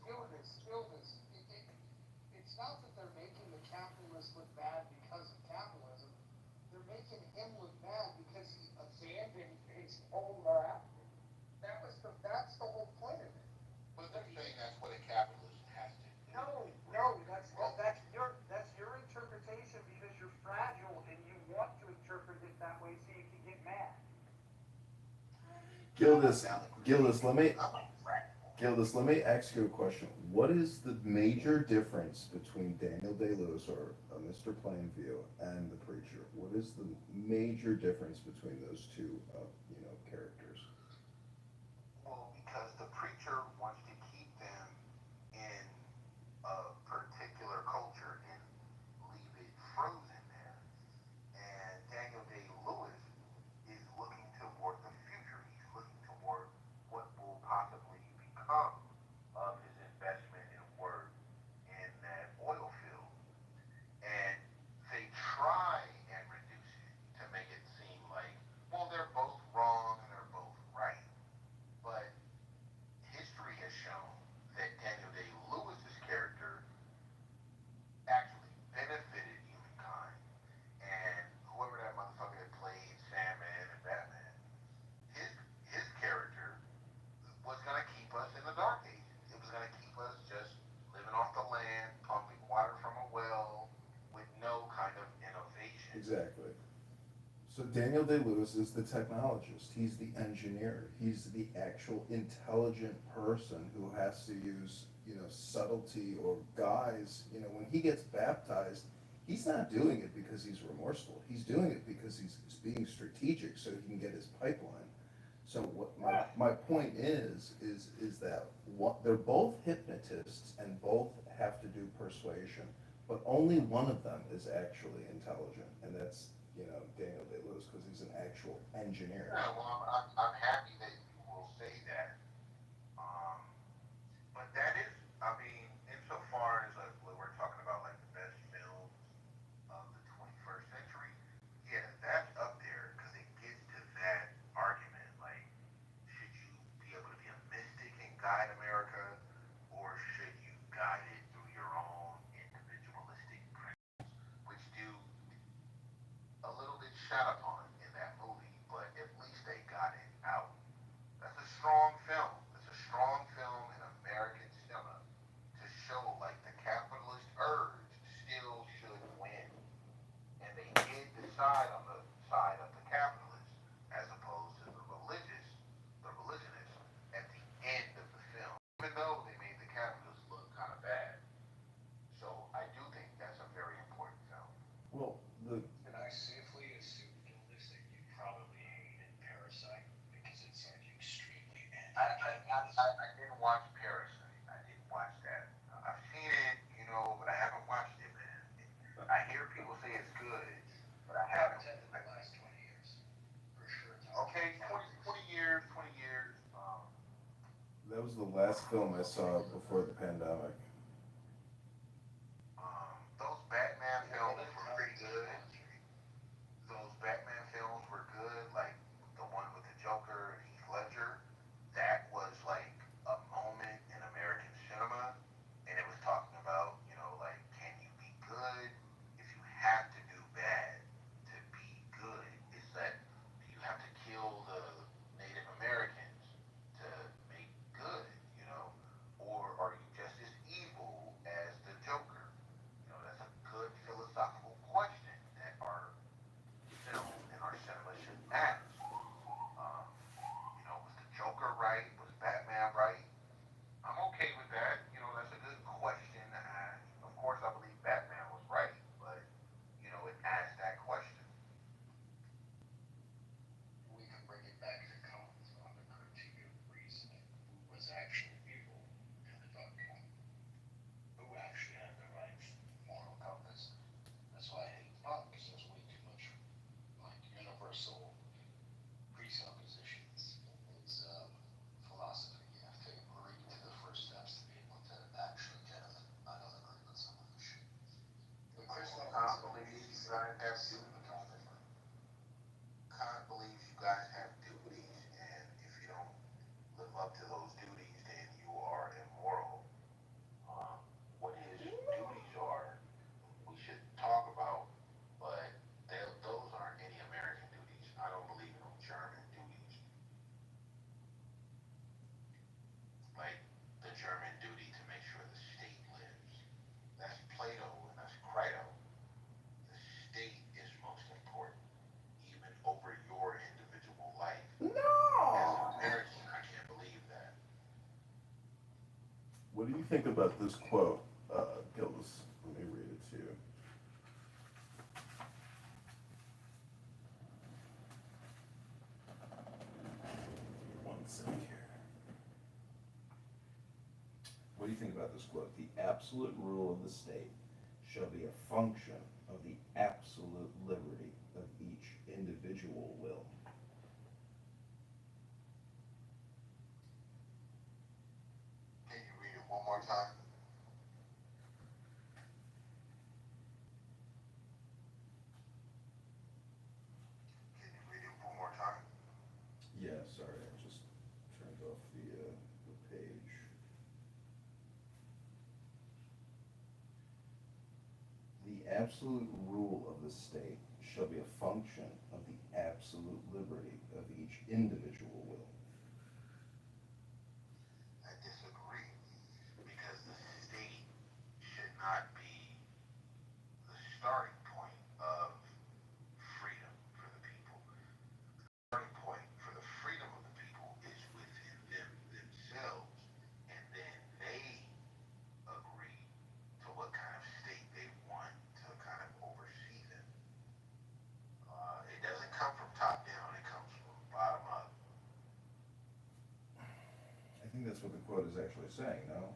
It's not that they're making the capitalists look bad because of capitalism. They're making him look bad because he abandoned his own morality. That's the whole point of it. But they're saying that's what a capitalist has to do. No, that's your interpretation because you're fragile and you want to interpret it that way so you can get mad. Gildas, let me ask you a question. What is the major difference between Daniel Day-Lewis or Mr. Plainview and the preacher? What is the major difference between those two, characters? Well, because the preacher wants to keep them in a particular culture and leave it frozen there. And Daniel Day-Lewis is looking toward the future. He's looking toward what will possibly become of his investment and work in that oil field. And they try and reduce it to make it seem like, well, they're both wrong and they're both right. But history has shown that Daniel Day-Lewis's character actually benefited humankind. And whoever that motherfucker that played Sandman and Batman, his his character was gonna keep us in the dark ages. It was gonna keep us just living off the land, pumping water from a well, with no kind of innovation. Exactly. So Daniel Day-Lewis is the technologist. He's the engineer. He's the actual intelligent person who has to use, subtlety or guise. When he gets baptized, he's not doing it because he's remorseful. He's doing it because he's being strategic so he can get his pipeline. So what my point is that they're both hypnotists and both have to do persuasion, but only one of them is actually intelligent, and that's Daniel Day-Lewis, because he's an actual engineer. Yeah, well, I'm happy that you will say that. Um, but that is, I mean, insofar as when we're talking about like the best films of the 21st century, yeah, that's up there because it gets to that argument. Like, should you be able to be a mystic and guide America, or should you guide it through your own individualistic principles, which do a little bit shot upon in that movie, but at least they got it out. That's a strong film. It's a strong film in American cinema to show like the capitalist urge still should win. And they did decide on the side of the capitalists as opposed to the religionists at the end of the film. Even though they made the capitalists look kind of bad. So I do think that's a very important film. Well, Can I safely assume, Gildas, that you probably hated Parasite because it's like extremely I didn't watch Parasite. I didn't watch that. I've seen it, but I haven't watched it, man. I hear people say it's good, but I haven't. in the last 20 years. For sure. Okay, 20 years, 20 years. that was the last film I saw before the pandemic. Those Batman films were pretty good. Those Batman films were good, like the one with the Joker and Heath Ledger. That was like a moment in American cinema, and it was talking about, like, can you be good if you have to do bad to be good? Is that do you have to kill the Native Americans to make good, or are you just as evil? guys have duties, and if you don't live up to those duties, then you are immoral. What his duties are, we should talk about, but those aren't any American duties. I don't believe in German duties. Like the German duty to make sure the state lives. That's Plato and that's Crito. The state is most important, even over your individual life. As an American, I can't believe that. What do you think about this quote, Gildas? Let me read it to you. One sec here. What do you think about this quote? The absolute rule of the state shall be a function of the absolute liberty of each individual will. Can you read it one more time? Can you read it one more time? Yeah, sorry, I just turned off the page. The absolute rule of the state shall be a function of the absolute liberty of each individual will. I disagree because the state should not be the starting point of freedom for the people. The starting point for the freedom of the people is within themselves, and then they agree to what kind of state they want to kind of oversee them. It doesn't come from top down; it comes from bottom up. I think that's what the quote is actually saying, no?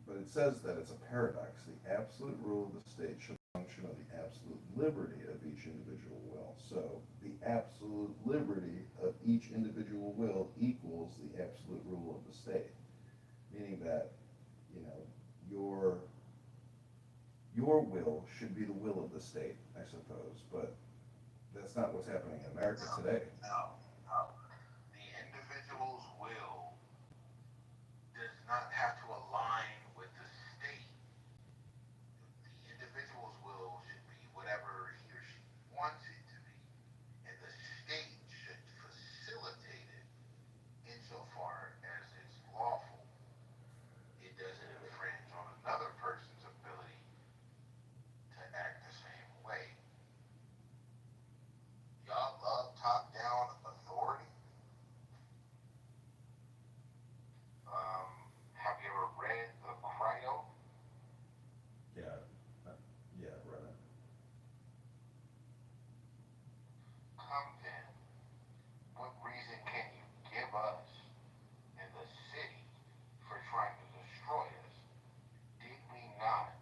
But it says that it's a paradox. The absolute rule of the state should function of the absolute liberty of each individual will. So the absolute liberty of each individual will equals the absolute rule of the state. Meaning that, you know, your will should be the will of the state, I suppose. But that's not what's happening in America today. No, no. The individual's will does not have to align with the state. The individual's will should be whatever he or she wants it to be, and the state should facilitate it insofar as it's lawful. It doesn't infringe on another person's ability to act the same way. Y'all love top-down authority. Have you ever read the Crito? Yeah, yeah, right. Come then, what reason can you give us in the city for trying to destroy us? Did we not,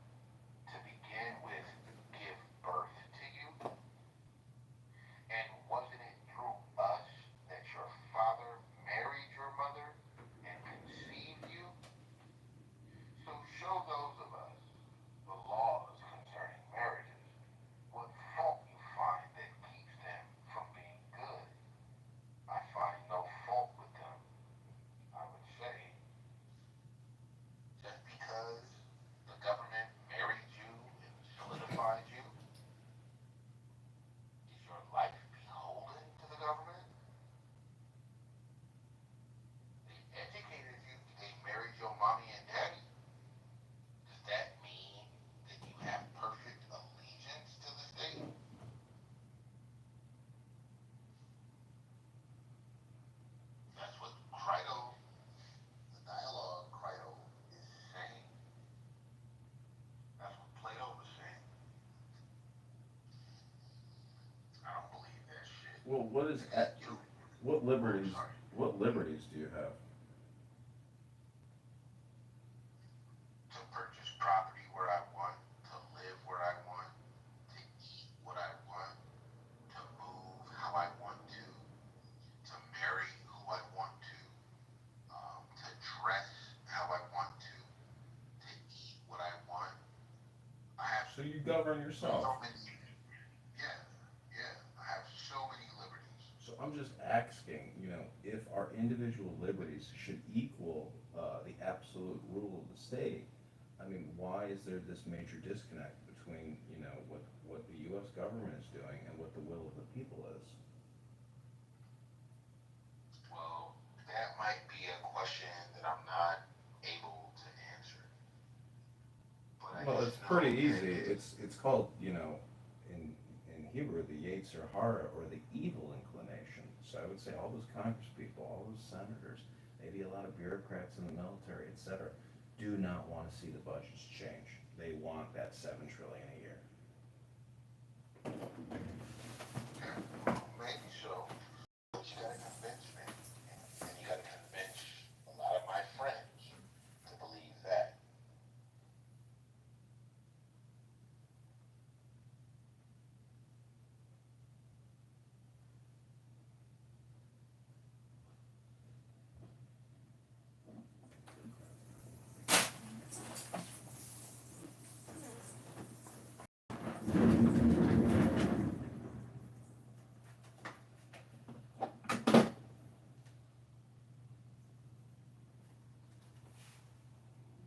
to begin with, give birth to you? And wasn't it through us that your father married your mother and conceived you? So show those of us the laws concerning marriages, what fault you find that keeps them from being good. I find no fault with them, I would say. Just because the government married you and solidified you, is your life beholden to the government? They educated you, they married your mommy and daddy. Does that mean that you have perfect allegiance to the state? That's what Crito, the dialogue Crito is saying. That's what Plato was saying. I don't believe that shit. Well, You, what liberties, sorry. what liberties do you have? To purchase property where I want, to live where I want, to eat what I want, to move how I want to marry who I want to dress how I want to eat what I want. I have So you govern so yourself. many, yeah, I have so many liberties. So I'm just asking, if our individual liberties should equal the absolute rule of the state. I mean, why is there this major disconnect between, what the U.S. government is doing and what the will of the people is? Well, that might be a question that I'm not able to answer. But I Well, just it's know pretty that easy. It's called, in Hebrew, the Yetzer Hara, or the evil inclination. So I would say all those Congress people, all those senators, maybe a lot of bureaucrats in the military, etc., do not want to see the budgets change. They want that $7 trillion a year. maybe so. But you gotta convince me. And you gotta convince a lot of my friends to believe that.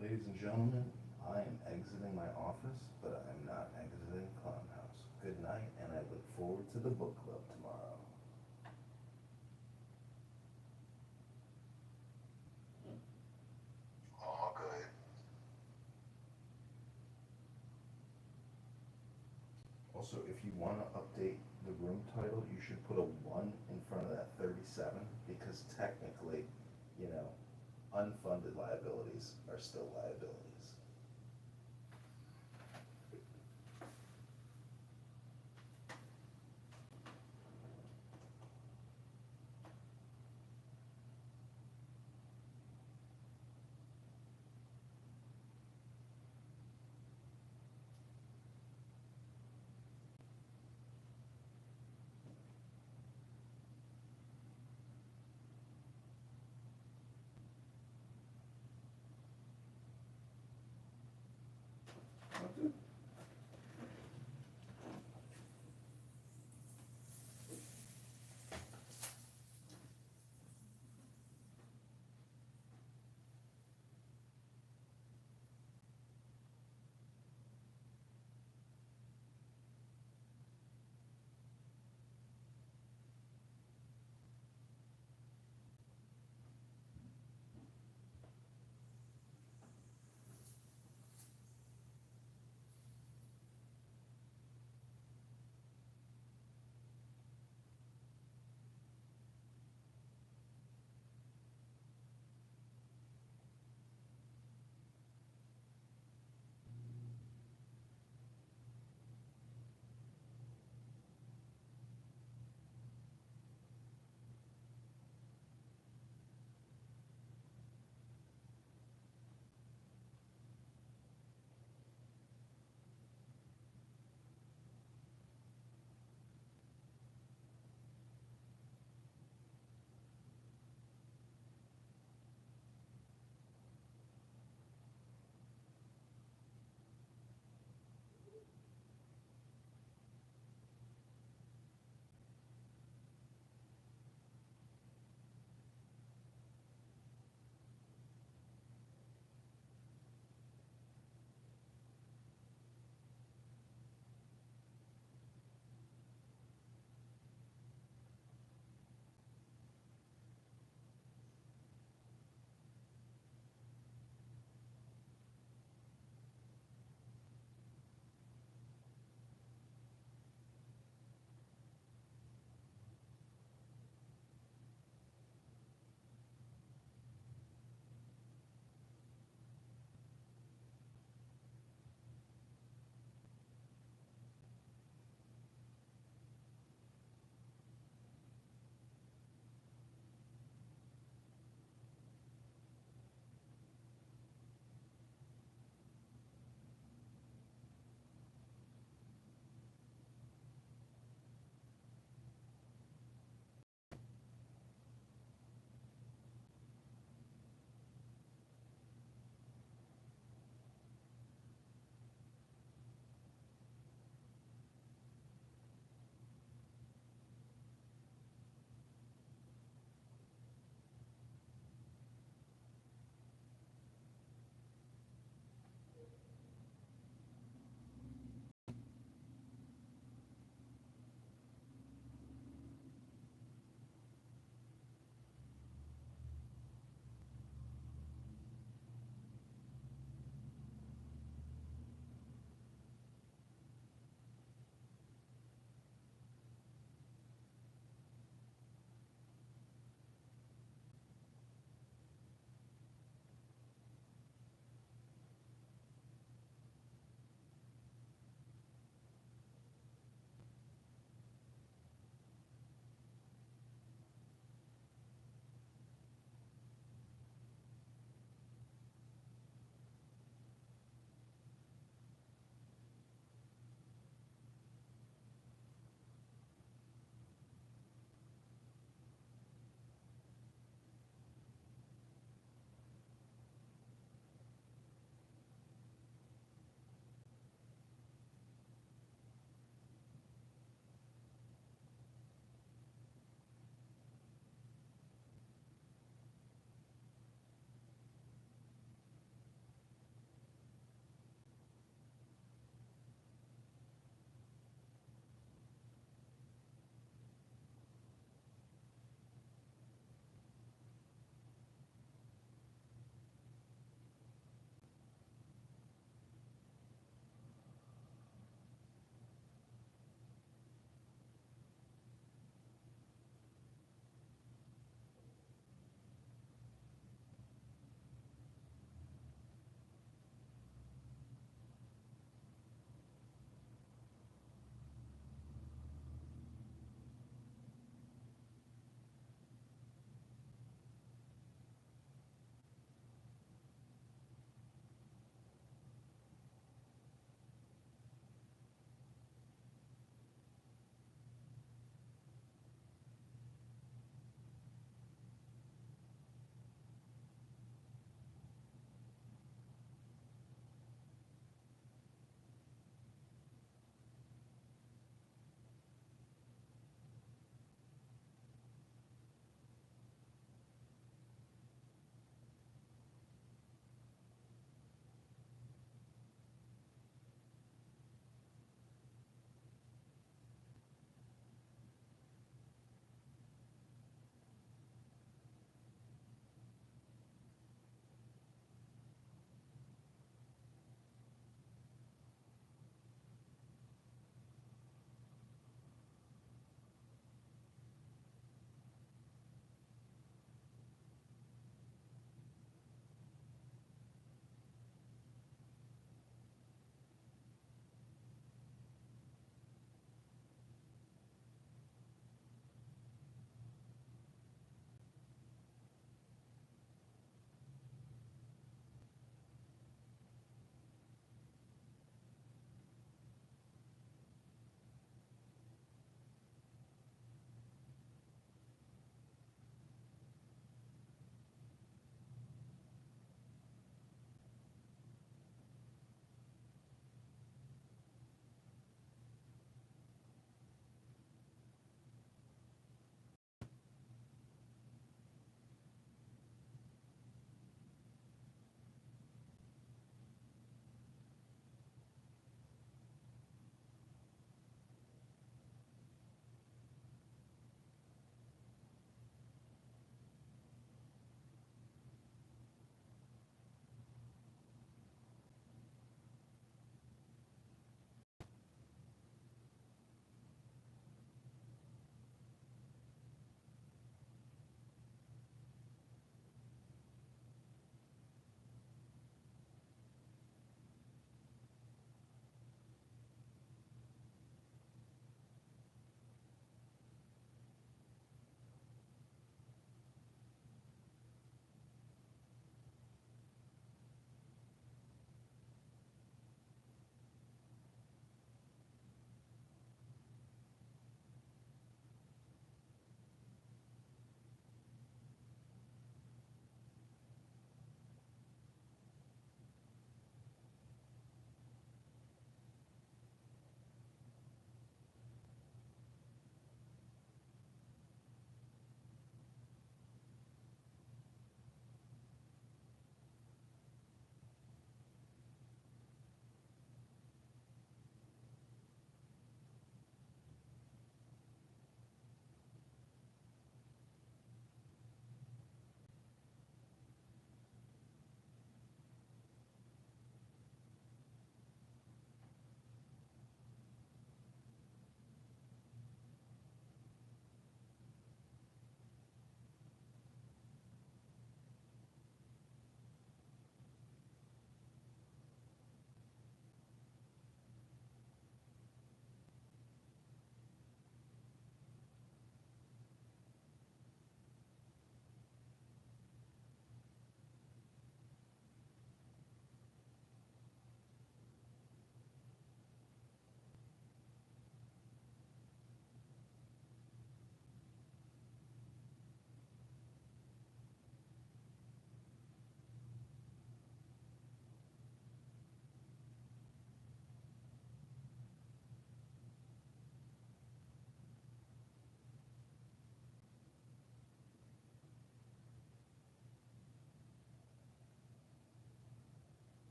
Ladies and gentlemen, I am exiting my office, but I am not exiting Clown House. Good night, and I look forward to the book club tomorrow. All good. Also, if you want to update the room title, you should put a 1 in front of that 37, because technically, unfunded liabilities are still liabilities.